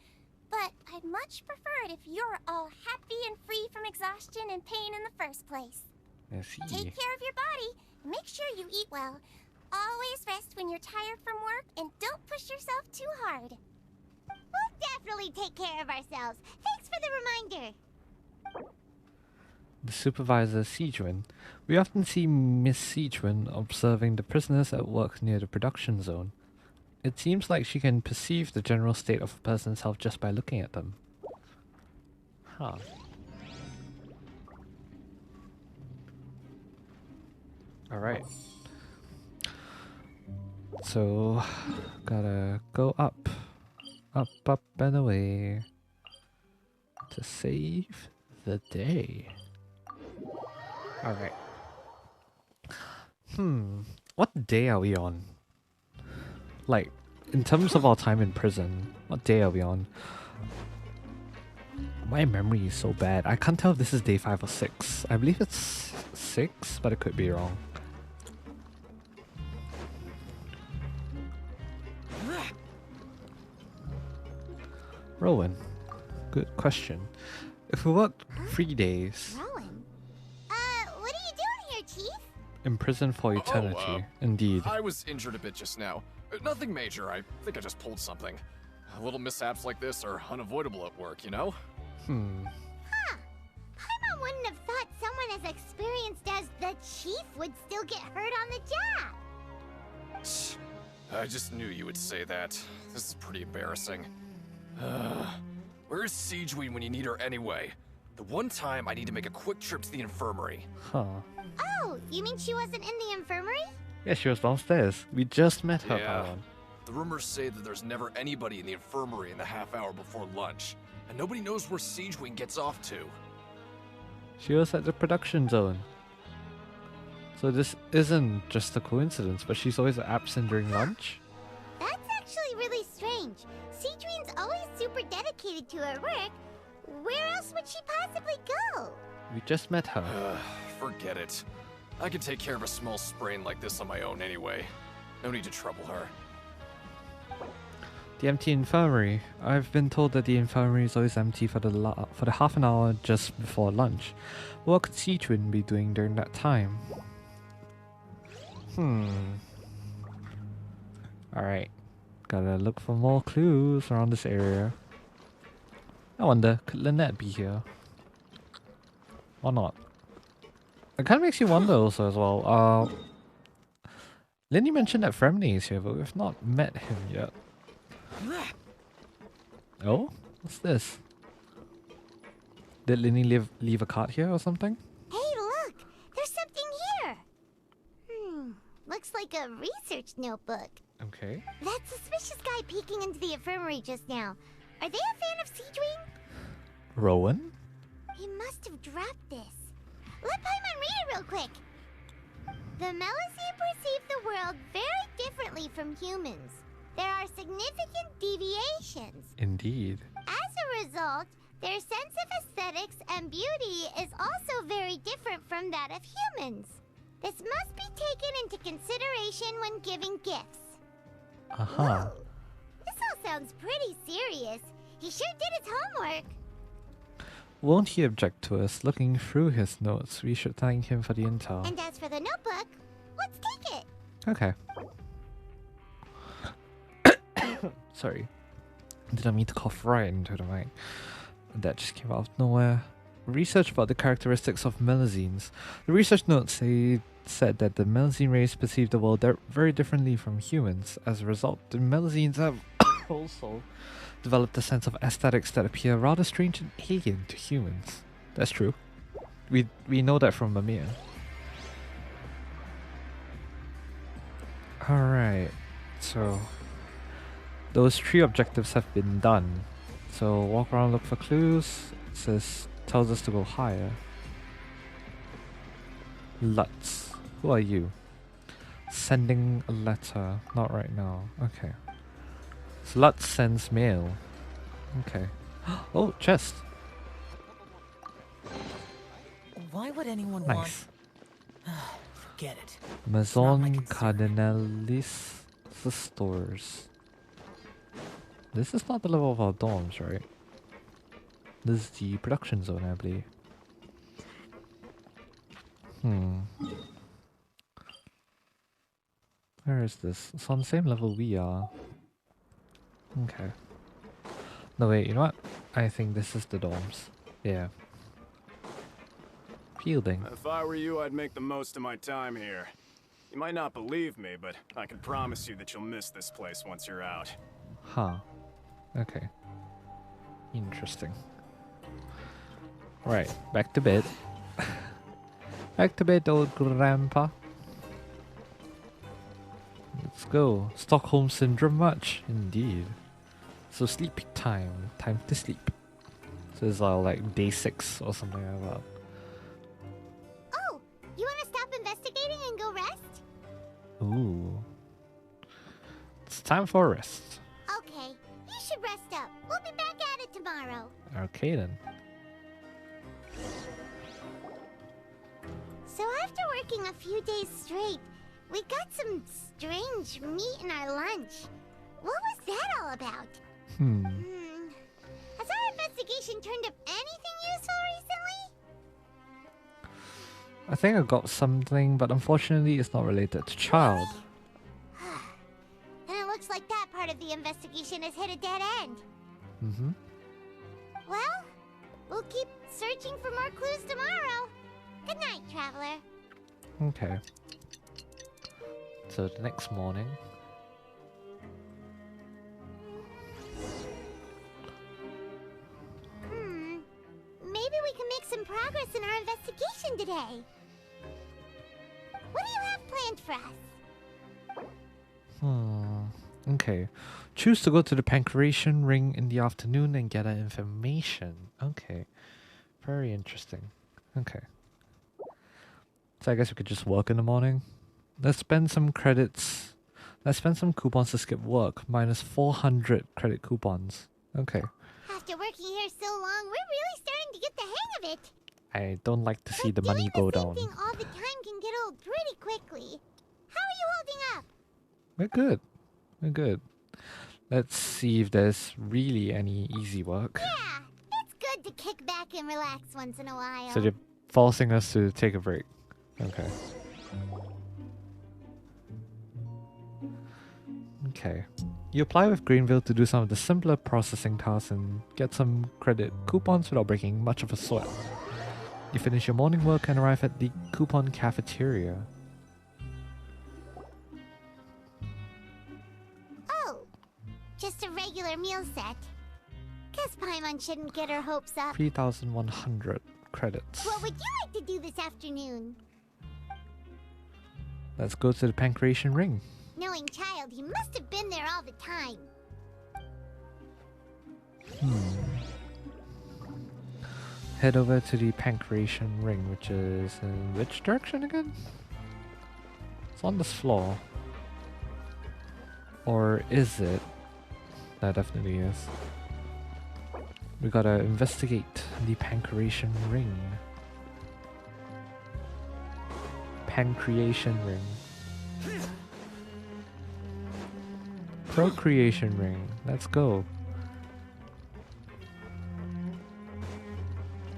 But I'd much prefer it if you're all happy and free from exhaustion and pain in the first place. I see. Take care of your body. Make sure you eat well. Always rest when you're tired from work, and don't push yourself too hard. We'll definitely take care of ourselves. Thanks for the reminder. The supervisor, Siegeman. We often see Miss Siegeman observing the prisoners at work near the production zone. It seems like she can perceive the general state of a person's health just by looking at them. Huh. Alright. So, gotta go up. Up, up, and away. To save the day. Alright. What day are we on? Like, in terms of our time in prison, what day are we on? My memory is so bad. I can't tell if this is day 5 or 6. I believe it's 6, but it could be wrong. Rowan, good question. If we worked 3 days... Rowan? What are you doing here, Chief? In prison for eternity, indeed. I was injured a bit just now. Nothing major, I think I just pulled something. Little mishaps like this are unavoidable at work, you know? Huh. Paimon wouldn't have thought someone as experienced as the chief would still get hurt on the job. I just knew you would say that. This is pretty embarrassing. Where is Siegeween when you need her anyway? The one time I need to make a quick trip to the infirmary. Huh. Oh, you mean she wasn't in the infirmary? Yeah, she was downstairs. We just met her. Yeah. The rumors say that there's never anybody in the infirmary in the half hour before lunch, and nobody knows where Siegeween gets off to. She was at the production zone. So this isn't just a coincidence, but she's always absent during lunch? That's actually really strange. Siegeween's always super dedicated to her work. Where else would she possibly go? We just met her. Forget it. I can take care of a small sprain like this on my own anyway. No need to trouble her. The empty infirmary. I've been told that the infirmary is always empty for the half an hour just before lunch. What could Siegeween be doing during that time? Alright. Gotta look for more clues around this area. I wonder, could Lynette be here? Or not? It kind of makes you wonder also as well. Linny mentioned that Fremne is here, but we've not met him yet. Oh? What's this? Did Linny leave a card here or something? Hey, look! There's something here! Looks like a research notebook. Okay. That suspicious guy peeking into the infirmary just now. Are they a fan of Siegeween? Rowan? He must have dropped this. Let Paimon read it real quick. The Melusine perceive the world very differently from humans. There are significant deviations. Indeed. As a result, their sense of aesthetics and beauty is also very different from that of humans. This must be taken into consideration when giving gifts. Aha. This all sounds pretty serious. He sure did his homework. Won't he object to us looking through his notes? We should thank him for the intel. And as for the notebook, let's take it. Okay. Sorry. Didn't mean to cough right into the mic. That just came out of nowhere. Research about the characteristics of Melusines. The research notes said that the Melusine race perceive the world very differently from humans. As a result, the Melusines have also developed a sense of aesthetics that appear rather strange and alien to humans. That's true. We know that from Mimir. Alright, so those 3 objectives have been done. So walk around, look for clues. It tells us to go higher. Lutz, who are you? Sending a letter. Not right now. Okay. So Lutz sends mail. Okay. Oh, chest. Why would anyone Nice. want... Forget it. Maison Cardinalis stores. This is not the level of our dorms, right? This is the production zone, I believe. Where is this? It's on the same level we are. Okay. No, wait, you know what? I think this is the dorms. Yeah. Fielding. If I were you, I'd make the most of my time here. You might not believe me, but I can promise you that you'll miss this place once you're out. Huh. Okay. Interesting. Right, back to bed. Back to bed, old grandpa. Let's go. Stockholm Syndrome much? Indeed. So sleep time. Time to sleep. So it's like day 6 or something like that. Oh, you want to stop investigating and go rest? Ooh. It's time for a rest. Okay, you should rest up. We'll be back at it tomorrow. Okay then. So after working a few days straight, we got some strange meat in our lunch. What was that all about? Has our investigation turned up anything useful recently? I think I got something, but unfortunately it's not related to Childe. Then it looks like that part of the investigation has hit a dead end. Mm-hmm. Well, we'll keep searching for more clues tomorrow. Good night, traveler. Okay. So the next morning. Maybe we can make some progress in our investigation today. What do you have planned for us? Okay. Choose to go to the Pancreation Ring in the afternoon and get that information. Okay. Very interesting. Okay. So I guess we could just work in the morning. Let's spend some credits. Let's spend some coupons to skip work. Minus 400 credit coupons. Okay. After working here so long, we're really starting to get the hang of it. I don't like to see the money go down. Doing all the time can get old pretty quickly. How are you holding up? We're good. We're good. Let's see if there's really any easy work. Yeah, it's good to kick back and relax once in a while. So they're forcing us to take a break. Okay. Okay. You apply with Greenville to do some of the simpler processing tasks and get some credit coupons without breaking much of a sweat. You finish your morning work and arrive at the coupon cafeteria. Oh, just a regular meal set. Guess Paimon shouldn't get her hopes up. 3,100 credits. What would you like to do this afternoon? Let's go to the Pancreation Ring. Knowing Childe, he must have been there all the time. Head over to the Pancreation Ring, which is in which direction again? It's on this floor. Or is it? That definitely is. We gotta investigate the Pancreation Ring. Pancreation Ring. Procreation Ring. Let's go.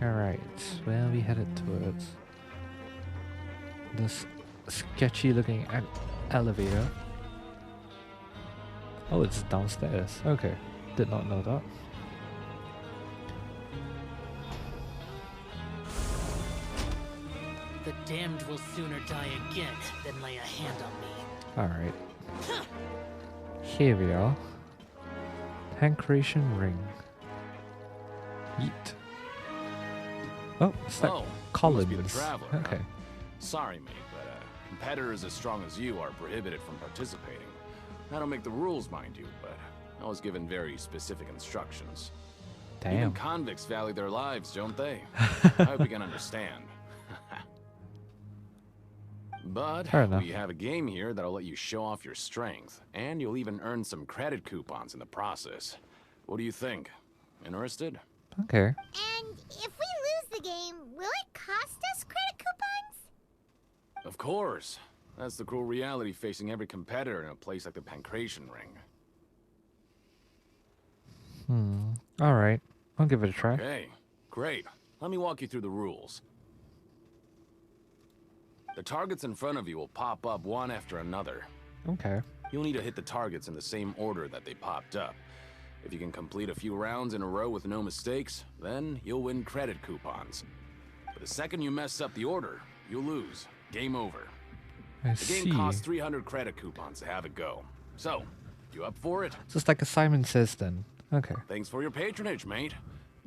Alright, where are we headed towards? This sketchy looking elevator. Oh, it's downstairs. Okay, did not know that. The damned will sooner die again than lay a hand on me. Alright. Here we are. Pancreation Ring. Yeet. Oh, it's like Collins. Collins. Okay. Sorry, mate, but competitors as strong as you are prohibited from participating. I don't make the rules, mind you, but I was given very specific instructions. Damn. Even convicts value their lives, don't they? I hope you can understand. But Fair enough. we have a game here that'll let you show off your strength, and you'll even earn some credit coupons in the process. What do you think? Interested? Okay. And if we lose the game, will it cost us credit coupons? Of course. That's the cruel reality facing every competitor in a place like the Pancreation Ring. Alright. I'll give it a try. Okay, great. Let me walk you through the rules. The targets in front of you will pop up one after another. Okay. You'll need to hit the targets in the same order that they popped up. If you can complete a few rounds in a row with no mistakes, then you'll win credit coupons. But the second you mess up the order, you'll lose. Game over. I The game see. costs 300 credit coupons to have it go. So, you up for it? Just like Simon says then. Okay. Thanks for your patronage, mate.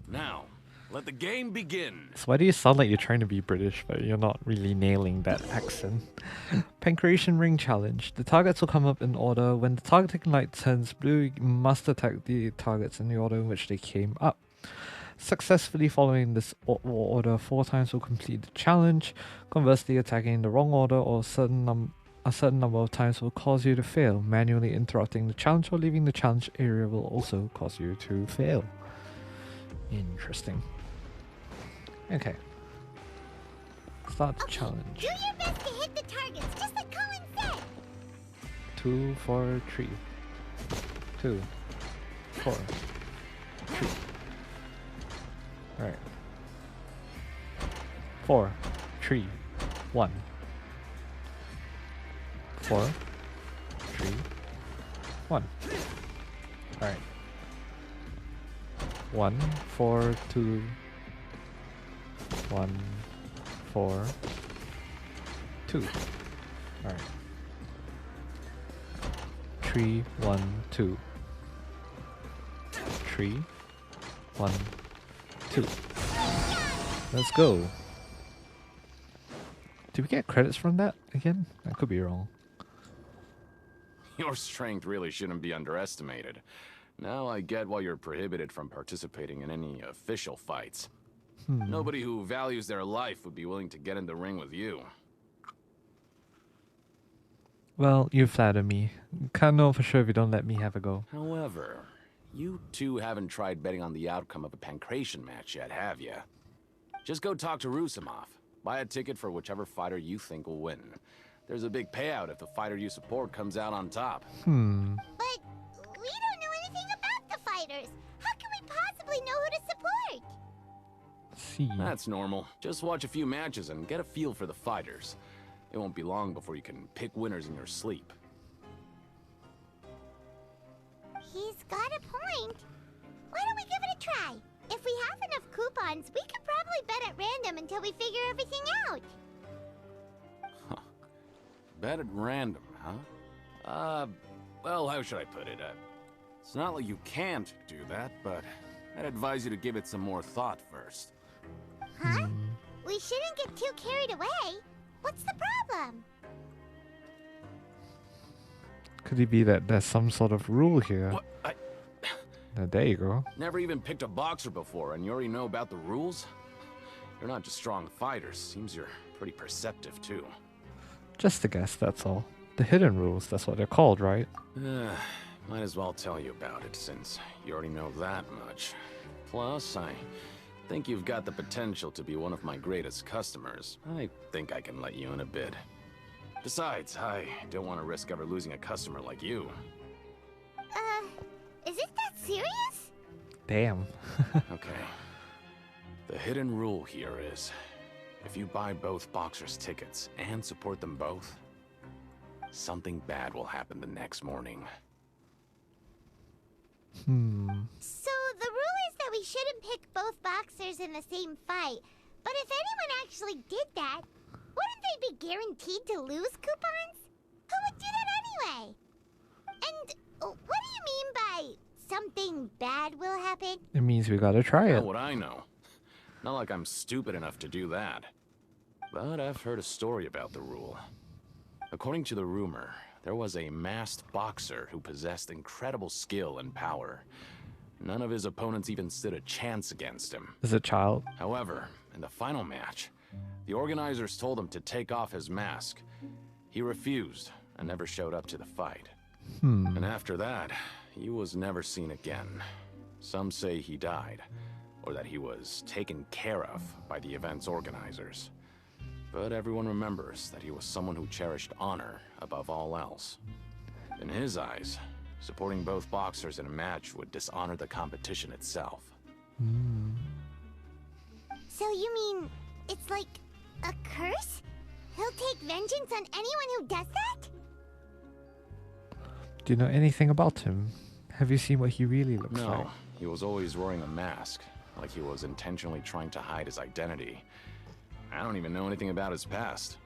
Now, let the game begin. So why do you sound like you're trying to be British, but you're not really nailing that accent? Pancreation Ring Challenge. The targets will come up in order. When the targeting light turns blue, you must attack the targets in the order in which they came up. Successfully following this order 4 times will complete the challenge. Conversely, attacking in the wrong order or a certain number of times will cause you to fail. Manually interrupting the challenge or leaving the challenge area will also cause you to fail. Interesting. Okay. Start the challenge. Do your best to hit the targets, just like Colin said. 2, 4, 3. 2, 4, 3. Alright. 4, 3, 1. 4, 3, 1. Alright. 1, 4, 2, 1, 4, 2. Alright. 3, 1, 2. 3, 1, 2. Let's go. Did we get credits from that again? I could be wrong. Your strength really shouldn't be underestimated. Now I get why you're prohibited from participating in any official fights. Nobody who values their life would be willing to get in the ring with you. Well, you flatter me. Can't know for sure if you don't let me have a go. However, you two haven't tried betting on the outcome of a pancration match yet, have you? Just go talk to Rusimov. Buy a ticket for whichever fighter you think will win. There's a big payout if the fighter you support comes out on top. But we don't know anything about the fighters. How can we possibly know who to support? See. That's normal. Just watch a few matches and get a feel for the fighters. It won't be long before you can pick winners in your sleep. He's got a point. Why don't we give it a try? If we have enough coupons, we could probably bet at random until we figure everything out. Bet at random, huh? Well, how should I put it? It's not like you can't do that, but I'd advise you to give it some more thought first. Huh? We shouldn't get too carried away. What's the problem? Could it be that there's some sort of rule here? What? There you go. Never even picked a boxer before, and you already know about the rules? You're not just strong fighters. Seems you're pretty perceptive, too. Just a guess, that's all. The hidden rules, that's what they're called, right? Might as well tell you about it, since you already know that much. Plus, I think you've got the potential to be one of my greatest customers. I think I can let you in a bid. Besides, I don't want to risk ever losing a customer like you. Is it that serious? Damn. Okay. The hidden rule here is, if you buy both boxers' tickets and support them both, something bad will happen the next morning. So the rule is that we shouldn't pick both boxers in the same fight. But if anyone actually did that, wouldn't they be guaranteed to lose coupons? Who would do that anyway? And what do you mean by something bad will happen? It means we gotta try it. Not what I know. Not like I'm stupid enough to do that. But I've heard a story about the rule. According to the rumor, there was a masked boxer who possessed incredible skill and power. None of his opponents even stood a chance against him. Is it Childe? However, in the final match, the organizers told him to take off his mask. He refused and never showed up to the fight. And after that, he was never seen again. Some say he died, or that he was taken care of by the event's organizers. But everyone remembers that he was someone who cherished honor above all else. In his eyes, supporting both boxers in a match would dishonor the competition itself. So you mean it's like a curse? He'll take vengeance on anyone who does that? Do you know anything about him? Have you seen what he really looks like? No, he was always wearing a mask, like he was intentionally trying to hide his identity. I don't even know anything about his past.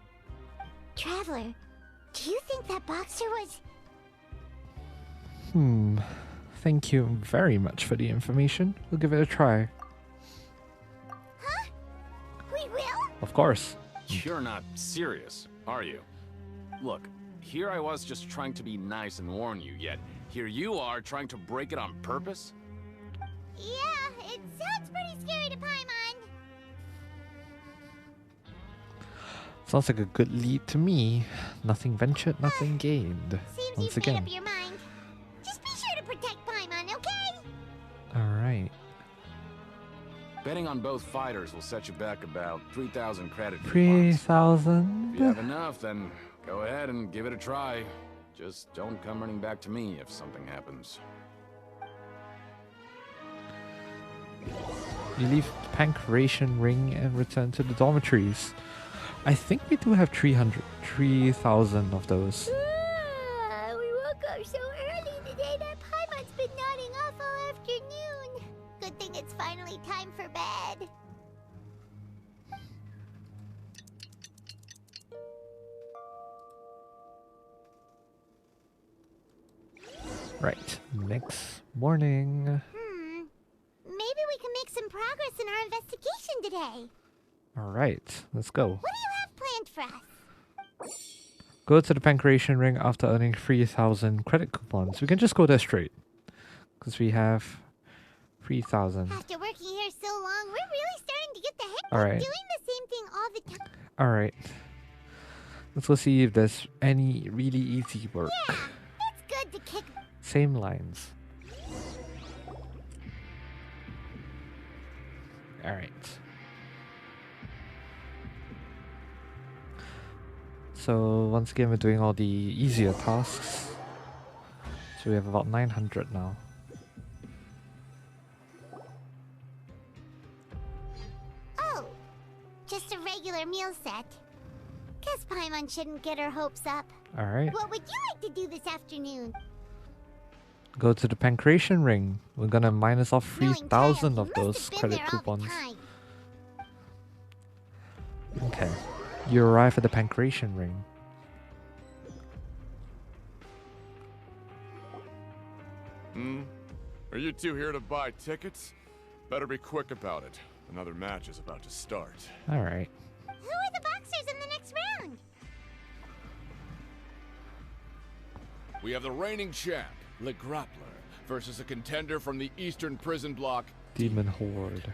Traveler, do you think that boxer was... Thank you very much for the information. We'll give it a try. Huh? We will? Of course. You're not serious, are you? Look, here I was just trying to be nice and warn you, yet here you are trying to break it on purpose? Yeah, it sounds pretty scary to Paimon. Sounds like a good lead to me. Nothing ventured, nothing gained. Seems Once you've again. made up your mind. Just be sure to protect Paimon, okay? Alright. Betting on both fighters will set you back about 3,000 credit. 3,000? If you have enough, then go ahead and give it a try. Just don't come running back to me if something happens. You leave the Pancration ring and return to the dormitories. I think we do have 3,000 of those. We woke up so early today that Paimon's been nodding off all afternoon. Good thing it's finally time for bed. Right, next morning. Maybe we can make some progress in our investigation today. Alright, let's go. What do you have planned for us? Go to the Pancreation Ring after earning 3,000 credit coupons. We can just go there straight. Because we have 3,000. After working here so long, we're really starting to get the hang All of right. doing the same thing all the time. Alright. Let's go see if there's any really easy work. Yeah, it's good to kick. Same lines. Alright. So once again we're doing all the easier tasks. So we have about 900 now. Oh, just a regular meal set. Guess Paimon shouldn't get her hopes up. Alright. What would you like to do this afternoon? Go to the Pancreation Ring. We're gonna minus off 3,000 of those credit coupons. Okay. You arrive at the Pancreation Ring. Are you two here to buy tickets? Better be quick about it. Another match is about to start. Alright. Who are the boxers in the next round? We have the reigning champ, Le Grappler, versus a contender from the Eastern Prison Block, Demon Horde.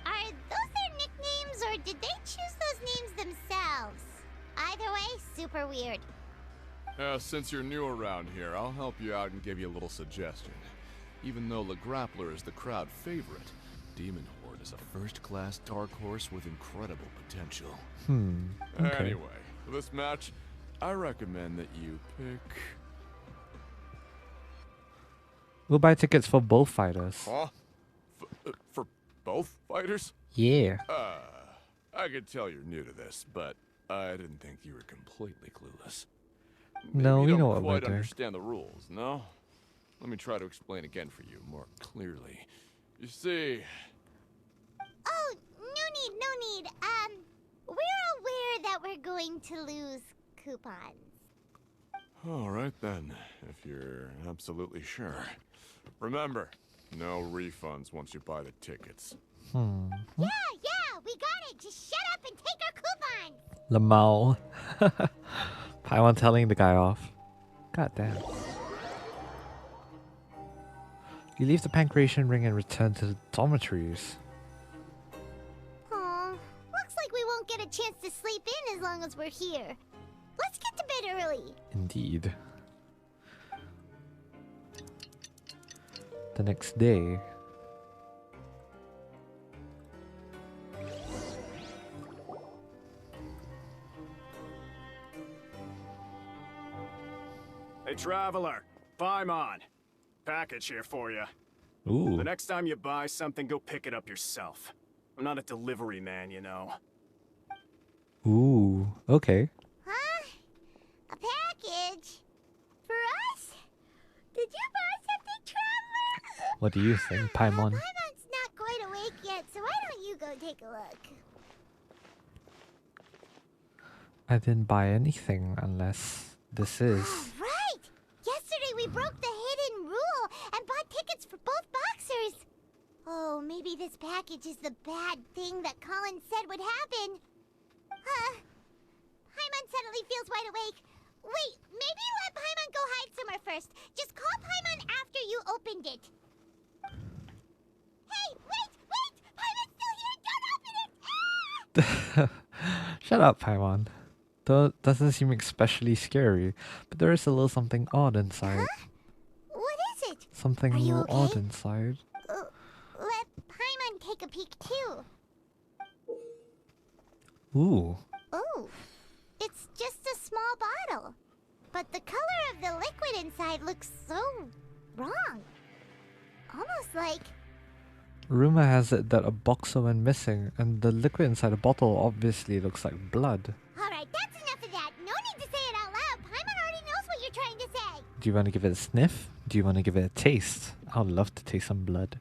Are those their nicknames, or did they choose those names themselves? Either way, super weird. Since you're new around here, I'll help you out and give you a little suggestion. Even though Le Grappler is the crowd favorite, Demon Horde is a first-class dark horse with incredible potential. Okay. Anyway, for this match, I recommend that you pick... We'll buy tickets for both fighters. Huh? For both fighters? Yeah. I could tell you're new to this, but I didn't think you were completely clueless. No, Maybe we you know don't what we're quite doing. understand the rules, no? Let me try to explain again for you more clearly. You see... Oh, no need. We're aware that we're going to lose coupons. All right then, if you're absolutely sure. Remember, no refunds once you buy the tickets. Yeah, we got it. Just shut up and take our coupons. Lamau. Paimon telling the guy off. God damn. You leave the Pancreation Ring and return to the dormitories. Aw, looks like we won't get a chance to sleep in as long as we're here. Let's get to bed early. Indeed. The next day. Hey, Traveler. Paimon. Package here for you. Ooh. The next time you buy something, go pick it up yourself. I'm not a delivery man, you know. Ooh, okay. Huh? A package? For us? Did you buy something, Traveler? What do you think, Paimon? Paimon's not quite awake yet, so why don't you go take a look? I didn't buy anything unless this is. Right! Yesterday we broke the hidden rule and bought tickets for both boxers. Oh, maybe this package is the bad thing that Colin said would happen. Paimon suddenly feels wide awake. Wait, maybe let Paimon go hide somewhere first. Just call Paimon after you opened it. Hey, wait! Paimon's still here! Don't open it! Ah! Shut up, Paimon. Doesn't seem especially scary, but there is a little something odd inside. What is it? Something a little odd inside. Let Paimon take a peek too. Ooh. Oh, it's just a small bottle. But the color of the liquid inside looks so wrong. Almost like... Rumor has it that a boxer went missing, and the liquid inside the bottle obviously looks like blood. Alright, that's enough of that. No need to say it out loud. Paimon already knows what you're trying to say. Do you want to give it a sniff? Do you want to give it a taste? I'd love to taste some blood.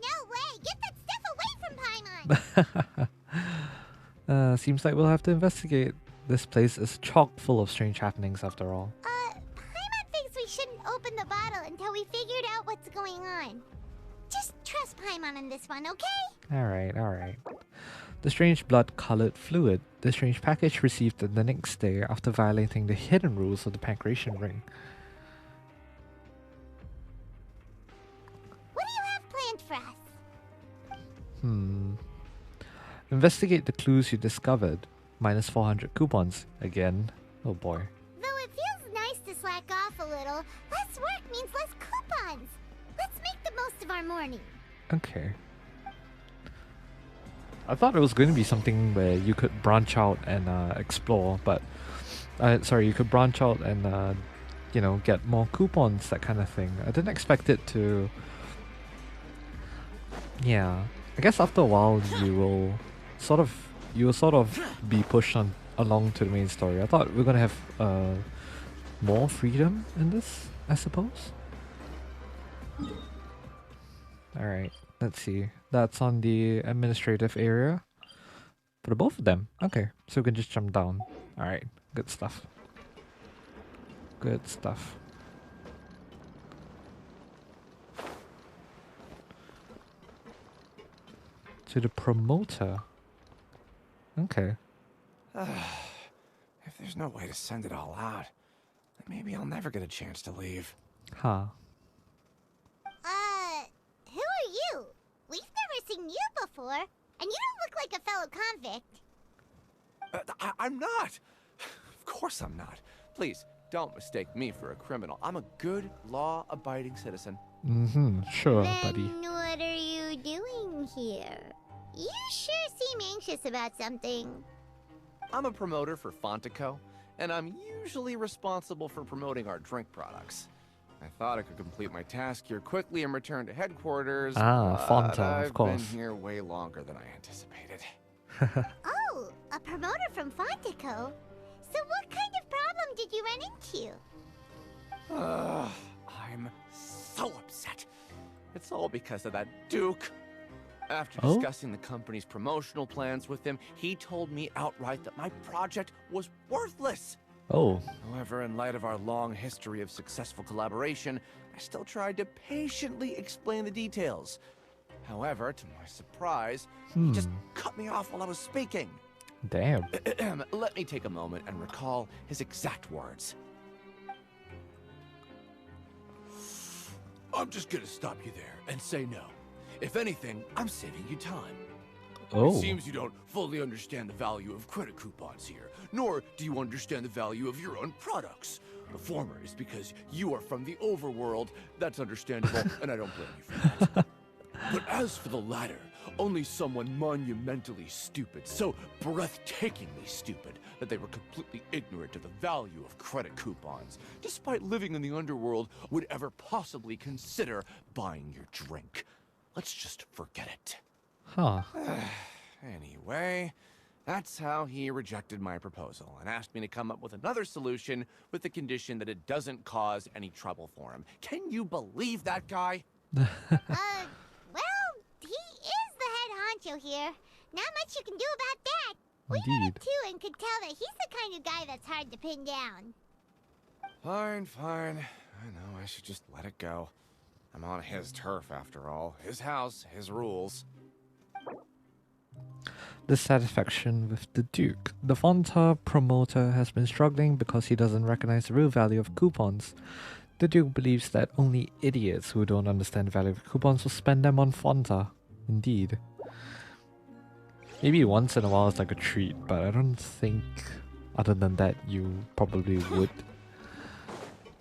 No way! Get that stuff away from Paimon! Seems like we'll have to investigate. This place is chock full of strange happenings after all. Paimon thinks we shouldn't open battle until we figured out what's going on. Just trust Paimon on this one, okay? Alright, alright. The strange blood-colored fluid. The strange package received the next day after violating the hidden rules of the Pancration Ring. What do you have planned for us? Investigate the clues you discovered. Minus 400 coupons. Again. Oh boy. Though it feels nice to slack off a little, less work means less coupons. Let's make the most of our morning. Okay. I thought it was going to be something where you could branch out and explore, but... sorry, you could branch out and, you know, get more coupons, that kind of thing. I didn't expect it to... Yeah. I guess after a while you will sort of be pushed on along to the main story. I thought we were gonna have more freedom in this, I suppose. Alright, let's see. That's on the administrative area. For the both of them. Okay, so we can just jump down. Alright, good stuff. Good stuff. To the promoter. Okay. If there's no way to send it all out, then maybe I'll never get a chance to leave. Huh. Who are you? We've never seen you before, and you don't look like a fellow convict. I'm not! Of course I'm not. Please, don't mistake me for a criminal. I'm a good, law-abiding citizen. Sure, then buddy. What are you doing here? You sure seem anxious about something. I'm a promoter for Fontaco, and I'm usually responsible for promoting our drink products. I thought I could complete my task here quickly and return to headquarters. Fonta, of course. I've been here way longer than I anticipated. Oh, a promoter from Fontaco? So what kind of problem did you run into? I'm so upset. It's all because of that Duke. After discussing the company's promotional plans with him, he told me outright that my project was worthless. Oh. However, in light of our long history of successful collaboration, I still tried to patiently explain the details. However, to my surprise, he just cut me off while I was speaking. Damn. Let me take a moment and recall his exact words. I'm just gonna stop you there and say no. If anything, I'm saving you time. Oh. It seems you don't fully understand the value of credit coupons here, nor do you understand the value of your own products. The former is because you are from the overworld. That's understandable, and I don't blame you for that. But as for the latter, only someone monumentally stupid, so breathtakingly stupid, that they were completely ignorant of the value of credit coupons, despite living in the underworld, would ever possibly consider buying your drink. Let's just forget it. Huh. Anyway, that's how he rejected my proposal and asked me to come up with another solution with the condition that it doesn't cause any trouble for him. Can you believe that guy? Well, he is the head honcho here. Not much you can do about that. We met him too and could tell that he's the kind of guy that's hard to pin down. Fine. I know I should just let it go. I'm on his turf after all. His house, his rules. Dissatisfaction with the Duke. The Fonta promoter has been struggling because he doesn't recognize the real value of coupons. The Duke believes that only idiots who don't understand the value of coupons will spend them on Fonta. Indeed. Maybe once in a while it's like a treat, but I don't think other than that you probably would.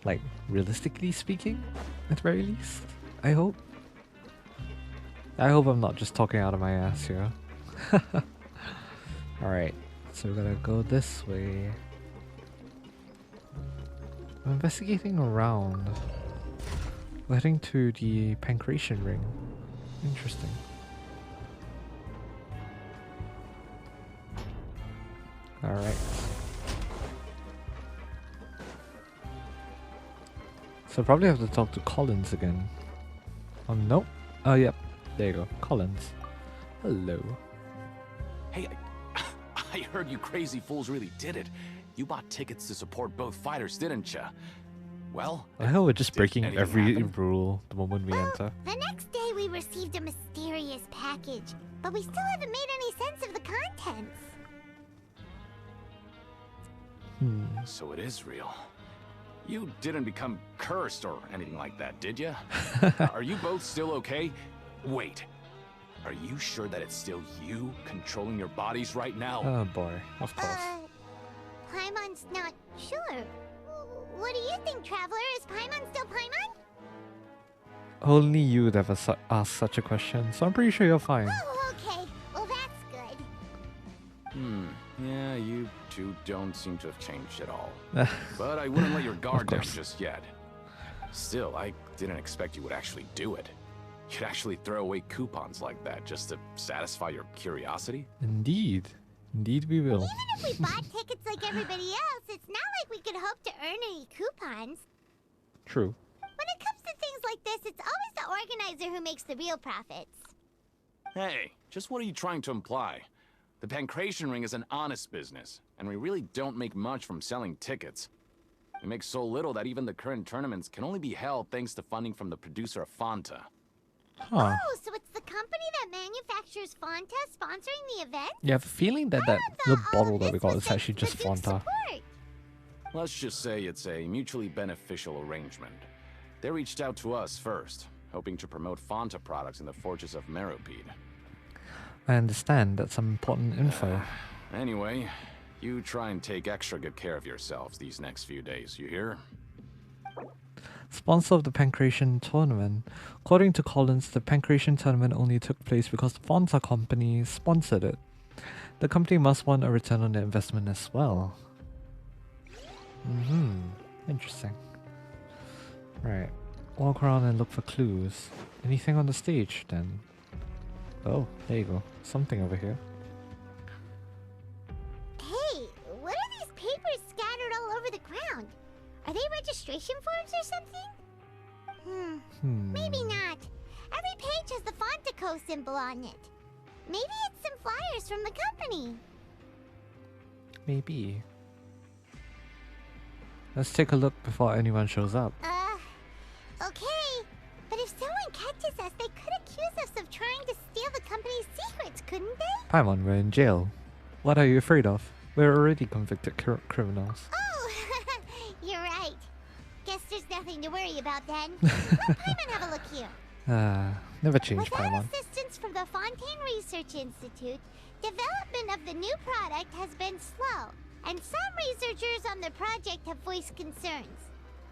Like, realistically speaking, at the very least. I hope. I hope I'm not just talking out of my ass here. Alright, so we're gonna go this way. I'm investigating around. We're heading to the Pancration Ring. Interesting. Alright. So probably have to talk to Collins again. Oh, nope. Oh, yep. There you go. Collins. Hello. Hey, I heard you crazy fools really did it. You bought tickets to support both fighters, didn't ya? Well, I know we're just did breaking anything every happen? rule the moment we enter. The next day we received a mysterious package, but we still haven't made any sense of the contents. So it is real. You didn't become cursed or anything like that, did you? Are you both still okay? Wait. Are you sure that it's still you controlling your bodies right now? Oh boy, of course. Paimon's not sure. What do you think, Traveler? Is Paimon still Paimon? Only you would ever ask such a question, so I'm pretty sure you're fine. Oh, okay. Well, that's good. Yeah, you two don't seem to have changed at all. But I wouldn't let your guard down just yet. Still, I didn't expect you would actually do it. You'd actually throw away coupons like that just to satisfy your curiosity? Indeed. Indeed we will. Even if we bought tickets like everybody else, it's not like we could hope to earn any coupons. True. When it comes to things like this, it's always the organizer who makes the real profits. Hey, just what are you trying to imply? The Pancration Ring is an honest business, and we really don't make much from selling tickets. We make so little that even the current tournaments can only be held thanks to funding from the producer of Fanta. Huh. Oh, so it's the company that manufactures Fanta sponsoring the event? You have a feeling that that little bottle that we got is actually just Fanta. Let's just say it's a mutually beneficial arrangement. They reached out to us first, hoping to promote Fanta products in the Fortress of Meropide. I understand, that's some important info. Anyway, you try and take extra good care of yourselves these next few days, you hear? Sponsor of the Pancration Tournament. According to Collins, the Pancration Tournament only took place because the Fanta company sponsored it. The company must want a return on their investment as well. Interesting. Right. Walk around and look for clues. Anything on the stage then? Oh, there you go. Something over here. Hey, what are these papers scattered all over the ground? Are they registration forms or something? Maybe not. Every page has the Fontaco symbol on it. Maybe it's some flyers from the company. Maybe. Let's take a look before anyone shows up. Okay. But if someone catches us, they could accuse us of trying to steal the company's secrets, couldn't they? Paimon, we're in jail. What are you afraid of? We're already convicted criminals. Oh, you're right. Guess there's nothing to worry about then. Let Paimon have a look here. Never change, Without Paimon. assistance from the Fontaine Research Institute, development of the new product has been slow, and some researchers on the project have voiced concerns.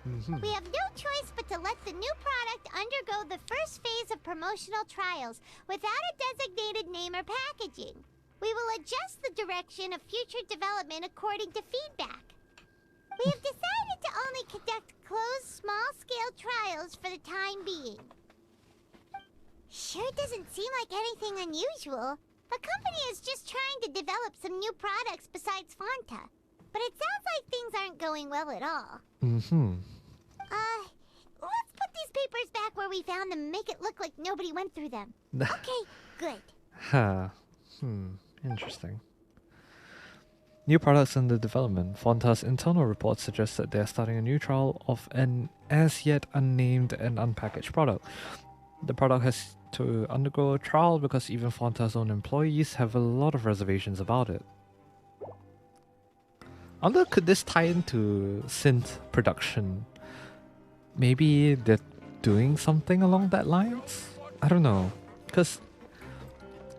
We have no choice but to let the new product undergo the first phase of promotional trials without a designated name or packaging. We will adjust the direction of future development according to feedback. We have decided to only conduct closed, small-scale trials for the time being. Sure doesn't seem like anything unusual. The company is just trying to develop some new products besides Fanta. But it sounds like things aren't going well at all. Let's put these papers back where we found them and make it look like nobody went through them. Okay, good. Interesting. New products under development. Fanta's internal reports suggest that they are starting a new trial of an as yet unnamed and unpackaged product. The product has to undergo a trial because even Fanta's own employees have a lot of reservations about it. I wonder, could this tie into synth production? Maybe they're doing something along that lines? I don't know. Because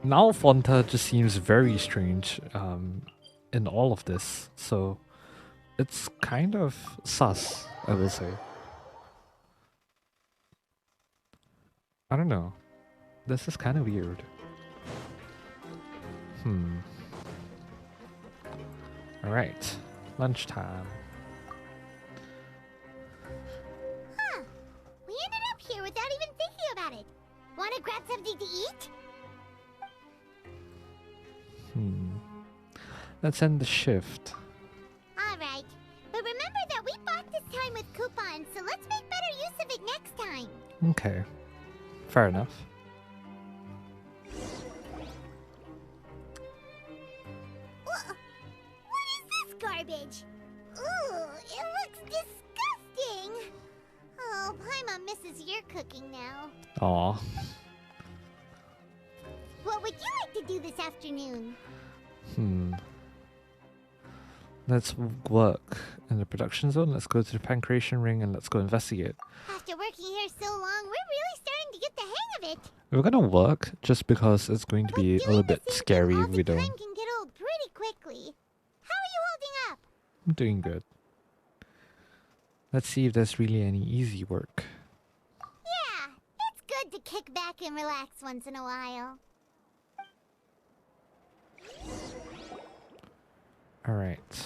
now Fanta just seems very strange in all of this. So it's kind of sus, I will say. I don't know. This is kind of weird. Alright. Lunchtime. We ended up here without even thinking about it. Wanna grab something to eat? Let's end the shift. Alright. But remember that we bought this time with coupons, so let's make better use of it next time. Okay. Fair enough. What is this garbage? Ooh, it looks disgusting. this is your cooking now. Aw. What would you like to do this afternoon? Let's work in the production zone. Let's go to the pancreation ring and let's go investigate. After working here so long, we're really starting to get the hang of it. We're gonna work just because it's going to be a little bit scary if we don't. Time can get old pretty quickly. How are you holding up? I'm doing good. Let's see if there's really any easy work. Yeah, it's good to kick back and relax once in a while. Alright.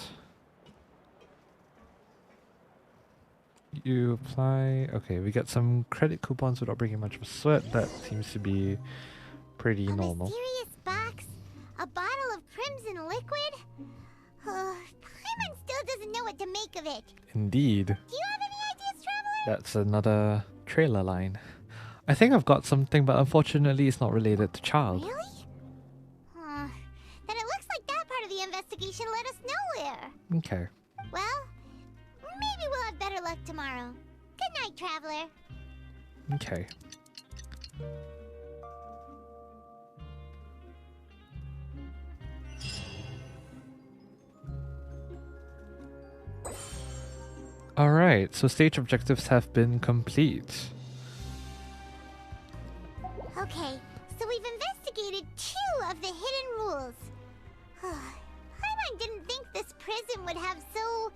You apply... Okay, we get some credit coupons without breaking much of a sweat. That seems to be pretty normal. Mysterious box? A bottle of crimson liquid? Paimon still doesn't know what to make of it. Indeed. Do you have any ideas, Traveler? That's another trailer line. I think I've got something, but unfortunately it's not related to Childe. Really? Then it looks like that part of the investigation led us nowhere. Okay. Well, maybe we'll have better luck tomorrow. Good night, Traveler. Okay. Alright, so stage objectives have been complete. Okay, so we've investigated 2 of the hidden rules. Paimon didn't think this prison would have so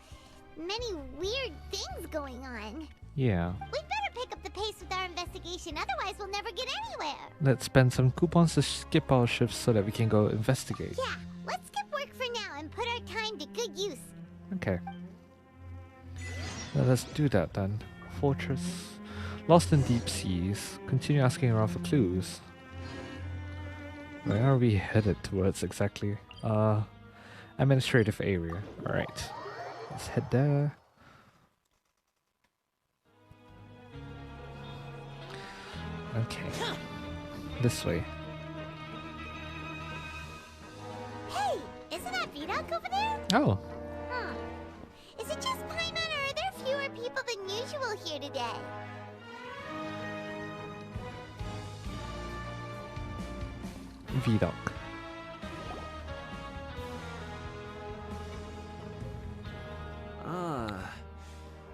many weird things going on. Yeah. We better pick up the pace with our investigation, otherwise we'll never get anywhere. Let's spend some coupons to skip our shifts so that we can go investigate. Yeah, let's skip work for now and put our time to good use. Okay. Let's do that then. Fortress. Lost in deep seas. Continue asking around for clues. Where are we headed towards exactly? Administrative area. Alright. Let's head there. Okay. This way. Hey, isn't that Vidok over there? Oh. Huh. Is it just Paimon, or are there fewer people than usual here today? Vidok.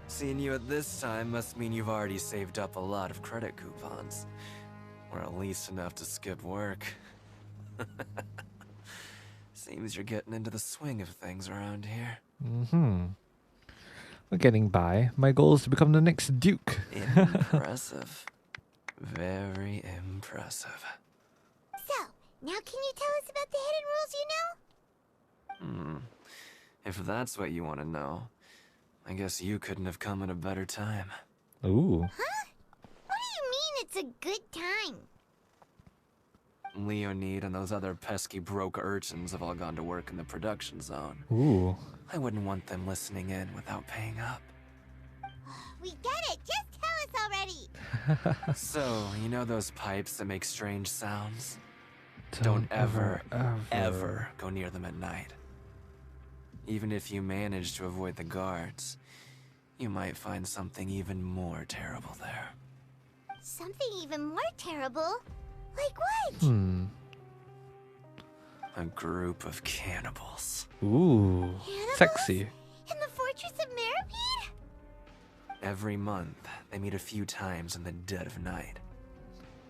Seeing you at this time must mean you've already saved up a lot of credit coupons. Or at least enough to skip work. Seems you're getting into the swing of things around here. We're getting by. My goal is to become the next Duke. Impressive. Very impressive. So, now can you tell us about the hidden rules you know? If that's what you want to know, I guess you couldn't have come at a better time. Ooh. Huh? What do you mean it's a good time? Leonid and those other pesky broke urchins have all gone to work in the production zone. Ooh. I wouldn't want them listening in without paying up. We get it! Just tell us already! So, you know those pipes that make strange sounds? Don't ever go near them at night. Even if you manage to avoid the guards, you might find something even more terrible there. Something even more terrible? Like what? A group of cannibals. Ooh. Cannibals? Sexy. In the Fortress of Meropide? Every month, they meet a few times in the dead of night.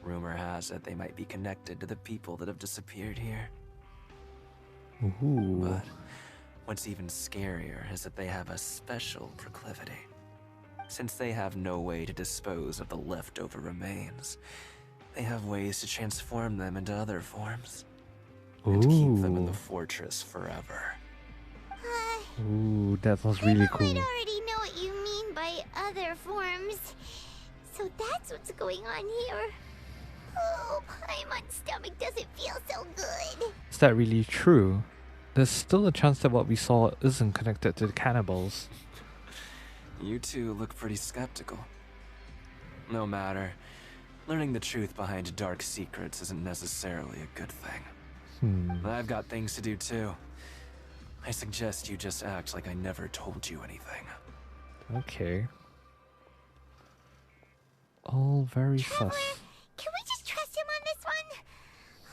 Rumor has it they might be connected to the people that have disappeared here. Ooh. But what's even scarier is that they have a special proclivity. Since they have no way to dispose of the leftover remains, they have ways to transform them into other forms. And keep them in the fortress forever. Ooh, that sounds really cool. I already know what you mean by other forms. So that's what's going on here. Oh, Paimon's stomach doesn't feel so good. Is that really true? There's still a chance that what we saw isn't connected to the cannibals. You two look pretty skeptical. No matter. Learning the truth behind dark secrets isn't necessarily a good thing. I've got things to do too. I suggest you just act like I never told you anything. Okay. All very Traveler, sus. can we just trust him on this one?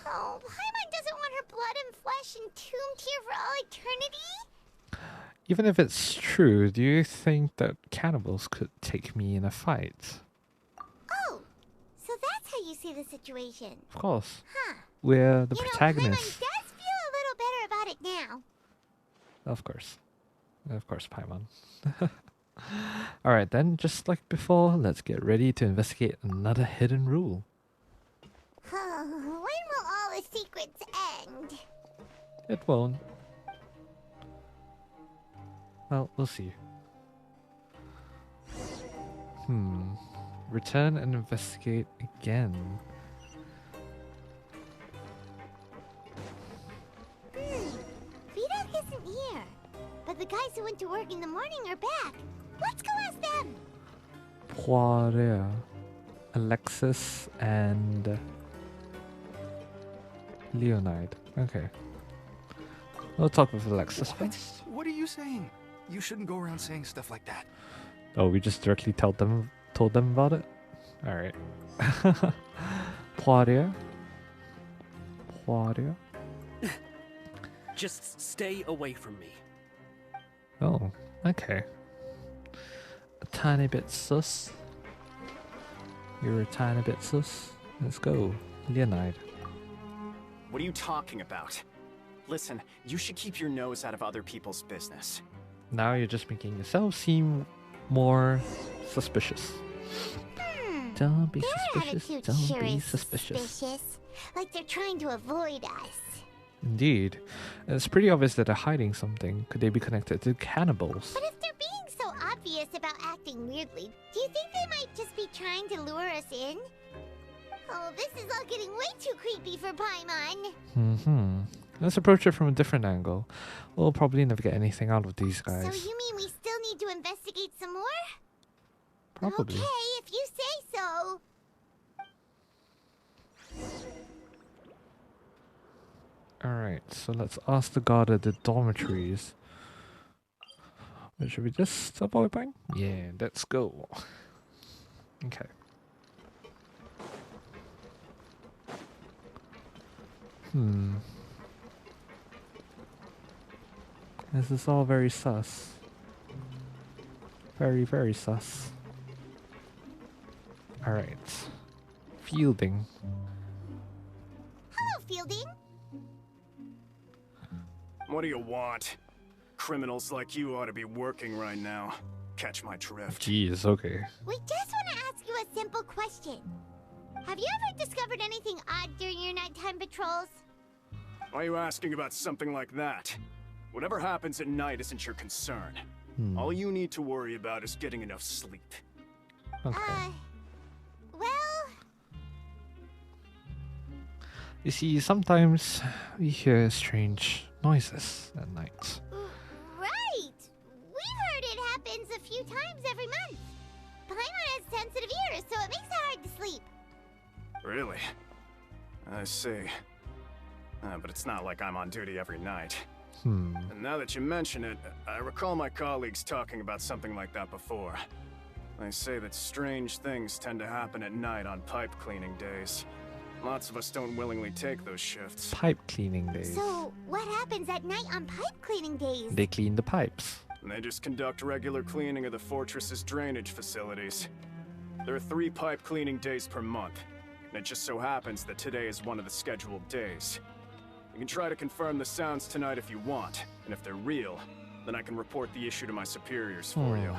Oh, Paimon doesn't want her blood and flesh entombed here for all eternity. Even if it's true, do you think that cannibals could take me in a fight? Oh, so that's how you see the situation. Of course. Huh. We're the You know, protagonists. Paimon does feel a little better about it now. Of course. Of course, Paimon. Alright then, just like before, let's get ready to investigate another hidden rule. When will all the secrets end? It won't. Well, we'll see. Return and investigate again. Vidal isn't here. But the guys who went to work in the morning are back. Let's go ask them. Poirier, Alexis, and Leonide. Okay. We'll talk with Alexis first. What are you saying? You shouldn't go around saying stuff like that. Oh, we just directly told them about it? Alright. Poirier. Just stay away from me. Oh, okay. A tiny bit sus. You're a tiny bit sus. Let's go. Leonide. What are you talking about? Listen, you should keep your nose out of other people's business. Now you're just making yourself seem more suspicious. Don't be Their suspicious. attitude Don't sure be is suspicious. Like they're trying to avoid us. Indeed. And it's pretty obvious that they're hiding something. Could they be connected to cannibals? But if they're being so obvious about acting weirdly, do you think they might just be trying to lure us in? Oh, this is all getting way too creepy for Paimon. Let's approach it from a different angle. We'll probably never get anything out of these guys. So you mean we still need to investigate some more? Probably. Okay, if you say so. Alright, so let's ask the guard at the dormitories. Should we just avoid bang? Yeah, let's go. Okay. This is all very sus. Very, very sus. Alright. Fielding. Hello, Fielding. What do you want? Criminals like you ought to be working right now. Catch my drift. Jeez, okay. We just want to ask you a simple question. Have you ever discovered anything odd during your nighttime patrols? Why are you asking about something like that? Whatever happens at night isn't your concern. All you need to worry about is getting enough sleep. Okay. Well... You see, sometimes we hear strange noises at night. Right! We've heard it happens a few times every month. Paimon has sensitive ears, so it makes it hard to sleep. Really? I see. But it's not like I'm on duty every night. And now that you mention it, I recall my colleagues talking about something like that before. They say that strange things tend to happen at night on pipe cleaning days. Lots of us don't willingly take those shifts. Pipe cleaning days. So, what happens at night on pipe cleaning days? They clean the pipes. And they just conduct regular cleaning of the fortress's drainage facilities. There are 3 pipe cleaning days per month, and it just so happens that today is one of the scheduled days. You can try to confirm the sounds tonight if you want, and if they're real, then I can report the issue to my superiors for you.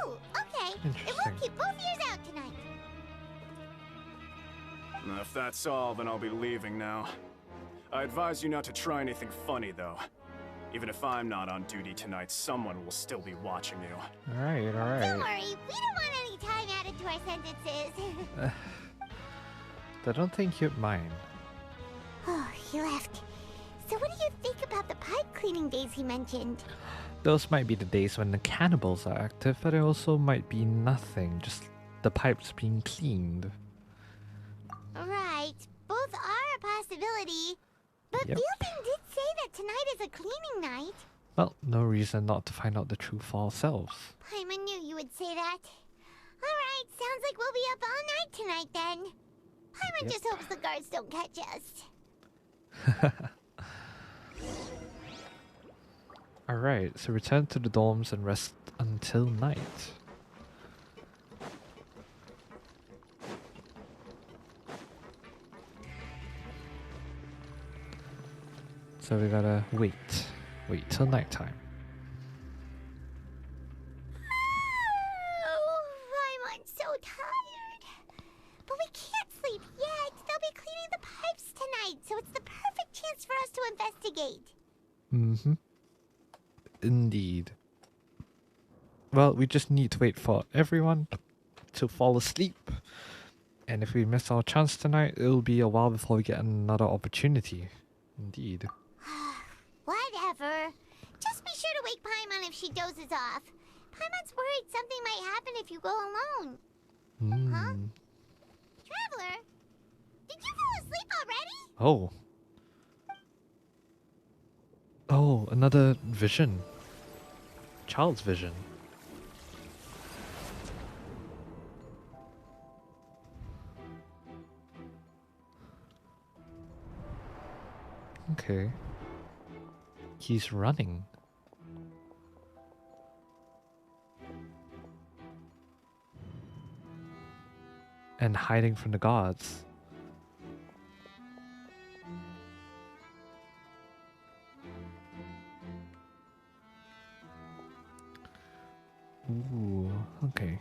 Oh, okay. Then we'll keep both ears out tonight. If that's all, then I'll be leaving now. I advise you not to try anything funny, though. Even if I'm not on duty tonight, someone will still be watching you. Alright, alright. Don't worry, we don't want any time added to our sentences. I don't think you'd mind. Oh, he left. So what do you think about the pipe cleaning days he mentioned? Those might be the days when the cannibals are active, but it also might be nothing, just the pipes being cleaned. Right, both are a possibility. But Fielding did say that tonight is a cleaning night. Well, no reason not to find out the truth for ourselves. Paimon knew you would say that. Alright, sounds like we'll be up all night tonight then. Paimon Yep. just hopes the guards don't catch us. Alright, so return to the dorms and rest until night. So we gotta wait till nighttime. Oh, Paimon's so tired. But we can't sleep yet. They'll be cleaning the pipes tonight, so it's the perfect chance for us to investigate. Mm-hmm. Indeed. Well, we just need to wait for everyone to fall asleep. And if we miss our chance tonight, it'll be a while before we get another opportunity. Indeed. Whatever. Just be sure to wake Paimon if she dozes off. Paimon's worried something might happen if you go alone. Huh? Traveler? Did you fall asleep already? Oh. Oh, another vision. Child's vision. Okay. He's running. And hiding from the guards. Ooh, okay.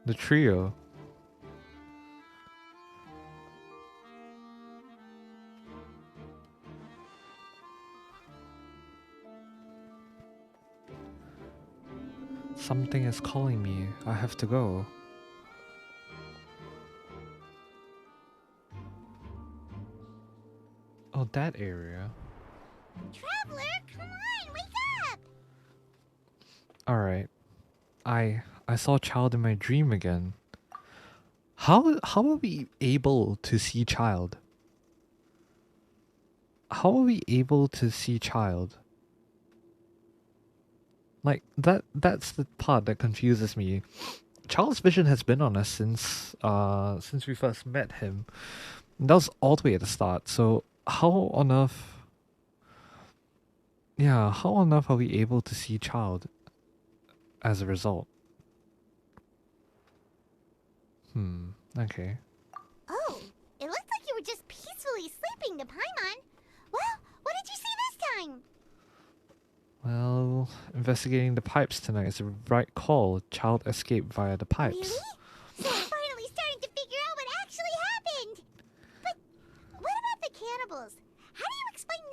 The trio. Something is calling me. I have to go. Oh, that area. Traveler, come on, wake up! Alright. I saw Childe in my dream again. How are we able to see Childe? How are we able to see Childe? Like that's the part that confuses me. Childe's vision has been on us since we first met him. That was all the way at the start. So how on earth are we able to see Childe as a result? Okay. Oh, it looked like you were just peacefully sleeping to Paimon. Well, what did you see this time? Well, investigating the pipes tonight is the right call. Childe escaped via the pipes. Really? So I'm finally starting to figure out what actually happened. But what about the cannibals? How do you explain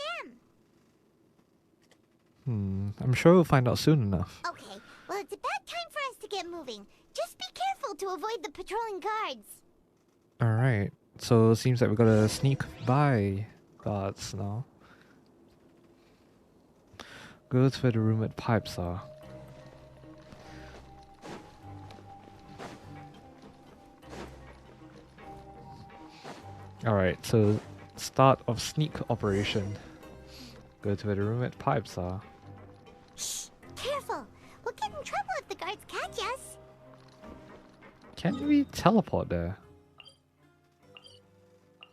them? I'm sure we'll find out soon enough. Okay, well it's about time for us to get moving. Just be careful to avoid the patrolling guards. Alright, so it seems like we gotta sneak by guards now. Go to where the rumored pipes are. Alright, so start of sneak operation. Go to where the rumored pipes are. Shh! Careful! We'll get in trouble if the guards catch us. Can we teleport there?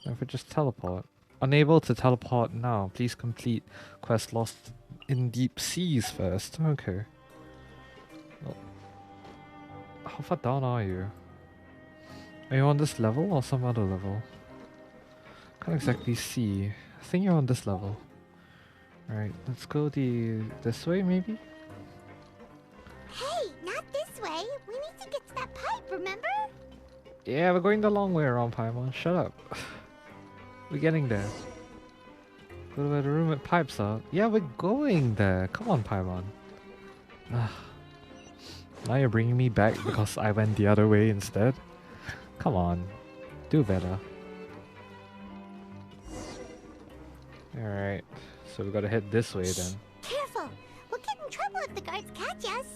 If we just teleport. Unable to teleport now. Please complete quest lost in deep seas first. Okay. Well, how far down are you? Are you on this level or some other level? Can't exactly see. I think you're on this level. Alright, let's go this way maybe? Hey, not this way. We need to get to that pipe, remember? Yeah, we're going the long way around, Paimon. Shut up. We're getting there. Go to where the rumored pipes are. Yeah, we're going there. Come on, Paimon. Now you're bringing me back because I went the other way instead. Come on. Do better. Alright. So we gotta head this way then. Careful! We'll get in trouble if the guards catch us.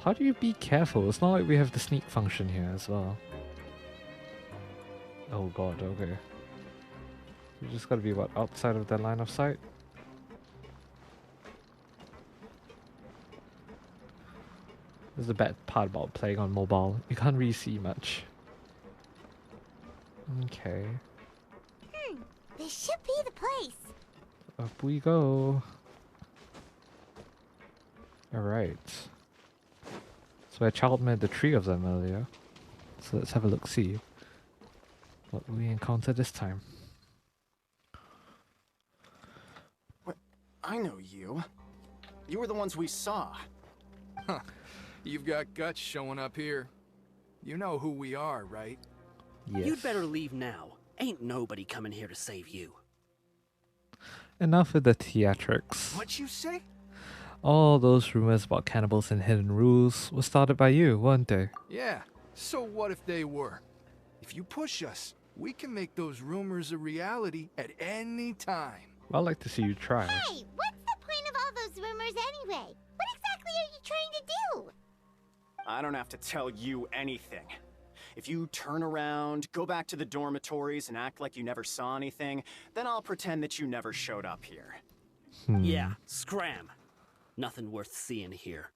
How do you be careful? It's not like we have the sneak function here as well. Oh god, okay. You just gotta be, what, outside of their line of sight? This is the bad part about playing on mobile. You can't really see much. Okay. This should be the place. Up we go. Alright. So I Childe met the three of them earlier. So let's have a look, see what we encounter this time. What? I know you. You were the ones we saw. Huh. You've got guts showing up here. You know who we are, right? Yes. You'd better leave now. Ain't nobody coming here to save you. Enough with the theatrics. What you say? All those rumors about cannibals and hidden rules were started by you, weren't they? Yeah. So what if they were? If you push us, we can make those rumors a reality at any time. Well, I'd like to see you try. Hey, what's the point of all those rumors anyway? What exactly are you trying to do? I don't have to tell you anything. If you turn around, go back to the dormitories and act like you never saw anything, then I'll pretend that you never showed up here. Yeah, scram. Nothing worth seeing here.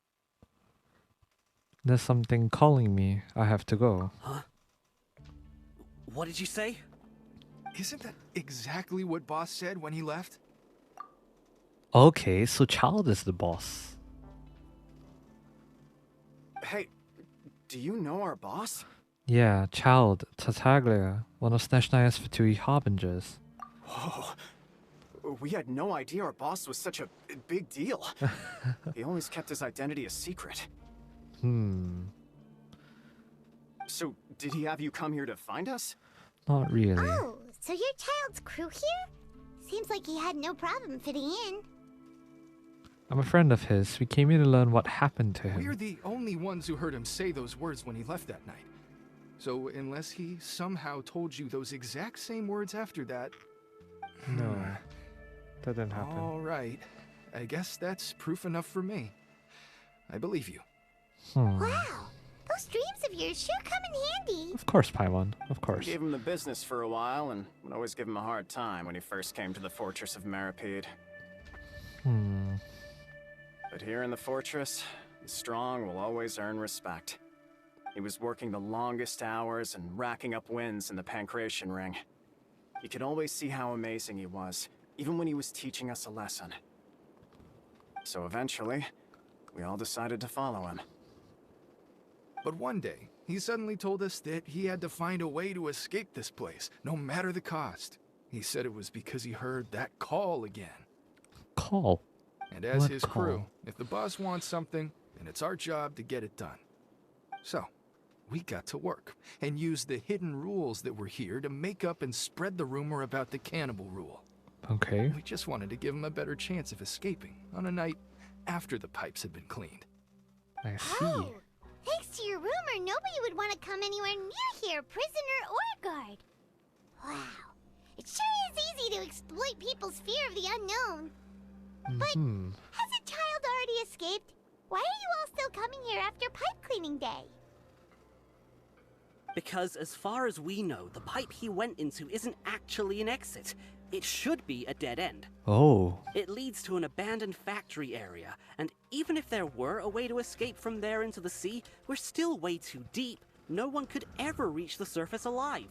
There's something calling me. I have to go. Huh? What did you say? Isn't that exactly what Boss said when he left? Okay, so Childe is the boss. Hey, do you know our boss? Yeah, Childe, Tartaglia, one of Snezhnaya's Fatui harbingers. Whoa. We had no idea our boss was such a big deal. He always kept his identity a secret. So, did he have you come here to find us? Not really. Oh, so you're Childe's crew here? Seems like he had no problem fitting in. I'm a friend of his. We came here to learn what happened to him. We're the only ones who heard him say those words when he left that night. So unless he somehow told you those exact same words after that... No, that didn't happen. All right. I guess that's proof enough for me. I believe you. Wow, those dreams of yours sure come in handy. Of course, Paimon. Of course. I gave him the business for a while and would always give him a hard time when he first came to the Fortress of Meropide. But here in the fortress, the strong will always earn respect. He was working the longest hours and racking up wins in the Pancration Ring. You could always see how amazing he was, even when he was teaching us a lesson. So eventually, we all decided to follow him. But one day, he suddenly told us that he had to find a way to escape this place, no matter the cost. He said it was because he heard that call again. Call? And as What his call? crew, if the boss wants something, then it's our job to get it done. So, we got to work and used the hidden rules that were here to make up and spread the rumor about the cannibal rule. Okay. We just wanted to give him a better chance of escaping on a night after the pipes had been cleaned. I see. Oh, thanks to your rumor, nobody would want to come anywhere near here, prisoner or guard. Wow, it sure is easy to exploit people's fear of the unknown. But hasn't Childe already escaped? Why are you all still coming here after pipe cleaning day? Because as far as we know, the pipe he went into isn't actually an exit. It should be a dead end. Oh. It leads to an abandoned factory area, and even if there were a way to escape from there into the sea, we're still way too deep. No one could ever reach the surface alive.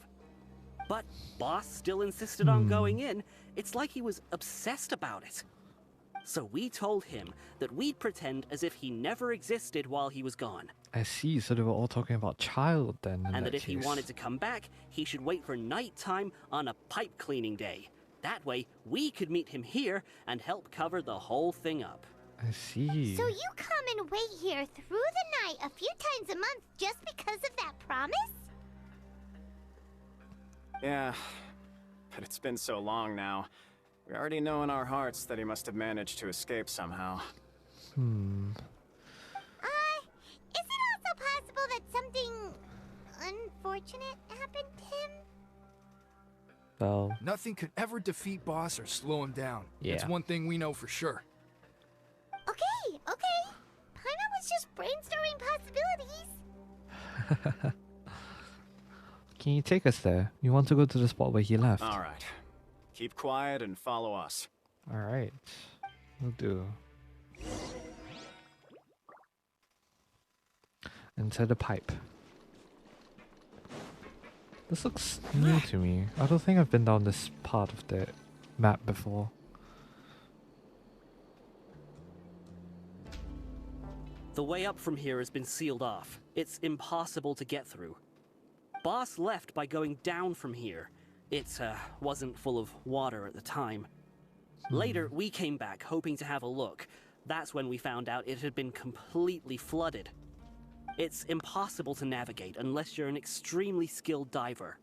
But Boss still insisted on going in. It's like he was obsessed about it. So we told him that we'd pretend as if he never existed while he was gone. I see, so they were all talking about Childe then. And that if he wanted to come back, he should wait for nighttime on a pipe cleaning day. That way, we could meet him here and help cover the whole thing up. I see. So you come and wait here through the night a few times a month just because of that promise? Yeah, but it's been so long now. We already know in our hearts that he must have managed to escape somehow. Is it also possible that something unfortunate happened to him? Well, nothing could ever defeat Boss or slow him down. Yeah. It's one thing we know for sure. Okay. Paimon was just brainstorming possibilities. can you take us there? You want to go to the spot where he left. Alright. Keep quiet and follow us. Alright. We'll do. Enter the pipe. This looks new to me. I don't think I've been down this part of the map before. The way up from here has been sealed off. It's impossible to get through. Boss left by going down from here. It wasn't full of water at the time. Later, we came back hoping to have a look. That's when we found out it had been completely flooded. It's impossible to navigate unless you're an extremely skilled diver.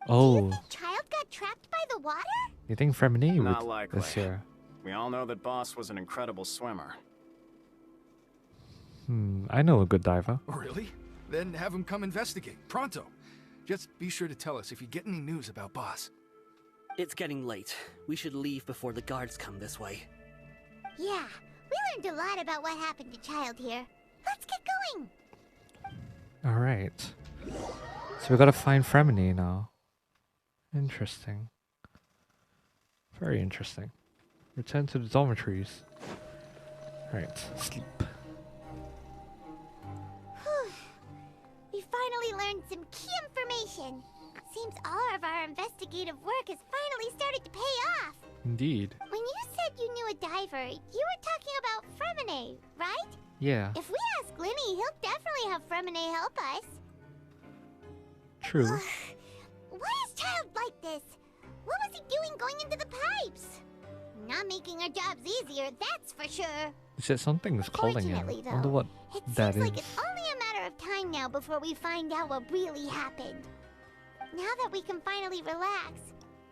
Oh. Do you think Childe got trapped by the water? You think Fremini Not would likely. this year? We all know that Boss was an incredible swimmer. I know a good diver. Really? Then have him come investigate. Pronto. Just be sure to tell us if you get any news about Boss. It's getting late. We should leave before the guards come this way. Yeah, we learned a lot about what happened to Childe here. Let's get going. Alright. So we gotta find Fremini now. Interesting. Very interesting. Return to the dormitories. Alright, sleep. We finally learned some key information. Seems all of our investigative work has finally started to pay off. Indeed. When you said you knew a diver, you were talking about Fremini, right? Yeah. If we ask Linny, he'll definitely have Fremini help us. True. Why is Childe like this? What was he doing going into the pipes? Not making our jobs easier, that's for sure. He said something is calling him. Unfortunately, I wonder what It that seems is. like it's only a matter of time now before we find out what really happened. Now that we can finally relax,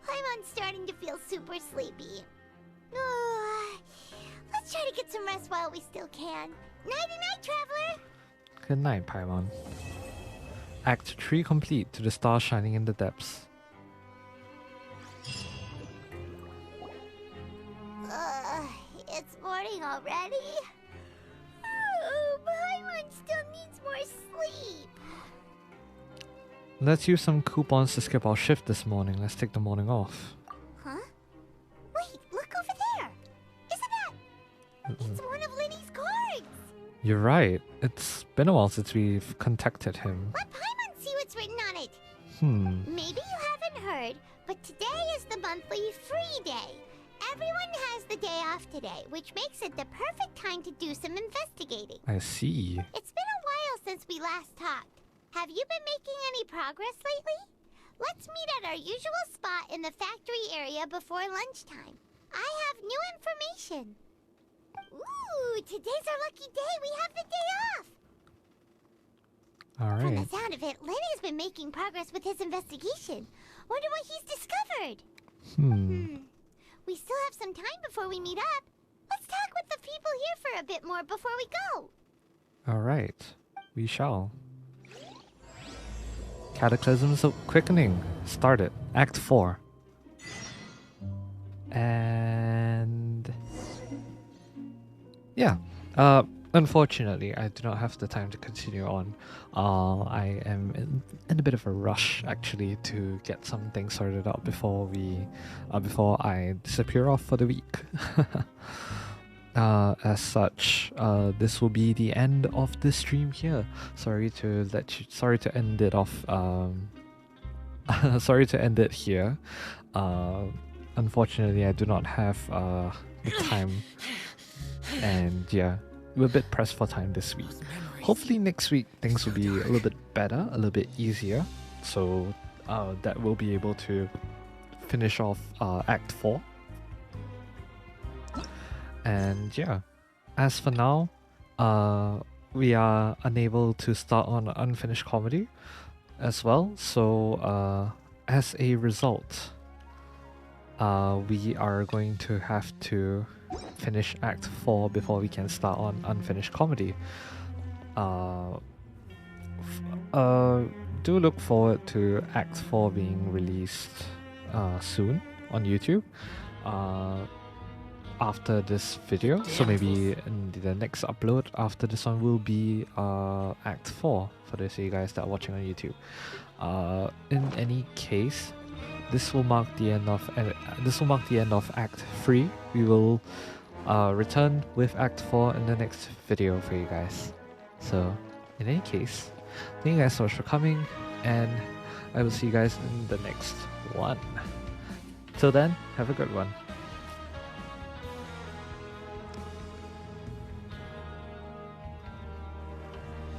I'm starting to feel super sleepy. Let's try to get some rest while we still can. Nighty-night, traveler! Good night, Paimon. Act 3 complete, to the stars shining in the depths. It's morning already? Paimon still needs more sleep. Let's use some coupons to skip our shift this morning. Let's take the morning off. Huh? Wait, look over there! Isn't that... It's one of Linny's cards! You're right. It's been a while since we've contacted him. Let Paimon see what's written on it. Maybe you haven't heard, but today is the monthly free day. Everyone has the day off today, which makes it the perfect time to do some investigating. I see. It's been a while since we last talked. Have you been making any progress lately? Let's meet at our usual spot in the factory area before lunchtime. I have new information. Ooh, today's our lucky day. We have the day off. Alright. From the sound of it, Lenny's been making progress with his investigation. Wonder what he's discovered. We still have some time before we meet up. Let's talk with the people here for a bit more before we go. Alright. We shall. Cataclysms of Quickening started. Act 4. And... yeah. Unfortunately, I do not have the time to continue on. I am in a bit of a rush, actually, to get some things sorted out before I disappear off for the week. As such, this will be the end of the stream here. Sorry to end it off. Sorry to end it here. Unfortunately, I do not have the time, and yeah, we're a bit pressed for time this week. Hopefully next week things will be a little bit better, a little bit easier, so that we'll be able to finish off Act 4. And yeah, as for now, we are unable to start on Unfinished Comedy as well, so as a result, we are going to have to finish Act 4 before we can start on Unfinished Comedy. Do look forward to Act 4 being released soon on YouTube after this video. So maybe in the next upload after this one will be Act 4 for those of you guys that are watching on YouTube. in any case, this will mark the end of Act 3. We will return with Act 4 in the next video for you guys. So, in any case, thank you guys so much for coming, and I will see you guys in the next one. Till then, have a good one.